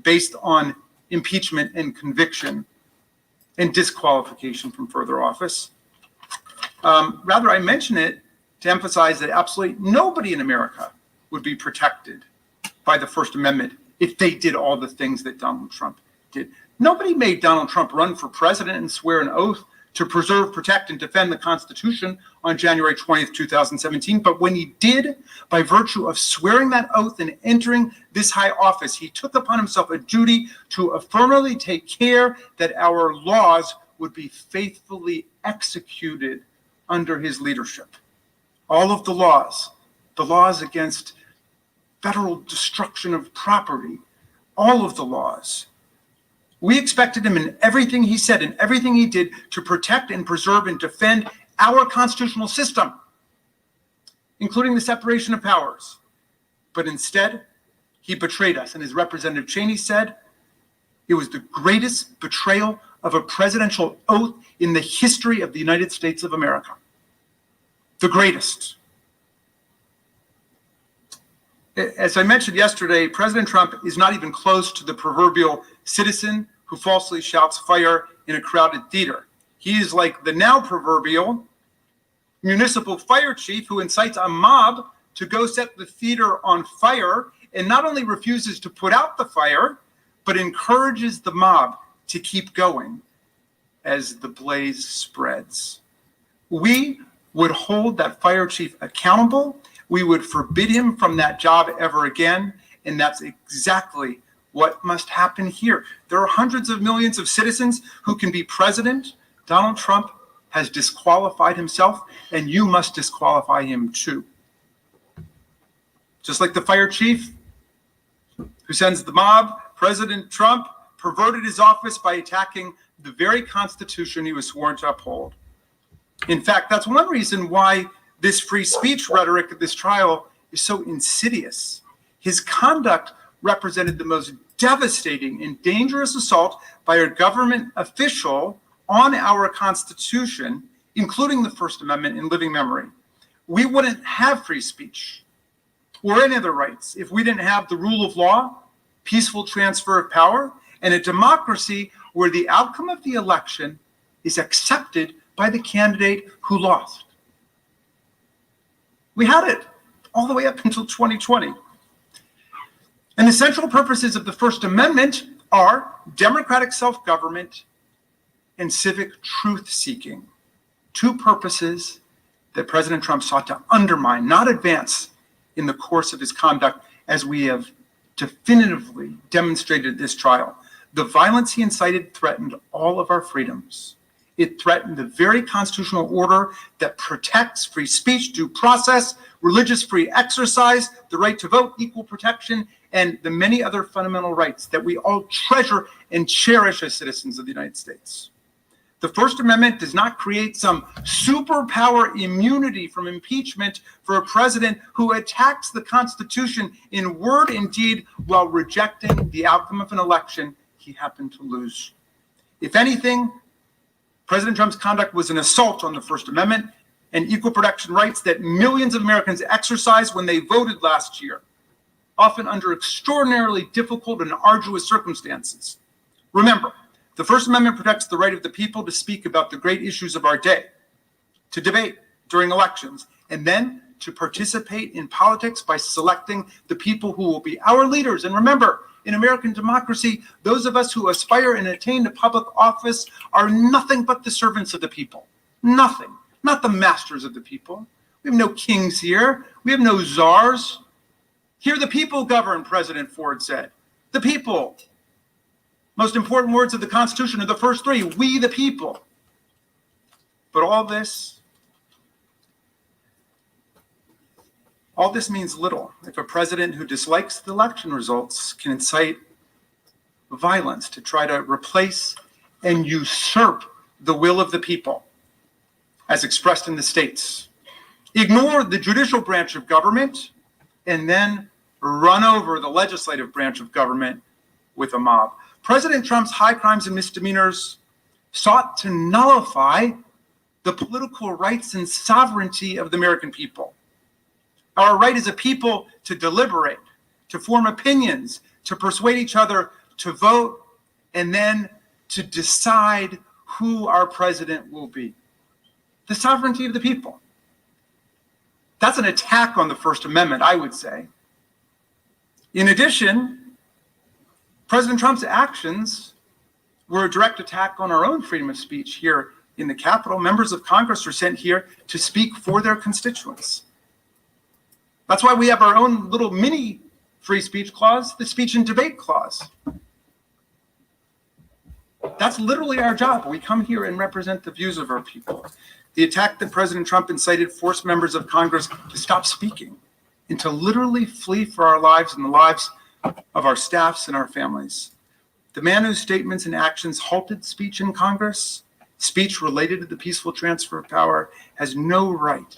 based on impeachment and conviction and disqualification from further office. Rather, I mention it to emphasize that absolutely nobody in America would be protected by the First Amendment if they did all the things that Donald Trump did. Nobody made Donald Trump run for president and swear an oath to preserve, protect, and defend the Constitution on January 20th, 2017. But when he did, by virtue of swearing that oath and entering this high office, he took upon himself a duty to affirmatively take care that our laws would be faithfully executed under his leadership. All of the laws against federal destruction of property, all of the laws. We expected him in everything he said and everything he did to protect and preserve and defend our constitutional system, including the separation of powers. But instead, he betrayed us. And as Representative Cheney said, it was the greatest betrayal of a presidential oath in the history of the United States of America. The greatest. As I mentioned yesterday, President Trump is not even close to the proverbial citizen who falsely shouts fire in a crowded theater. He is like the now proverbial municipal fire chief who incites a mob to go set the theater on fire and not only refuses to put out the fire, but encourages the mob to keep going as the blaze spreads. We would hold that fire chief accountable. We would forbid him from that job ever again. And that's exactly what must happen here. There are hundreds of millions of citizens who can be president. Donald Trump has disqualified himself, and you must disqualify him too. Just like the fire chief who sends the mob, President Trump perverted his office by attacking the very Constitution he was sworn to uphold. In fact, that's one reason why this free speech rhetoric at this trial is so insidious. His conduct represented the most devastating and dangerous assault by a government official on our Constitution, including the First Amendment in living memory. We wouldn't have free speech or any other rights if we didn't have the rule of law, peaceful transfer of power, and a democracy where the outcome of the election is accepted by the candidate who lost. We had it all the way up until 2020. And the central purposes of the First Amendment are democratic self-government and civic truth-seeking, two purposes that President Trump sought to undermine, not advance, in the course of his conduct, as we have definitively demonstrated this trial. The violence he incited threatened all of our freedoms, It threatened the very constitutional order that protects free speech, due process, religious free exercise, the right to vote, equal protection, and the many other fundamental rights that we all treasure and cherish as citizens of the United States. The First Amendment does not create some superpower immunity from impeachment for a president who attacks the Constitution in word and deed while rejecting the outcome of an election he happened to lose. If anything, President Trump's conduct was an assault on the First Amendment and equal protection rights that millions of Americans exercised when they voted last year, often under extraordinarily difficult and arduous circumstances. Remember, the First Amendment protects the right of the people to speak about the great issues of our day, to debate during elections, and then to participate in politics by selecting the people who will be our leaders. And remember, in American democracy, those of us who aspire and attain to public office are nothing but the servants of the people. Nothing. Not the masters of the people. We have no kings here. We have no czars. Here the people govern, President Ford said. The people. Most important words of the Constitution are the first three, we the people. But all this means little if a president who dislikes the election results can incite violence to try to replace and usurp the will of the people as expressed in the states, ignore the judicial branch of government, and then run over the legislative branch of government with a mob. President Trump's high crimes and misdemeanors sought to nullify the political rights and sovereignty of the American people. Our right as a people to deliberate, to form opinions, to persuade each other to vote, and then to decide who our president will be. The sovereignty of the people. That's an attack on the First Amendment, I would say. In addition, President Trump's actions were a direct attack on our own freedom of speech here in the Capitol. Members of Congress are sent here to speak for their constituents. That's why we have our own little mini free speech clause, the speech and debate clause. That's literally our job. We come here and represent the views of our people. The attack that President Trump incited forced members of Congress to stop speaking and to literally flee for our lives and the lives of our staffs and our families. The man whose statements and actions halted speech in Congress, speech related to the peaceful transfer of power, has no right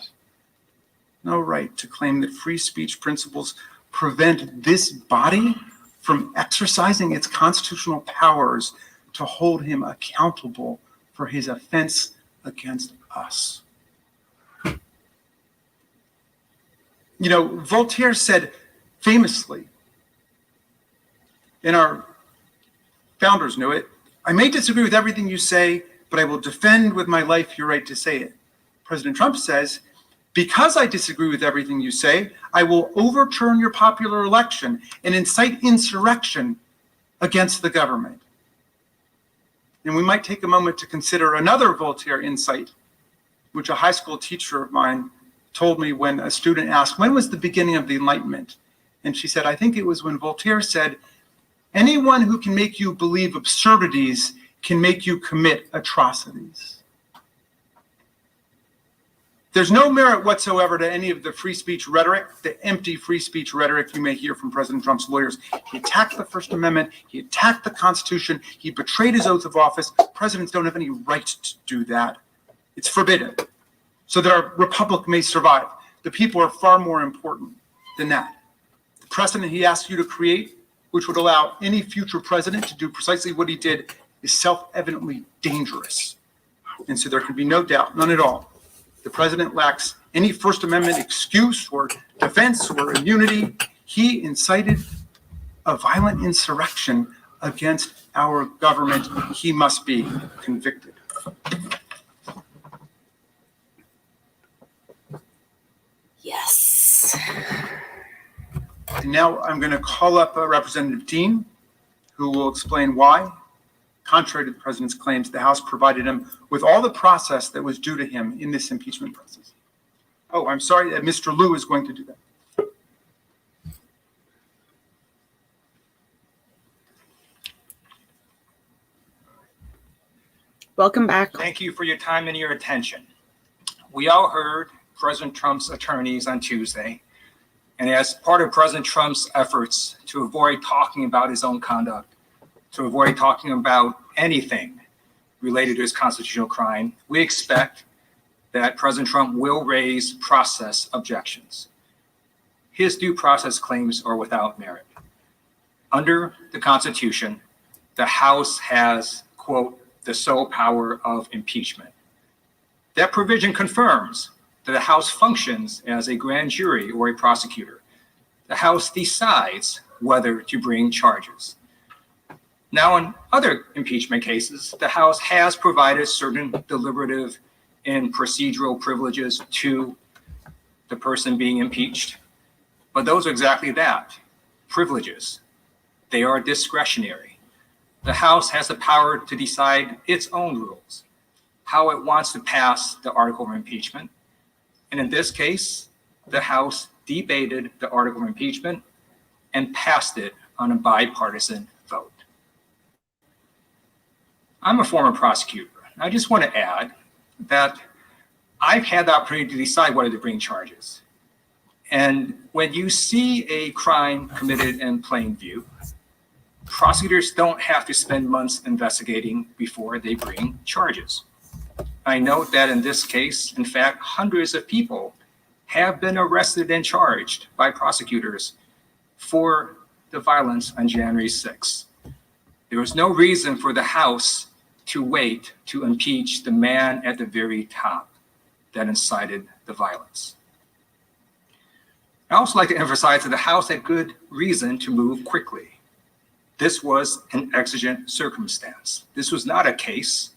to claim that free speech principles prevent this body from exercising its constitutional powers to hold him accountable for his offense against us. You know, Voltaire said famously, and our founders knew it, I may disagree with everything you say, but I will defend with my life your right to say it. President Trump says, because I disagree with everything you say, I will overturn your popular election and incite insurrection against the government. And we might take a moment to consider another Voltaire insight, which a high school teacher of mine told me when a student asked, when was the beginning of the Enlightenment? And she said, I think it was when Voltaire said, anyone who can make you believe absurdities can make you commit atrocities. There's no merit whatsoever to any of the free speech rhetoric, the empty free speech rhetoric you may hear from President Trump's lawyers. He attacked the First Amendment. He attacked the Constitution. He betrayed his oath of office. Presidents don't have any right to do that. It's forbidden, so that our republic may survive. The people are far more important than that. The precedent he asked you to create, which would allow any future president to do precisely what he did, is self-evidently dangerous. And so there can be no doubt, none at all, the president lacks any First Amendment excuse or defense or immunity. He incited a violent insurrection against our government. He must be convicted. Yes. And now I'm going to call up Representative Dean, who will explain why, contrary to the president's claims, the House provided him with all the process that was due to him in this impeachment process. Oh, I'm sorry, Mr. Liu is going to do that. Welcome back. Thank you for your time and your attention. We all heard President Trump's attorneys on Tuesday, and as part of President Trump's efforts to avoid talking about his own conduct, to avoid talking about anything related to his constitutional crime, we expect that President Trump will raise process objections. His due process claims are without merit. Under the Constitution, the House has, quote, the sole power of impeachment. That provision confirms that the House functions as a grand jury or a prosecutor. The House decides whether to bring charges. Now, in other impeachment cases, the House has provided certain deliberative and procedural privileges to the person being impeached, but those are exactly that, privileges. They are discretionary. The House has the power to decide its own rules, how it wants to pass the article of impeachment. And in this case, the House debated the article of impeachment and passed it on a bipartisan vote. I'm a former prosecutor. I just want to add that I've had the opportunity to decide whether to bring charges. And when you see a crime committed in plain view, prosecutors don't have to spend months investigating before they bring charges. I note that in this case, in fact, hundreds of people have been arrested and charged by prosecutors for the violence on January 6th. There was no reason for the House to wait to impeach the man at the very top that incited the violence. I also like to emphasize that the House had good reason to move quickly. This was an exigent circumstance. This was not a case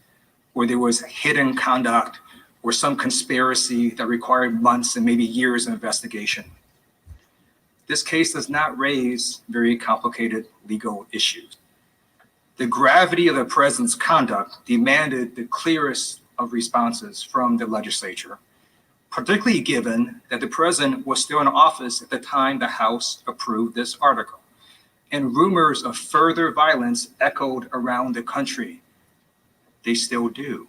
where there was hidden conduct or some conspiracy that required months and maybe years of investigation. This case does not raise very complicated legal issues. The gravity of the president's conduct demanded the clearest of responses from the legislature, particularly given that the president was still in office at the time the House approved this article, and rumors of further violence echoed around the country. They still do.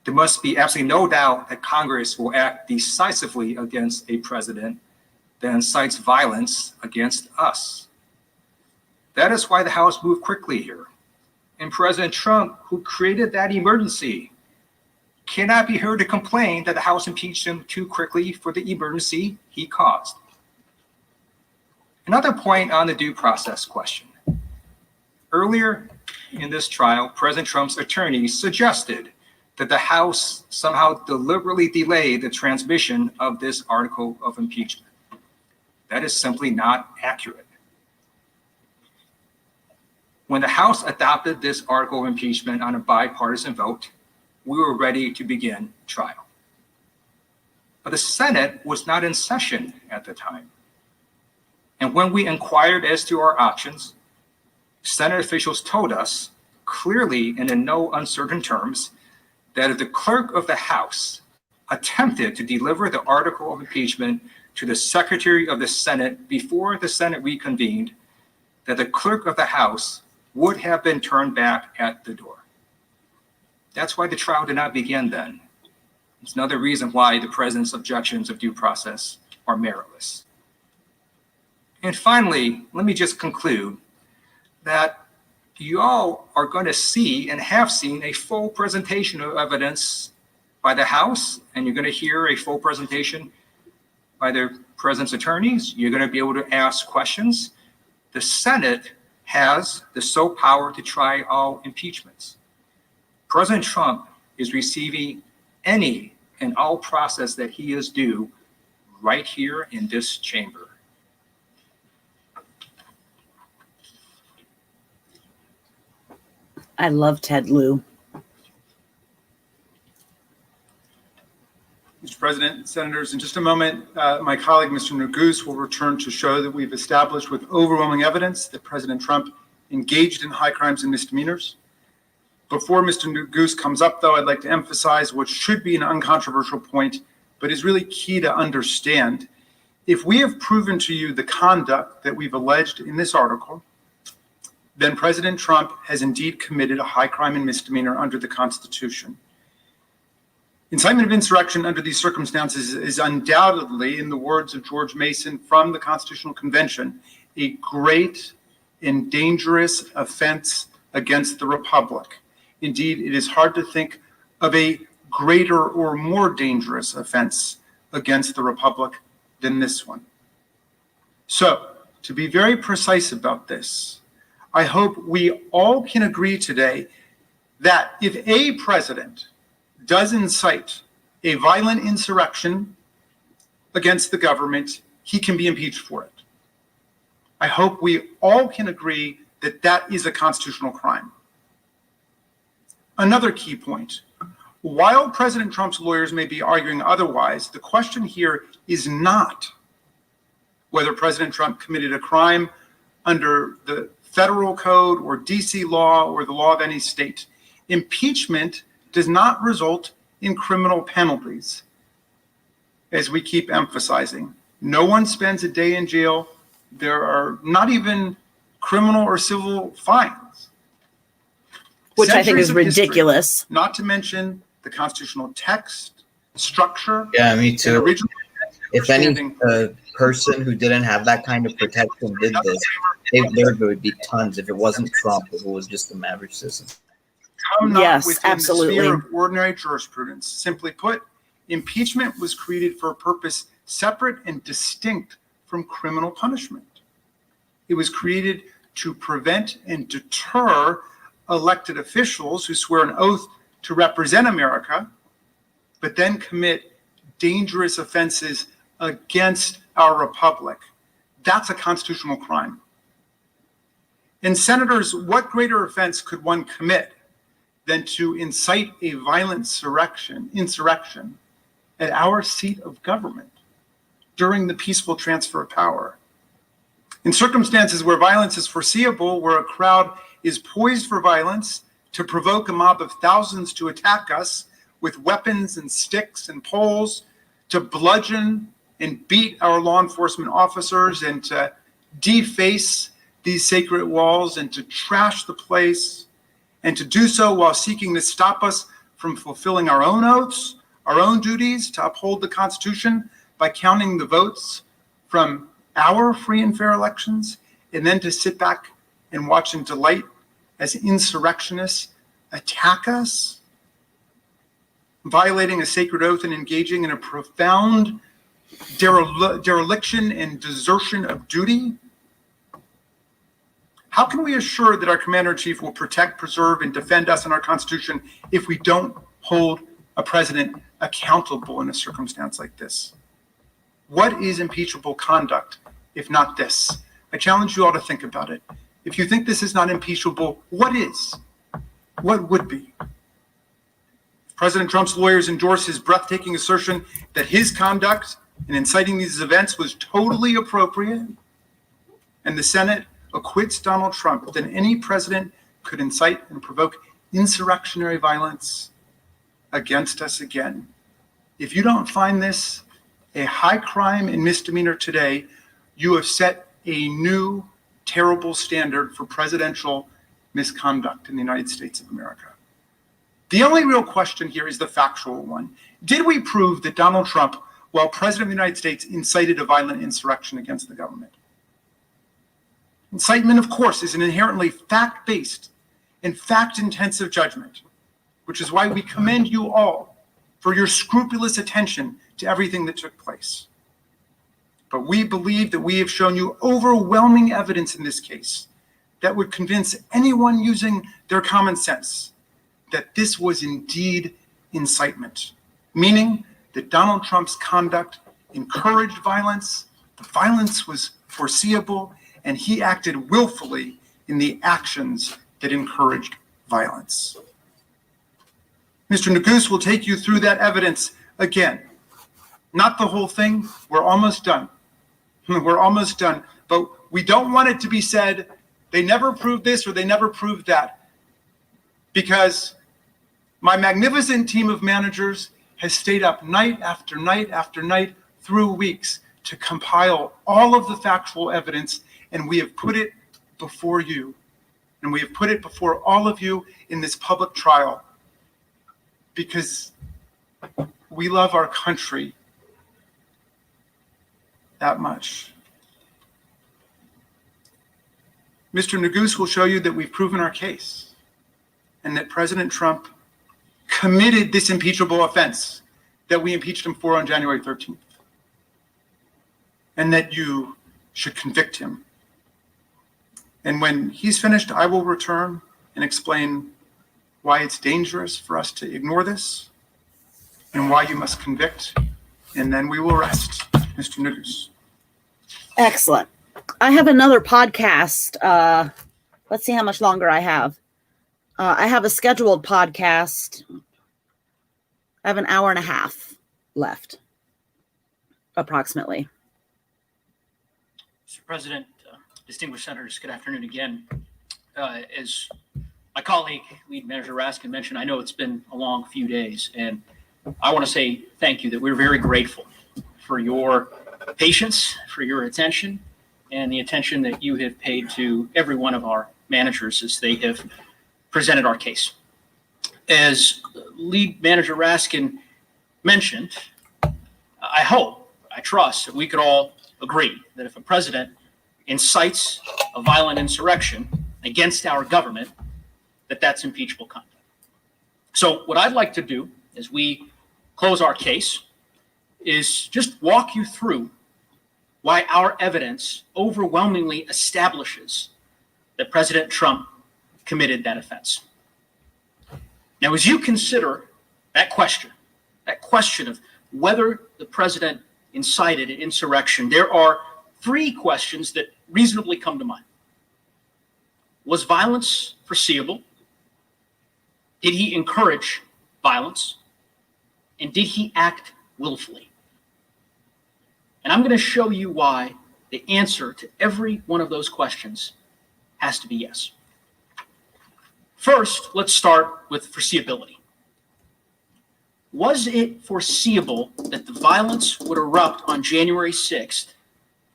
There must be absolutely no doubt that Congress will act decisively against a president that incites violence against us. That is why the House moved quickly here. And President Trump, who created that emergency, cannot be heard to complain that the House impeached him too quickly for the emergency he caused. Another point on the due process question. Earlier in this trial, President Trump's attorneys suggested that the House somehow deliberately delayed the transmission of this article of impeachment. That is simply not accurate. When the House adopted this article of impeachment on a bipartisan vote, we were ready to begin trial. But the Senate was not in session at the time. And when we inquired as to our options, Senate officials told us clearly and in no uncertain terms that if the clerk of the House attempted to deliver the article of impeachment to the Secretary of the Senate before the Senate reconvened, that the clerk of the House would have been turned back at the door. That's why the trial did not begin then. It's another reason why the president's objections of due process are meritless. And finally, let me just conclude that you all are going to see and have seen a full presentation of evidence by the House, and you're going to hear a full presentation by the president's attorneys. You're going to be able to ask questions. The Senate has the sole power to try all impeachments. President Trump is receiving any and all process that he is due right here in this chamber. I love Ted Lieu. Mr. President, Senators, in just a moment, my colleague, Mr. Neguse, will return to show that we've established with overwhelming evidence that President Trump engaged in high crimes and misdemeanors. Before Mr. Neguse comes up, though, I'd like to emphasize what should be an uncontroversial point, but is really key to understand. If we have proven to you the conduct that we've alleged in this article, then President Trump has indeed committed a high crime and misdemeanor under the Constitution. Incitement of insurrection under these circumstances is undoubtedly, in the words of George Mason from the Constitutional Convention, a great and dangerous offense against the Republic. Indeed, it is hard to think of a greater or more dangerous offense against the Republic than this one. So, to be very precise about this, I hope we all can agree today that if a president does incite a violent insurrection against the government, he can be impeached for it. I hope we all can agree that that is a constitutional crime. Another key point. While President Trump's lawyers may be arguing otherwise, the question here is not whether President Trump committed a crime under the federal code or DC law or the law of any state. Impeachment does not result in criminal penalties. As we keep emphasizing, no one spends a day in jail. There are not even criminal or civil fines. Which I think Centuries is of history, ridiculous. not to mention the constitutional text, structure. Yeah, me too. and original If any understanding. person who didn't have that kind of protection did this, there would be tons. If it wasn't Trump, if it was just the average citizen. Come not Yes, within absolutely. the sphere of ordinary jurisprudence. Simply put, impeachment was created for a purpose separate and distinct from criminal punishment. It was created to prevent and deter elected officials who swear an oath to represent America, but then commit dangerous offenses against our republic. That's a constitutional crime. And senators, what greater offense could one commit than to incite a violent insurrection at our seat of government during the peaceful transfer of power? In circumstances where violence is foreseeable, where a crowd is poised for violence to provoke a mob of thousands to attack us with weapons and sticks and poles, to bludgeon and beat our law enforcement officers and to deface these sacred walls and to trash the place, and to do so while seeking to stop us from fulfilling our own oaths, our own duties to uphold the Constitution by counting the votes from our free and fair elections, and then to sit back and watch in delight as insurrectionists attack us, violating a sacred oath and engaging in a profound dereliction and desertion of duty? How can we assure that our commander-in-chief will protect, preserve, and defend us and our Constitution if we don't hold a president accountable in a circumstance like this? What is impeachable conduct if not this? I challenge you all to think about it. If you think this is not impeachable, what is? What would be? If President Trump's lawyers endorse his breathtaking assertion that his conduct in inciting these events was totally appropriate, and the Senate acquits Donald Trump, then any president could incite and provoke insurrectionary violence against us again. If you don't find this a high crime and misdemeanor today, you have set a new terrible standard for presidential misconduct in the United States of America. The only real question here is the factual one. Did we prove that Donald Trump, while president of the United States, incited a violent insurrection against the government? Incitement, of course, is an inherently fact-based and fact-intensive judgment, which is why we commend you all for your scrupulous attention to everything that took place. But we believe that we have shown you overwhelming evidence in this case that would convince anyone using their common sense that this was indeed incitement, meaning that Donald Trump's conduct encouraged violence, the violence was foreseeable, and he acted willfully in the actions that encouraged violence. Mr. Neguse will take you through that evidence again. Not the whole thing, we're almost done. We're almost done, but we don't want it to be said, they never proved this or they never proved that, because my magnificent team of managers has stayed up night after night after night through weeks to compile all of the factual evidence, and we have put it before you. and we have put it before all of you in this public trial because we love our country that much. Mr. Neguse will show you that we've proven our case and that President Trump committed this impeachable offense that we impeached him for on January 13th, and that you should convict him. And when he's finished, I will return and explain why it's dangerous for us to ignore this and why you must convict, and then we will rest. Mr. Neguse. Excellent. I have another podcast. Let's see how much longer I have. I have a scheduled podcast. I have an hour and a half left, approximately. Mr. President, distinguished senators, good afternoon again. As my colleague, Lead Manager Raskin mentioned, I know it's been a long few days, and I want to say thank you that we're very grateful for your patience, for your attention, and the attention that you have paid to every one of our managers as they have presented our case. As Lead Manager Raskin mentioned, I hope, I trust that we could all agree that if a president incites a violent insurrection against our government, that that's impeachable conduct. So what I'd like to do as we close our case is just walk you through why our evidence overwhelmingly establishes that President Trump committed that offense. Now, as you consider that question of whether the president incited an insurrection, there are three questions that reasonably come to mind. Was violence foreseeable? Did he encourage violence? And did he act willfully? And I'm going to show you why the answer to every one of those questions has to be yes. First, let's start with foreseeability. Was it foreseeable that the violence would erupt on January 6th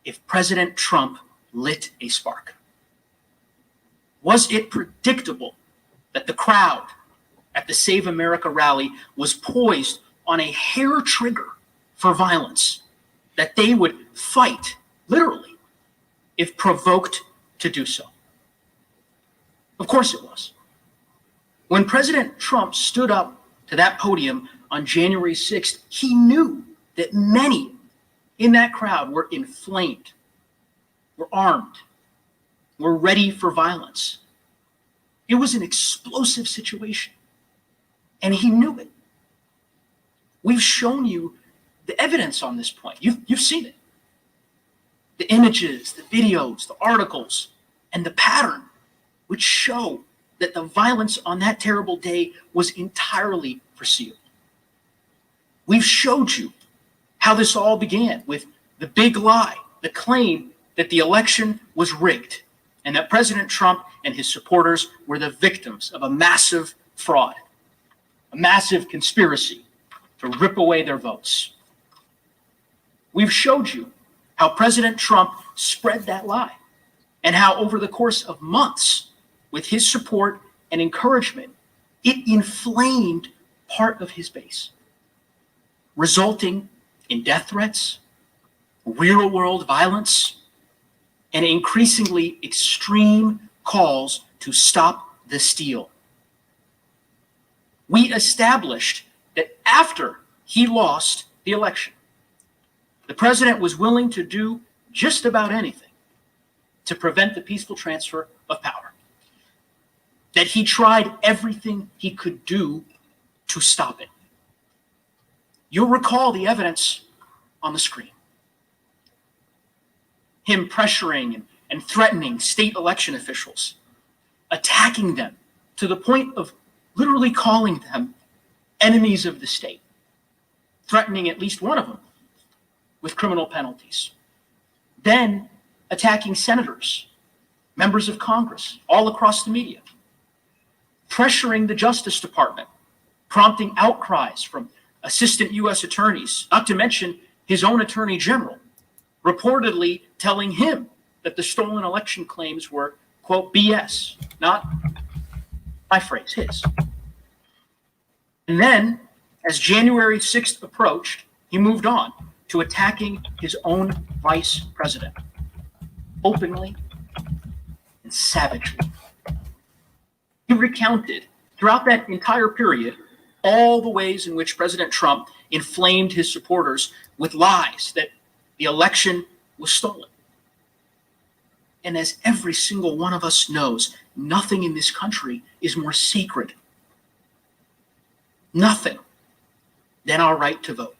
if President Trump lit a spark? Was it predictable that the crowd at the Save America rally was poised on a hair trigger for violence, that they would fight, literally, if provoked to do so? Of course it was. When President Trump stood up to that podium on January 6th, he knew that many in that crowd were inflamed, were armed, were ready for violence. It was an explosive situation, and he knew it. We've shown you the evidence on this point. You've seen it. The images, the videos, the articles, and the pattern, which show that the violence on that terrible day was entirely foreseeable. We've showed you how this all began with the big lie, the claim that the election was rigged and that President Trump and his supporters were the victims of a massive fraud, a massive conspiracy to rip away their votes. We've showed you how President Trump spread that lie and how over the course of months, with his support and encouragement, it inflamed part of his base, resulting in death threats, real-world violence, and increasingly extreme calls to stop the steal. We established that after he lost the election, the president was willing to do just about anything to prevent the peaceful transfer of power, that he tried everything he could do to stop it. You'll recall the evidence on the screen. Him pressuring and threatening state election officials, attacking them to the point of literally calling them enemies of the state, threatening at least one of them with criminal penalties. Then attacking senators, members of Congress, all across the media, pressuring the Justice Department, prompting outcries from assistant U.S. attorneys, not to mention his own attorney general, reportedly telling him that the stolen election claims were, quote, BS, not my phrase, his. And then, as January 6th approached, he moved on to attacking his own vice president, openly and savagely. He recounted throughout that entire period all the ways in which President Trump inflamed his supporters with lies that the election was stolen. And as every single one of us knows, nothing in this country is more sacred, nothing, than our right to vote,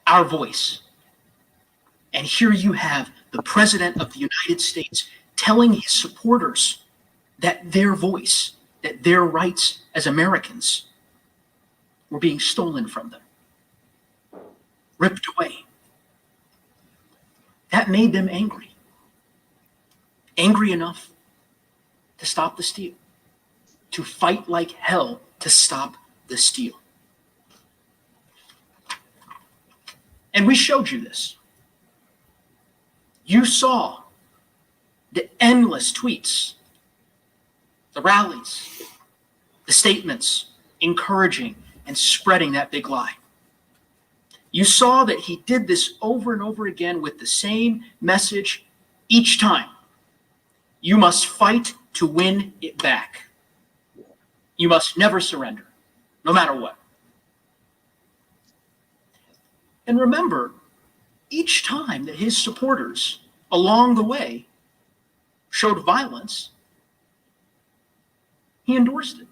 our voice. And here you have the President of the United States telling his supporters that their voice, that their rights as Americans were being stolen from them, ripped away. That made them angry. Angry enough to stop the steal, to fight like hell to stop the steal. And we showed you this. You saw the endless tweets, the rallies, the statements encouraging and spreading that big lie. You saw that he did this over and over again with the same message each time. You must fight to win it back. You must never surrender, no matter what. And remember, each time that his supporters along the way showed violence, he endorsed it,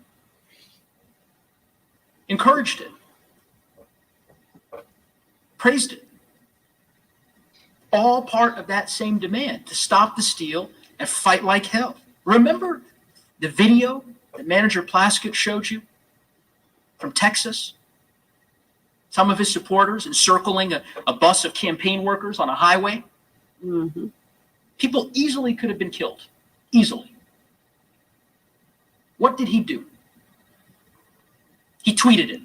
encouraged it, praised it. All part of that same demand to stop the steal and fight like hell. Remember the video that Manager Plaskett showed you from Texas? Some of his supporters encircling a bus of campaign workers on a highway. Mm-hmm. People easily could have been killed. Easily. What did he do? He tweeted it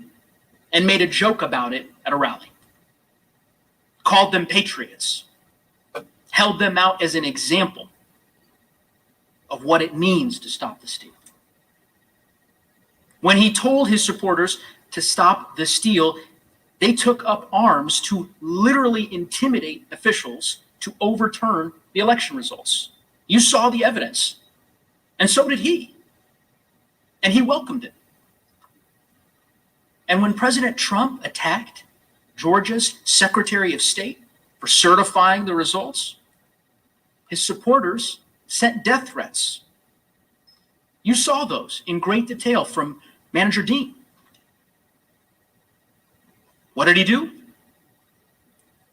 and made a joke about it at a rally. Called them patriots. Held them out as an example of what it means to stop the steal. When he told his supporters to stop the steal, they took up arms to literally intimidate officials to overturn the election results. You saw the evidence, and so did he. And he welcomed it. And when President Trump attacked Georgia's Secretary of State for certifying the results, his supporters sent death threats. You saw those in great detail from Manager Dean. What did he do?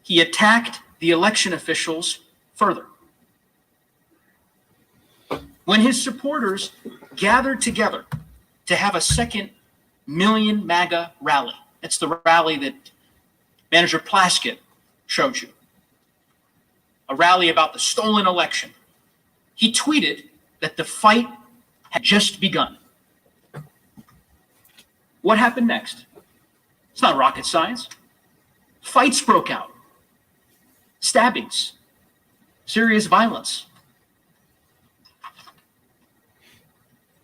He attacked the election officials further. When his supporters gathered together to have a second Million MAGA rally, it's the rally that Manager Plaskett showed you, a rally about the stolen election, he tweeted that the fight had just begun. What happened next? It's not rocket science. Fights broke out. Stabbings. Serious violence.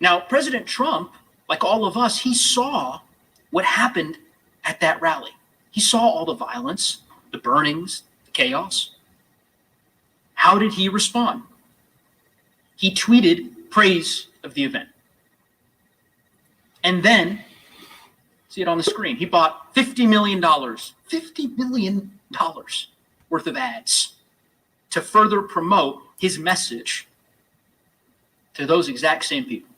Now, President Trump, like all of us, he saw what happened at that rally. He saw all the violence, the burnings, the chaos. How did he respond? He tweeted praise of the event. And then, see it on the screen, he bought $50 million worth of ads to further promote his message to those exact same people.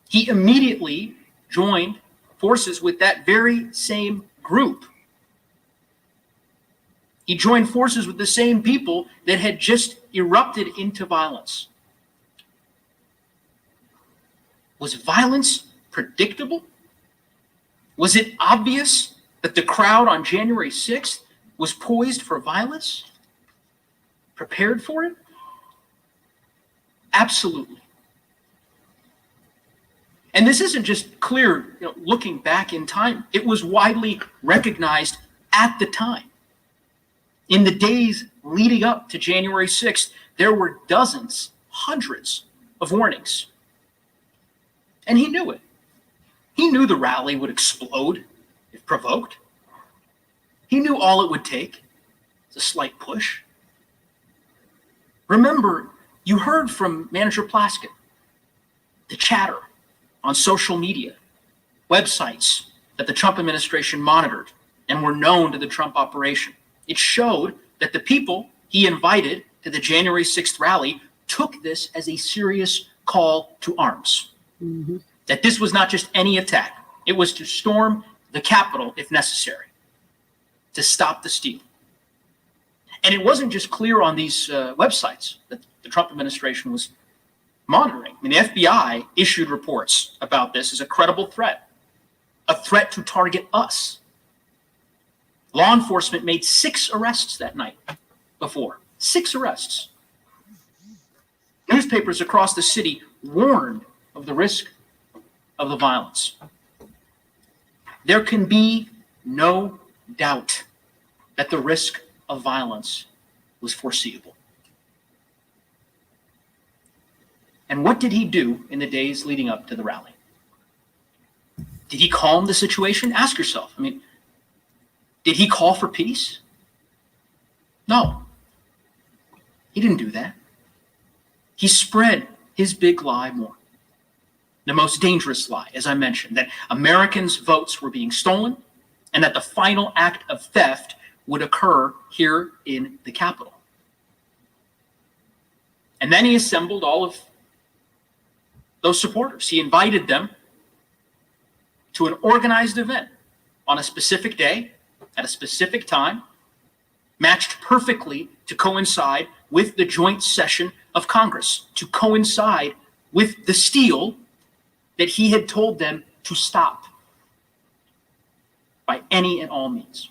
He immediately joined forces with that very same group. He joined forces with the same people that had just erupted into violence. Was violence predictable? Was it obvious that the crowd on January 6th was poised for violence? Prepared for it? Absolutely. And this isn't just clear, looking back in time. It was widely recognized at the time. In the days leading up to January 6th, There were dozens, hundreds of warnings. And he knew it. He knew the rally would explode if provoked. He knew all it would take is a slight push. Remember, you heard from Manager Plaskett, the chatter on social media, websites that the Trump administration monitored and were known to the Trump operation. It showed that the people he invited to the January 6th rally took this as a serious call to arms. Mm-hmm. That this was not just any attack. It was to storm the Capitol if necessary, to stop the steal. And it wasn't just clear on these websites that the Trump administration was monitoring. I mean, the FBI issued reports about this as a credible threat, a threat to target us. Law enforcement made 6 arrests that night before. 6 arrests. Newspapers across the city warned of the risk of the violence. There can be no doubt that the risk of violence was foreseeable. And what did he do in the days leading up to the rally? Did he calm the situation? Ask yourself. I mean, did he call for peace? No. He didn't do that. He spread his big lie more. The most dangerous lie, as I mentioned, that Americans' votes were being stolen and that the final act of theft would occur here in the Capitol. And then he assembled all of those supporters. He invited them to an organized event on a specific day, at a specific time, matched perfectly to coincide with the joint session of Congress, to coincide with the steal that he had told them to stop by any and all means.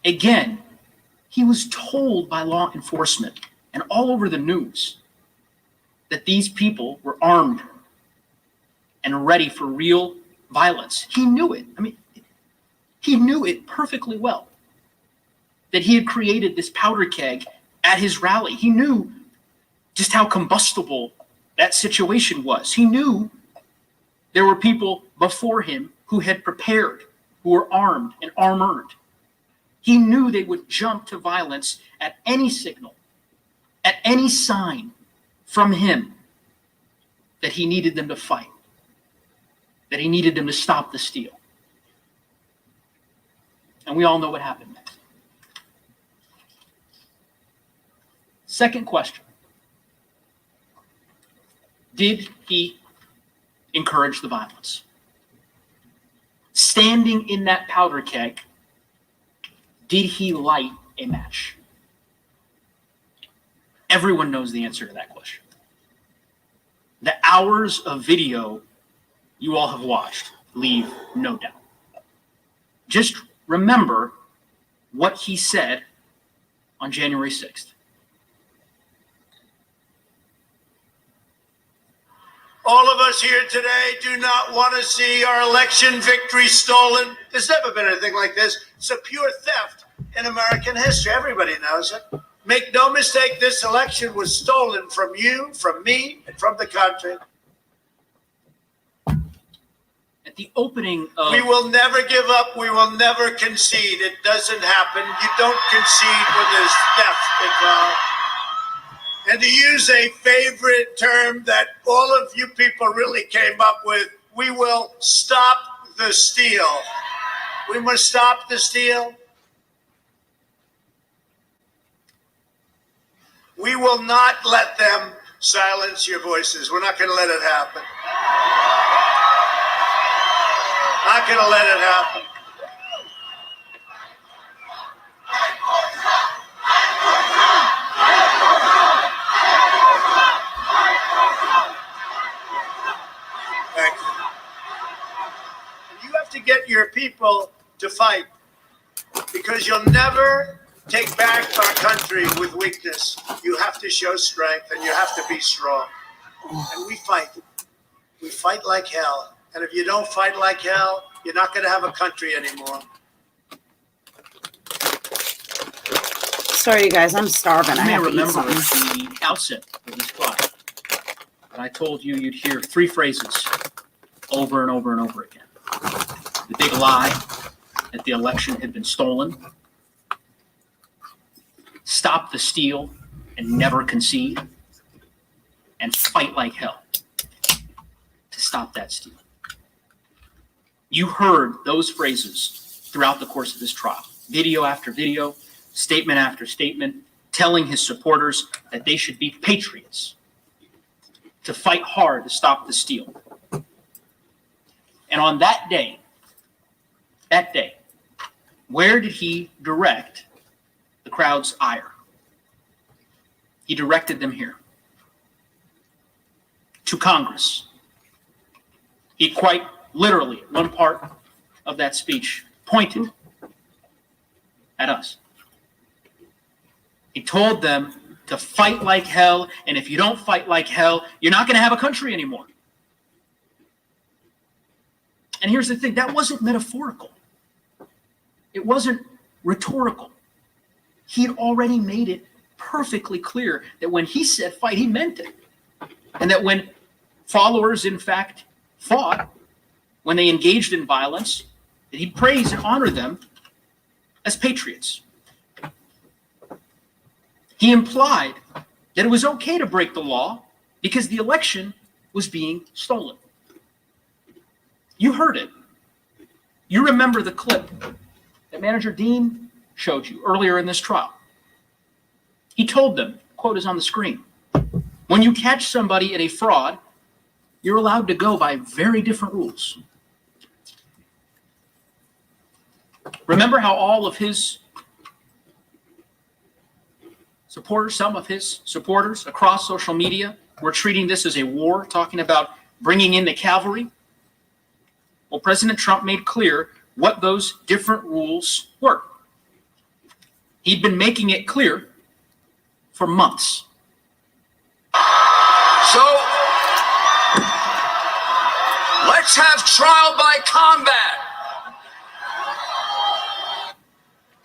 Again, he was told by law enforcement and all over the news that these people were armed and ready for real violence. He knew it. I mean, he knew it perfectly well, that he had created this powder keg at his rally. He knew just how combustible that situation was. He knew there were people before him who had prepared, who were armed and armored. He knew they would jump to violence at any signal, at any sign from him that he needed them to fight, that he needed them to stop the steal. And we all know what happened next. Second question. Did he encourage the violence? Standing in that powder keg, did he light a match? Everyone knows the answer to that question. The hours of video you all have watched leave no doubt. Just remember what he said on January 6th. All of us here today do not want to see our election victory stolen. There's never been anything like this. It's a pure theft in American history. Everybody knows it. Make no mistake, this election was stolen from you, from me, and from the country. At the opening of... We will never give up. We will never concede. It doesn't happen. You don't concede when there's theft involved. And to use a favorite term that all of you people really came up with, we will stop the steal. We must stop the steal. We will not let them silence your voices. We're not going to let it happen. Not going to let it happen. Thank you. You have to get your people to fight, because you'll never take back our country with weakness. You have to show strength, and you have to be strong. And we fight. We fight like hell. And if you don't fight like hell, you're not going to have a country anymore. Sorry, you guys. I'm starving. I You may have to eat remember something. at the outset of this trial that I told you you'd hear three phrases over and over and over again. The big lie that the election had been stolen. Stop the steal and never concede. And fight like hell to stop that steal. You heard those phrases throughout the course of this trial. Video after video, statement after statement, telling his supporters that they should be patriots, to fight hard to stop the steal. And on that day, where did he direct the crowd's ire? He directed them here, to Congress. He quite literally, one part of that speech, pointed at us. He told them to fight like hell, and if you don't fight like hell, you're not going to have a country anymore. And here's the thing, that wasn't metaphorical. It wasn't rhetorical. He'd already made it perfectly clear that when he said fight, he meant it. And that when followers, in fact, fought, when they engaged in violence, that he praised and honored them as patriots. He implied that it was okay to break the law because the election was being stolen. You heard it. You remember the clip that Manager Dean showed you earlier in this trial. He told them, quote is on the screen, when you catch somebody in a fraud, you're allowed to go by very different rules. Remember how all of his supporters, some of his supporters across social media were treating this as a war, talking about bringing in the cavalry? Well, President Trump made clear what those different rules were. He'd been making it clear for months. So, let's have trial by combat.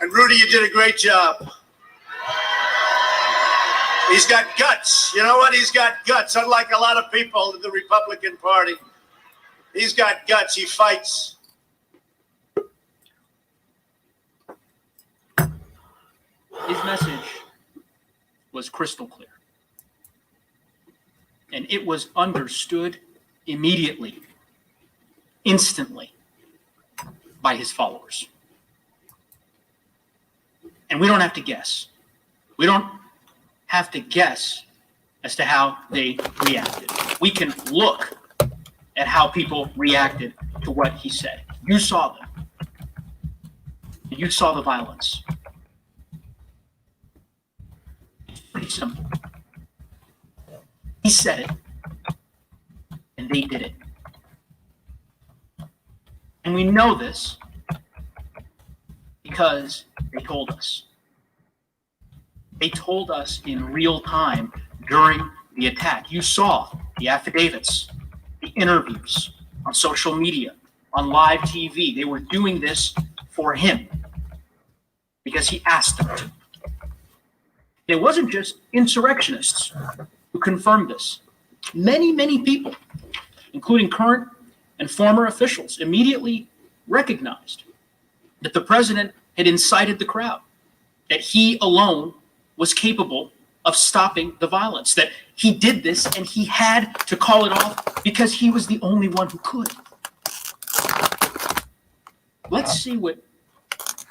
And Rudy, you did a great job. He's got guts. You know what? He's got guts. Unlike a lot of people in the Republican Party, he's got guts. He fights. His message was crystal clear. And it was understood immediately, instantly, by his followers. And we don't have to guess. We don't have to guess as to how they reacted. We can look at how people reacted to what he said. You saw them. You saw the violence. It's pretty simple. He said it, and they did it. And we know this because they told us. They told us in real time during the attack. You saw the affidavits, the interviews on social media, on live TV. They were doing this for him because he asked them to. It wasn't just insurrectionists who confirmed this. Many, many people, including current and former officials, immediately recognized that the president had incited the crowd, that he alone was capable of stopping the violence, that he did this and he had to call it off because he was the only one who could. Let's see what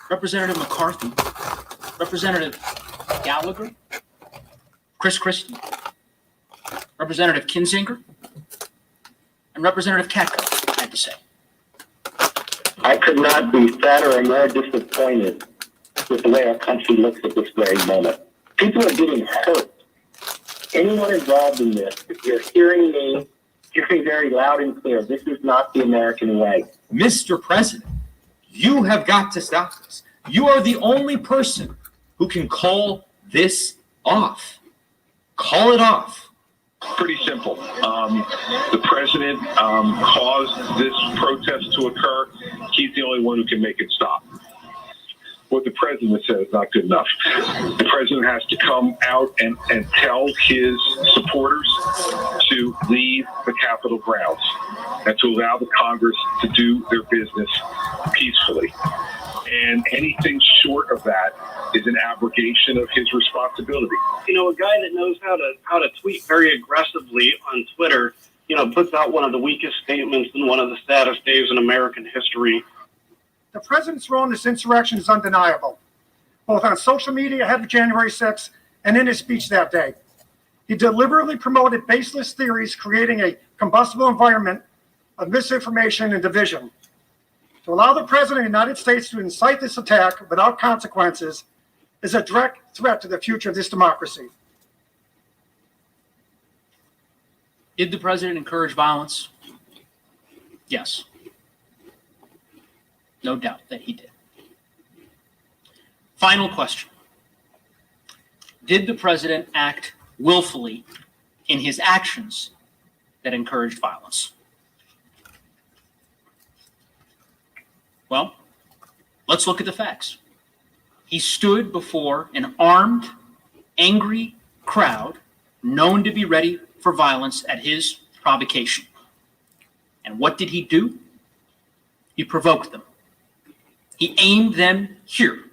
Representative McCarthy, Representative Gallagher, Chris Christie, Representative Kinzinger, and Representative Katko had to say. I could not be sadder or more disappointed with the way our country looks at this very moment. People are getting hurt. Anyone involved in this, if you're hearing me, hear me very loud and clear. This is not the American way. Mr. President, you have got to stop this. You are the only person who can call this off. Call it off. Pretty simple. The president caused this protest to occur. He's the only one who can make it stop. what the president says is not good enough. The president has to come out and tell his supporters to leave the Capitol grounds and to allow the Congress to do their business peacefully. And anything short of that is an abrogation of his responsibility. You know, a guy that knows how to tweet very aggressively on Twitter, you know, puts out one of the weakest statements and one of the saddest days in American history. The president's role in this insurrection is undeniable, both on social media ahead of January 6th and in his speech that day. He deliberately promoted baseless theories, creating a combustible environment of misinformation and division. To allow the president of the United States to incite this attack without consequences is a direct threat to the future of this democracy. Did the president encourage violence? Yes. No doubt that he did. Final question. Did the president act willfully in his actions that encouraged violence? Well, let's look at the facts. He stood before an armed, angry crowd known to be ready for violence at his provocation. And what did he do? He provoked them. He aimed them here,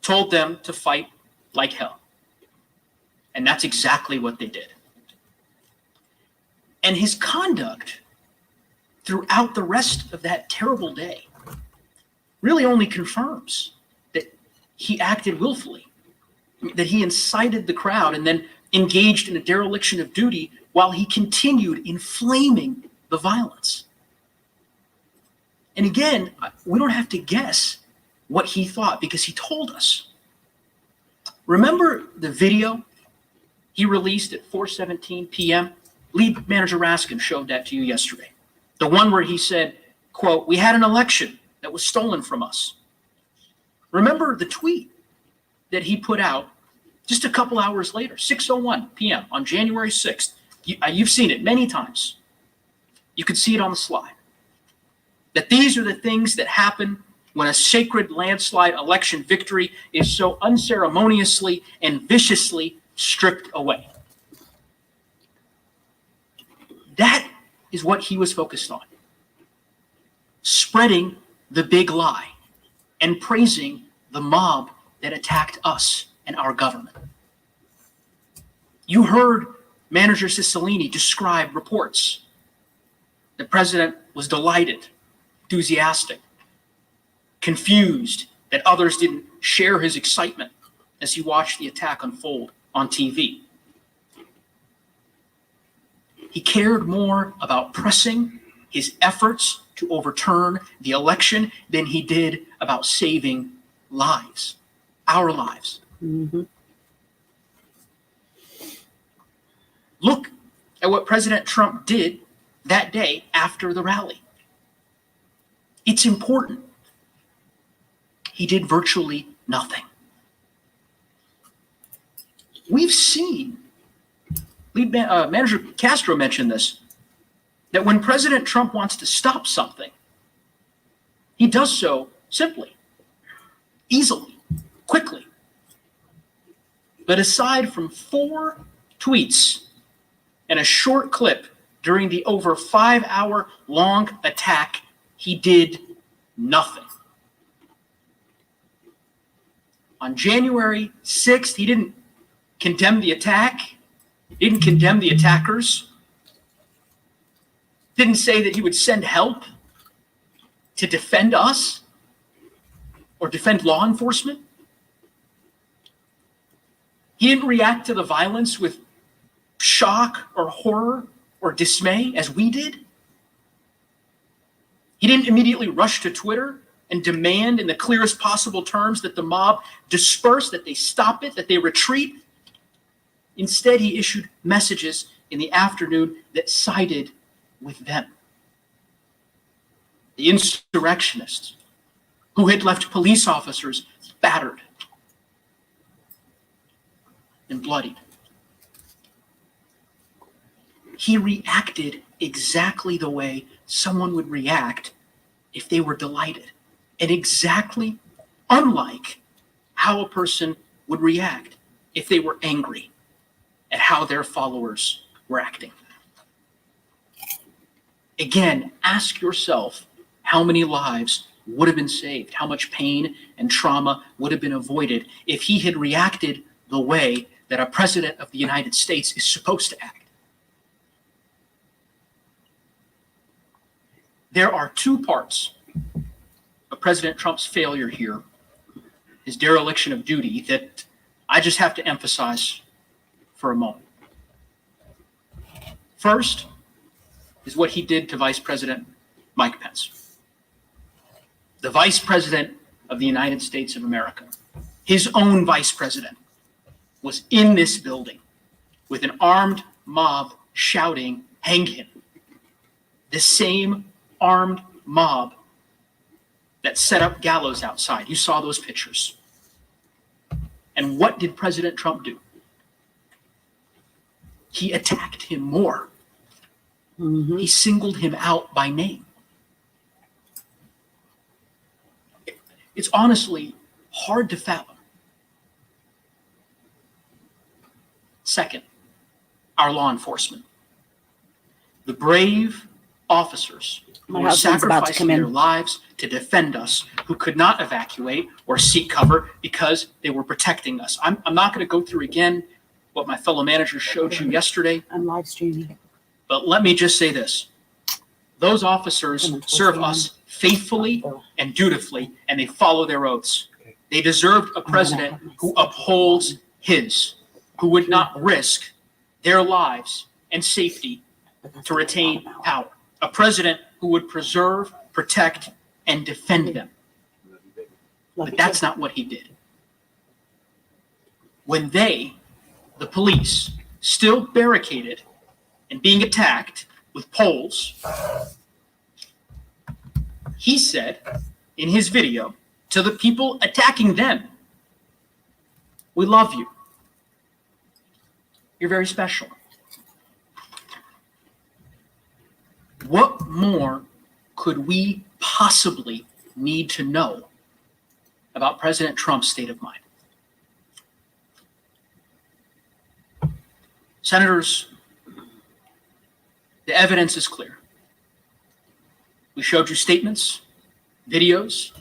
told them to fight like hell. And that's exactly what they did. And his conduct throughout the rest of that terrible day really only confirms that he acted willfully, that he incited the crowd and then engaged in a dereliction of duty while he continued inflaming the violence. And again, we don't have to guess what he thought because he told us. Remember the video he released at 4:17 p.m.? Lead Manager Raskin showed that to you yesterday. The one where he said, quote, "We had an election that was stolen from us." Remember the tweet that he put out just a couple hours later, 6:01 p.m. on January 6th. You've seen it many times. You can see it on the slide. That these are the things that happen when a sacred landslide election victory is so unceremoniously and viciously stripped away. That is what he was focused on. Spreading the big lie and praising the mob that attacked us and our government. You heard Manager Cicilline describe reports. The president was delighted, enthusiastic, confused that others didn't share his excitement as he watched the attack unfold on TV. He cared more about pressing his efforts to overturn the election than he did about saving lives, our lives. Mm-hmm. Look at what President Trump did that day after the rally. It's important. He did virtually nothing. We've seen, Manager Castro mentioned this, that when President Trump wants to stop something, he does so simply, easily, quickly. But aside from 4 tweets and a short clip during the over 5-hour long attack, he did nothing. On January 6th, he didn't condemn the attack, didn't condemn the attackers, didn't say that he would send help to defend us or defend law enforcement. He didn't react to the violence with shock or horror or dismay as we did. He didn't immediately rush to Twitter and demand in the clearest possible terms that the mob disperse, that they stop it, that they retreat. Instead, he issued messages in the afternoon that sided with them. The insurrectionists who had left police officers battered and bloodied. He reacted exactly the way someone would react if they were delighted, and exactly unlike how a person would react if they were angry at how their followers were acting. Again, ask yourself how many lives would have been saved, how much pain and trauma would have been avoided if he had reacted the way that a president of the United States is supposed to act. There are two parts of President Trump's failure here, his dereliction of duty, that I just have to emphasize for a moment. First is what he did to Vice President Mike Pence, the Vice President of the United States of America. His own Vice President was in this building with an armed mob shouting, "Hang him." The same armed mob that set up gallows outside. You saw those pictures. And what did President Trump do? He attacked him more. He singled him out by name. It's honestly hard to fathom. Second, our law enforcement. The brave officers who My were husband's about to sacrificing come in. their lives to defend us, who could not evacuate or seek cover because they were protecting us. I'm not going to go through again what my fellow managers showed you yesterday. I'm live streaming. But let me just say this. Those officers serve us faithfully and dutifully, and they follow their oaths. They deserved a president who upholds his, who would not risk their lives and safety to retain power. A president who would preserve, protect, and defend them. But that's not what he did. When they, the police, still barricaded and being attacked with poles, he said in his video to the people attacking them, "We love you. You're very special." What more could we possibly need to know about President Trump's state of mind? Senators, the evidence is clear. We showed you statements, videos,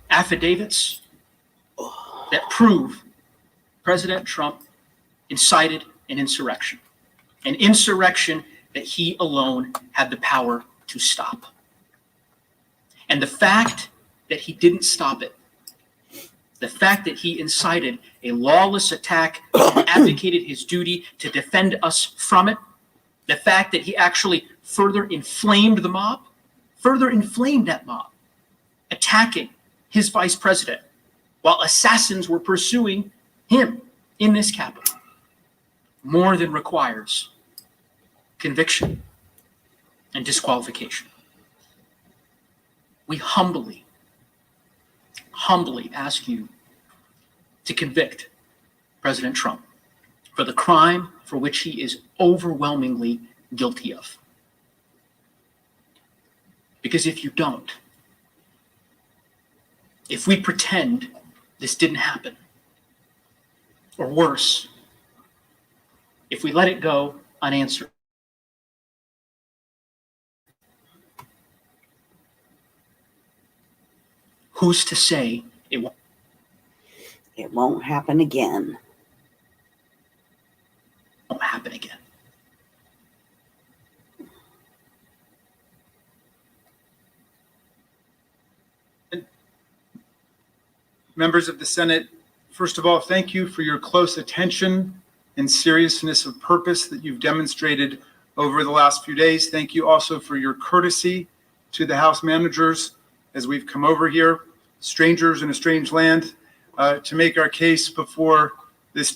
affidavits that prove President Trump incited an insurrection that he alone had the power to stop. And the fact that he didn't stop it, the fact that he incited a lawless attack and advocated his duty to defend us from it, the fact that he actually further inflamed that mob, attacking his vice president while assassins were pursuing him in this Capitol, more than requires conviction and disqualification. We humbly ask you to convict President Trump for the crime for which he is overwhelmingly guilty of. Because if you don't, if we pretend this didn't happen, or worse, if we let it go unanswered, who's to say it won't? It won't happen again. Won't happen again. Members of the Senate, first of all, thank you for your close attention and seriousness of purpose that you've demonstrated over the last few days. Thank you also for your courtesy to the House managers as we've come over here, strangers in a strange land, to make our case before this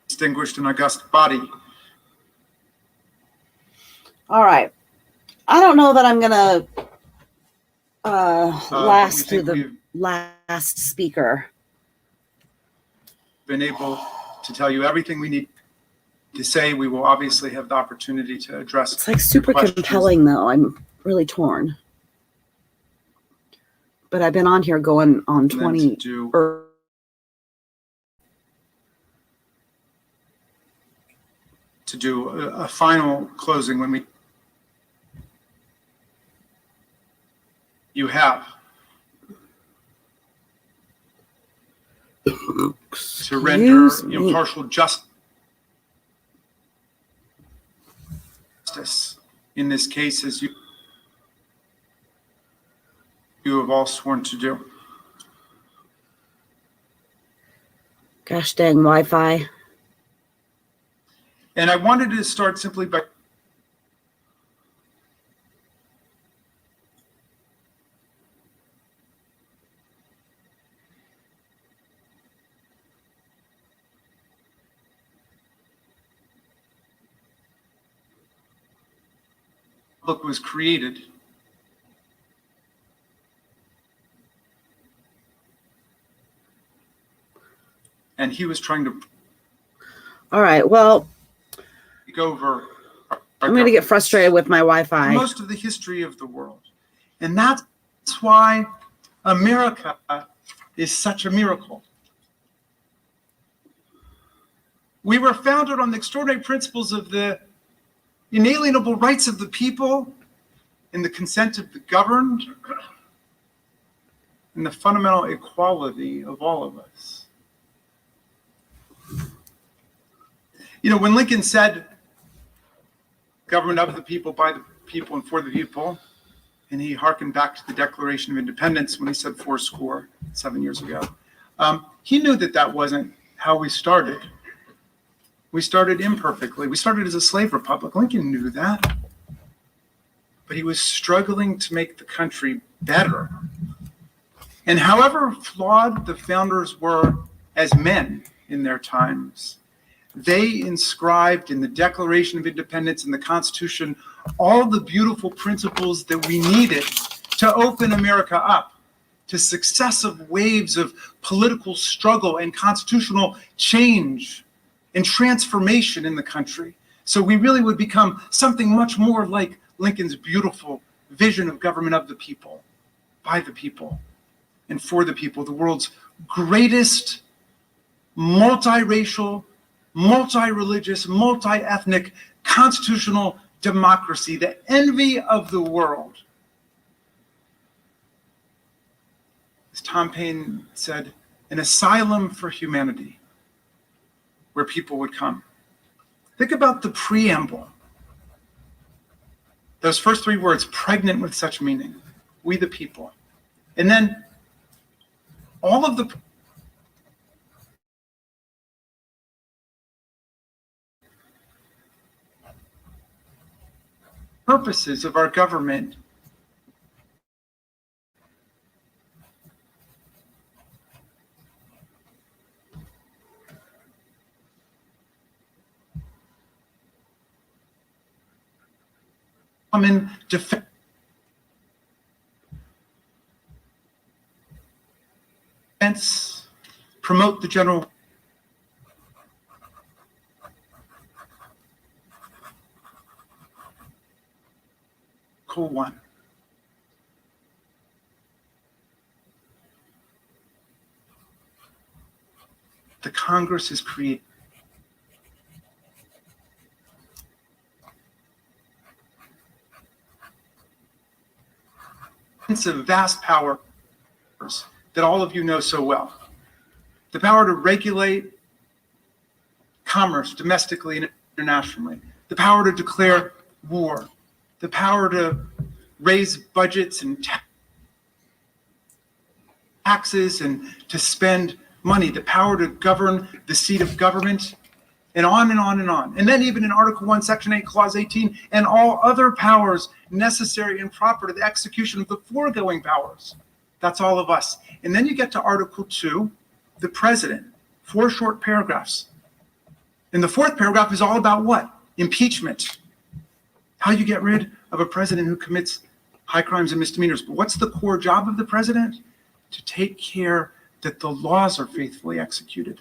distinguished and august body. All right. I don't know that I'm going to last to the last speaker. Been able to tell you everything we need to say. We will obviously have the opportunity to address. It's like super compelling, though. I'm really torn. but I've been on here going on 20 or to do a final closing when you have to render impartial justice in this case, as you have all sworn to do. Gosh dang Wi-Fi. And I wanted to start simply by book was created. And he was trying to All right, well, take over I'm going to get frustrated with my Wi-Fi. most of the history of the world. And that's why America is such a miracle. We were founded on the extraordinary principles of the inalienable rights of the people and the consent of the governed and the fundamental equality of all of us. You know, when Lincoln said, government of the people, by the people, and for the people, and he hearkened back to the Declaration of Independence when he said 7 years ago, he knew that that wasn't how we started. We started imperfectly. We started as a slave republic. Lincoln knew that. But he was struggling to make the country better. And however flawed the founders were as men in their times, they inscribed in the Declaration of Independence and the Constitution all the beautiful principles that we needed to open America up to successive waves of political struggle and constitutional change and transformation in the country. So we really would become something much more like Lincoln's beautiful vision of government of the people, by the people, and for the people, the world's greatest multiracial, multi-religious, multi-ethnic constitutional democracy, the envy of the world. As Tom Paine said, an asylum for humanity where people would come. Think about the preamble. Those first three words, pregnant with such meaning, we the people. And then all of the purposes of our government common defense, promote the general one. The Congress is created. It's a vast power that all of you know so well. The power to regulate commerce domestically and internationally. The power to declare war. The power to raise budgets and taxes and to spend money. The power to govern the seat of government, and on and on and on. And then even in Article 1, Section 8, Clause 18, and all other powers necessary and proper to the execution of the foregoing powers. That's all of us. And then you get to Article 2, the president, 4 short paragraphs. And the 4th paragraph is all about what? Impeachment. How you get rid of a president who commits high crimes and misdemeanors. But what's the core job of the president? To take care that the laws are faithfully executed.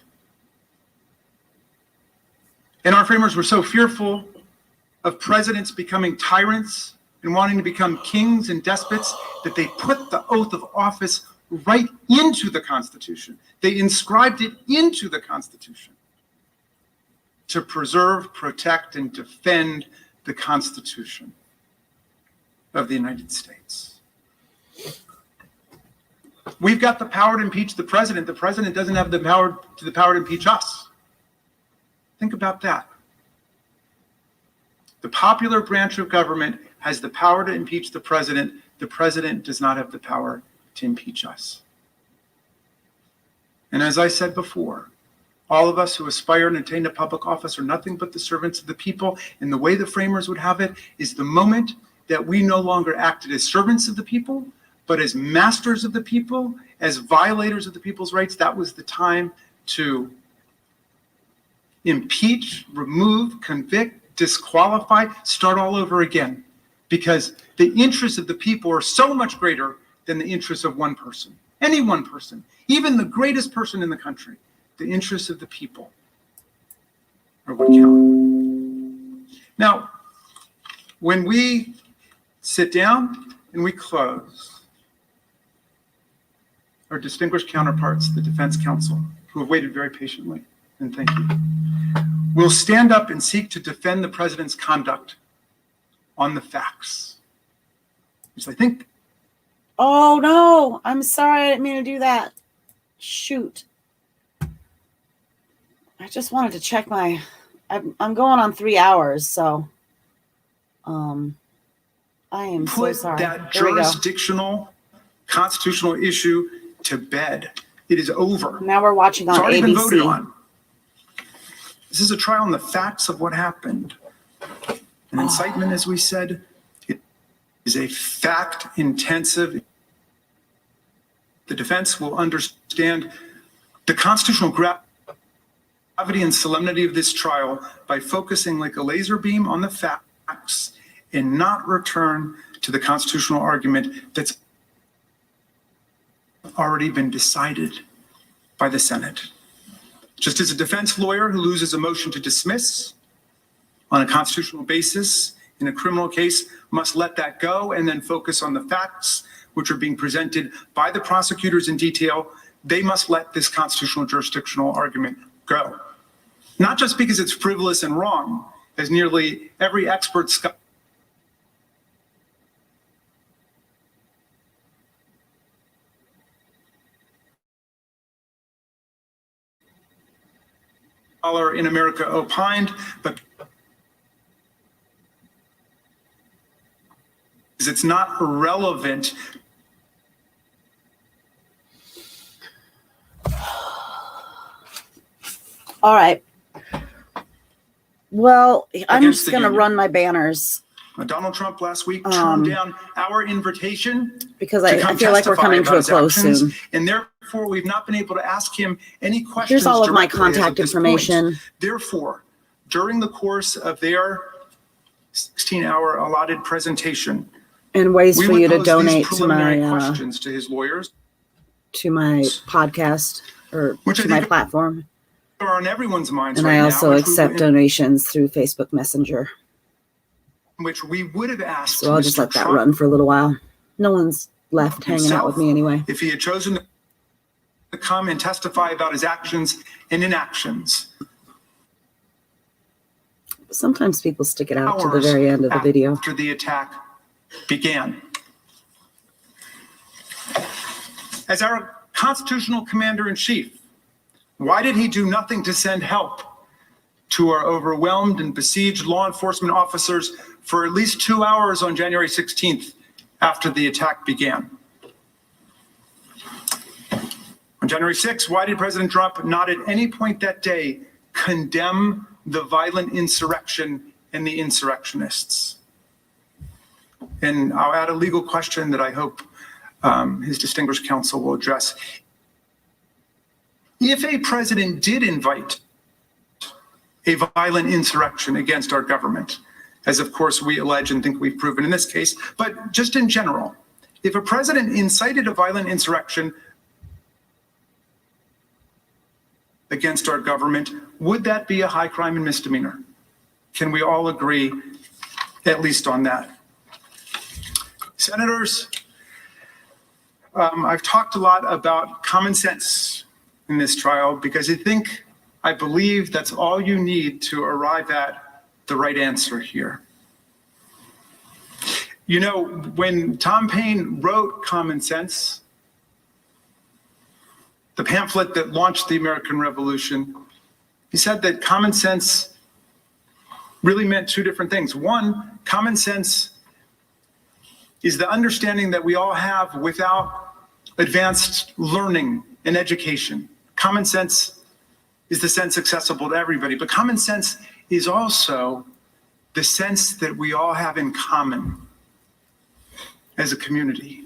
And our framers were so fearful of presidents becoming tyrants and wanting to become kings and despots that they put the oath of office right into the Constitution. They inscribed it into the Constitution to preserve, protect, and defend the Constitution of the United States. We've got the power to impeach the president. The president doesn't have the power to impeach us. Think about that. The popular branch of government has the power to impeach the president. The president does not have the power to impeach us. And as I said before, all of us who aspire and attain to public office are nothing but the servants of the people. And the way the framers would have it is the moment that we no longer acted as servants of the people, but as masters of the people, as violators of the people's rights, that was the time to impeach, remove, convict, disqualify, start all over again. Because the interests of the people are so much greater than the interests of one person. Any one person, even the greatest person in the country, the interests of the people are what count. Now, when we sit down and we close, our distinguished counterparts, the defense counsel, who have waited very patiently, and thank you, will stand up and seek to defend the president's conduct on the facts. Which I think. Oh no, I'm sorry, I didn't mean to do that. Shoot. I just wanted to check I'm going on 3 hours, so I am so sorry. That jurisdictional constitutional issue to bed. It is over. Now we're watching on it's already ABC. been voted on. This is a trial on the facts of what happened. An incitement, as we said, it is a fact-intensive. The defense will understand the constitutional gravity and solemnity of this trial by focusing like a laser beam on the facts and not return to the constitutional argument that's already been decided by the Senate. Just as a defense lawyer who loses a motion to dismiss on a constitutional basis in a criminal case must let that go and then focus on the facts which are being presented by the prosecutors in detail, they must let this constitutional jurisdictional argument go. Not just because it's frivolous and wrong, as nearly every expert scholar in America opined, but it's not irrelevant. All right. Well, I'm just going to run my banners. Donald Trump last week turned down our invitation because I feel like we're coming to a close soon. And therefore, we've not been able to ask him any questions. Here's all of my contact information. Therefore, during the course of their 16-hour allotted presentation, and ways for you to donate to my questions to his lawyers, to my podcast or to my platform. Are on everyone's minds and right I also now, accept donations through Facebook Messenger. Which we would have asked. So I'll just let that run for a little while. No one's left hanging out with me anyway. If he had chosen to come and testify about his actions and inactions. Sometimes people stick it out to the very end of the video. After the attack began. As our constitutional commander-in-chief, why did he do nothing to send help to our overwhelmed and besieged law enforcement officers for at least 2 hours on January 16th after the attack began? On January 6th, why did President Trump not at any point that day condemn the violent insurrection and the insurrectionists? And I'll add a legal question that I hope his distinguished counsel will address. If a president did invite a violent insurrection against our government, as of course we allege and think we've proven in this case, but just in general, if a president incited a violent insurrection against our government, would that be a high crime and misdemeanor? Can we all agree at least on that? Senators, I've talked a lot about common sense in this trial because I believe that's all you need to arrive at the right answer here. You know, when Tom Paine wrote Common Sense, the pamphlet that launched the American Revolution, he said that common sense really meant two different things. One, common sense is the understanding that we all have without advanced learning and education. Common sense is the sense accessible to everybody, but common sense is also the sense that we all have in common as a community.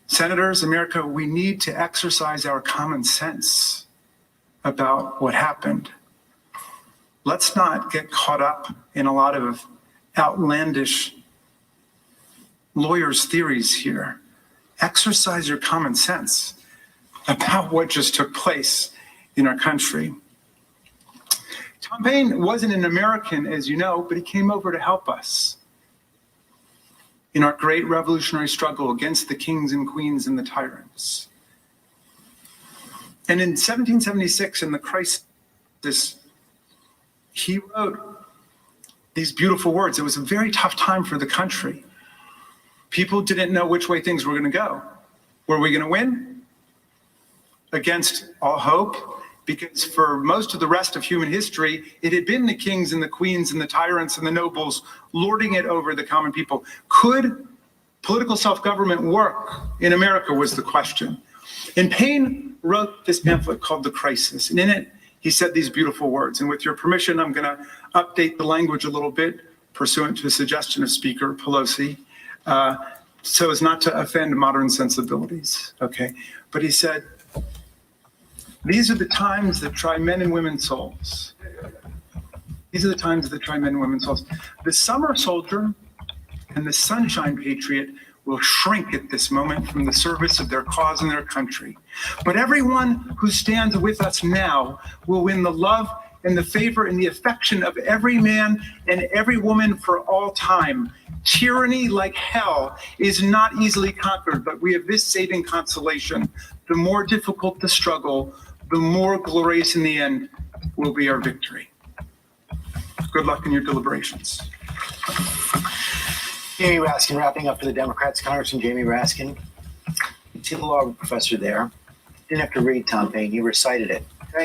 Senators, America, we need to exercise our common sense about what happened. Let's not get caught up in a lot of outlandish lawyers' theories here. Exercise your common sense about what just took place in our country. Tom Paine wasn't an American, as you know, but he came over to help us in our great revolutionary struggle against the kings and queens and the tyrants. And in 1776, in the crisis, he wrote these beautiful words. It was a very tough time for the country. People didn't know which way things were going to go. Were we going to win? Against all hope, because for most of the rest of human history, it had been the kings and the queens and the tyrants and the nobles lording it over the common people. Could political self-government work in America was the question. And Paine wrote this pamphlet called The Crisis, and in it, he said these beautiful words. And with your permission, I'm going to update the language a little bit, pursuant to a suggestion of Speaker Pelosi, so as not to offend modern sensibilities, okay? But he said, these are the times that try men and women's souls. These are the times that try men and women's souls. The summer soldier and the sunshine patriot will shrink at this moment from the service of their cause and their country. But everyone who stands with us now will win the love and the favor and the affection of every man and every woman for all time. Tyranny, like hell, is not easily conquered, but we have this saving consolation. The more difficult the struggle, the more glorious in the end will be our victory. Good luck in your deliberations. Jamie Raskin, wrapping up for the Democrats. Congressman Jamie Raskin, see the law professor there. Didn't have to read Tom Paine. You recited it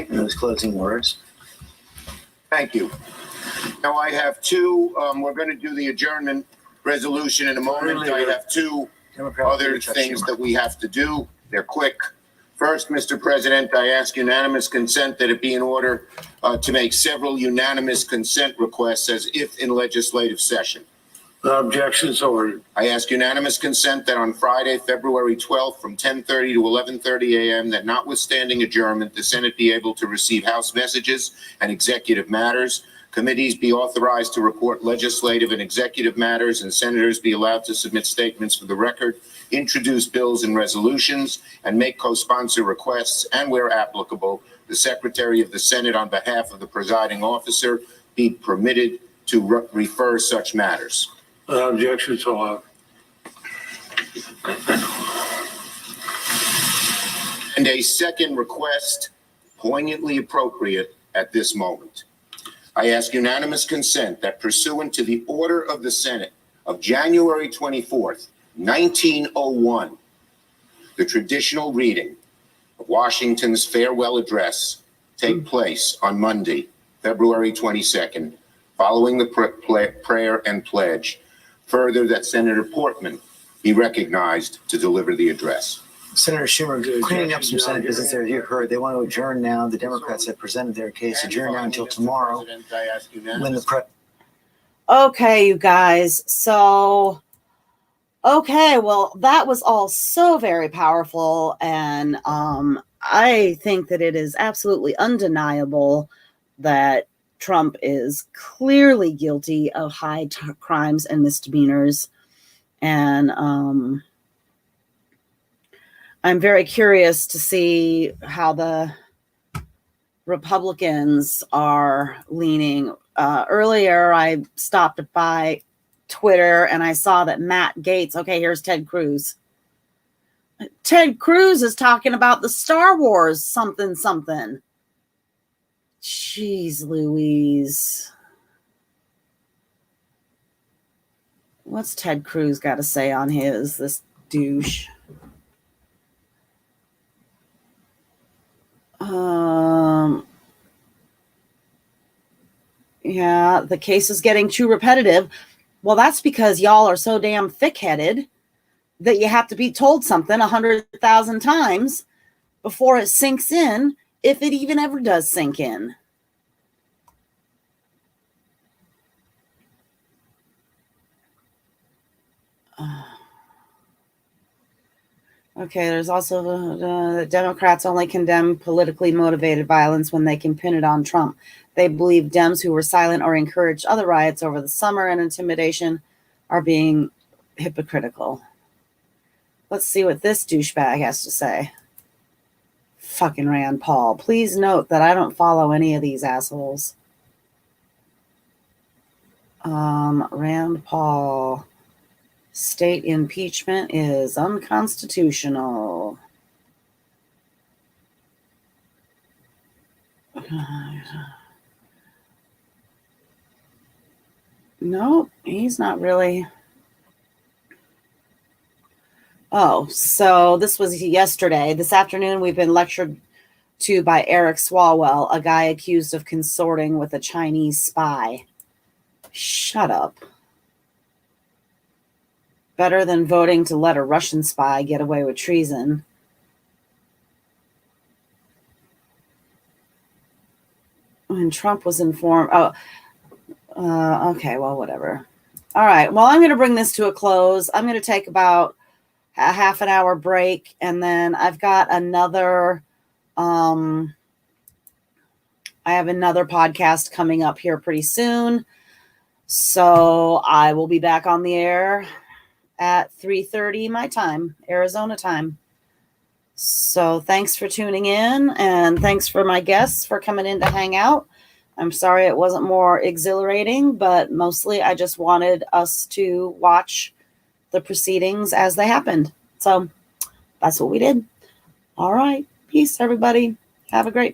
in those closing words. Thank you. Now I have two, we're going to do the adjournment resolution in a moment. I have two other things that we have to do. They're quick. First, Mr. President, I ask unanimous consent that it be in order to make several unanimous consent requests as if in legislative session. Objections ordered. I ask unanimous consent that on Friday, February 12th, from 10:30 to 11:30 a.m., that notwithstanding adjournment, the Senate be able to receive House messages and executive matters. Committees be authorized to report legislative and executive matters, and senators be allowed to submit statements for the record, introduce bills and resolutions, and make co-sponsor requests, and where applicable, the Secretary of the Senate, on behalf of the presiding officer, be permitted to refer such matters. Objections allowed. And a second request, poignantly appropriate at this moment. I ask unanimous consent that pursuant to the order of the Senate of January 24th, 1901, the traditional reading of Washington's farewell address take place on Monday, February 22nd, following the prayer and pledge. Further, that Senator Portman be recognized to deliver the address. Senator Schumer, cleaning up some Senate business there. You heard they want to adjourn now. The Democrats have presented their case. Adjourn now until tomorrow. Okay, you guys. So, okay, well, that was all so very powerful. And I think that it is absolutely undeniable that Trump is clearly guilty of high crimes and misdemeanors. And I'm very curious to see how the Republicans are leaning. Earlier, I stopped by Twitter and I saw that Matt Gaetz, okay, here's Ted Cruz. Ted Cruz is talking about the Star Wars something something. Jeez Louise. What's Ted Cruz got to say on this douche? Yeah, the case is getting too repetitive. Well, that's because y'all are so damn thick-headed that you have to be told something 100,000 times before it sinks in, if it even ever does sink in. Okay, there's also the Democrats only condemn politically motivated violence when they can pin it on Trump. They believe Dems who were silent or encouraged other riots over the summer and intimidation are being hypocritical. Let's see what this douchebag has to say. Fucking Rand Paul. Please note that I don't follow any of these assholes. Rand Paul. State impeachment is unconstitutional. No, he's not really. Oh, so this was yesterday. This afternoon, we've been lectured to by Eric Swalwell, a guy accused of consorting with a Chinese spy. Shut up. Better than voting to let a Russian spy get away with treason. When Trump was informed. Okay, well, whatever. All right, well, I'm going to bring this to a close. I'm going to take about a half an hour break, and then I've got another, I have another podcast coming up here pretty soon. So I will be back on the air at 3:30 my time, Arizona time. So thanks for tuning in, and thanks for my guests for coming in to hang out. I'm sorry it wasn't more exhilarating, but mostly I just wanted us to watch the proceedings as they happened. So that's what we did. All right. Peace, everybody. Have a great day.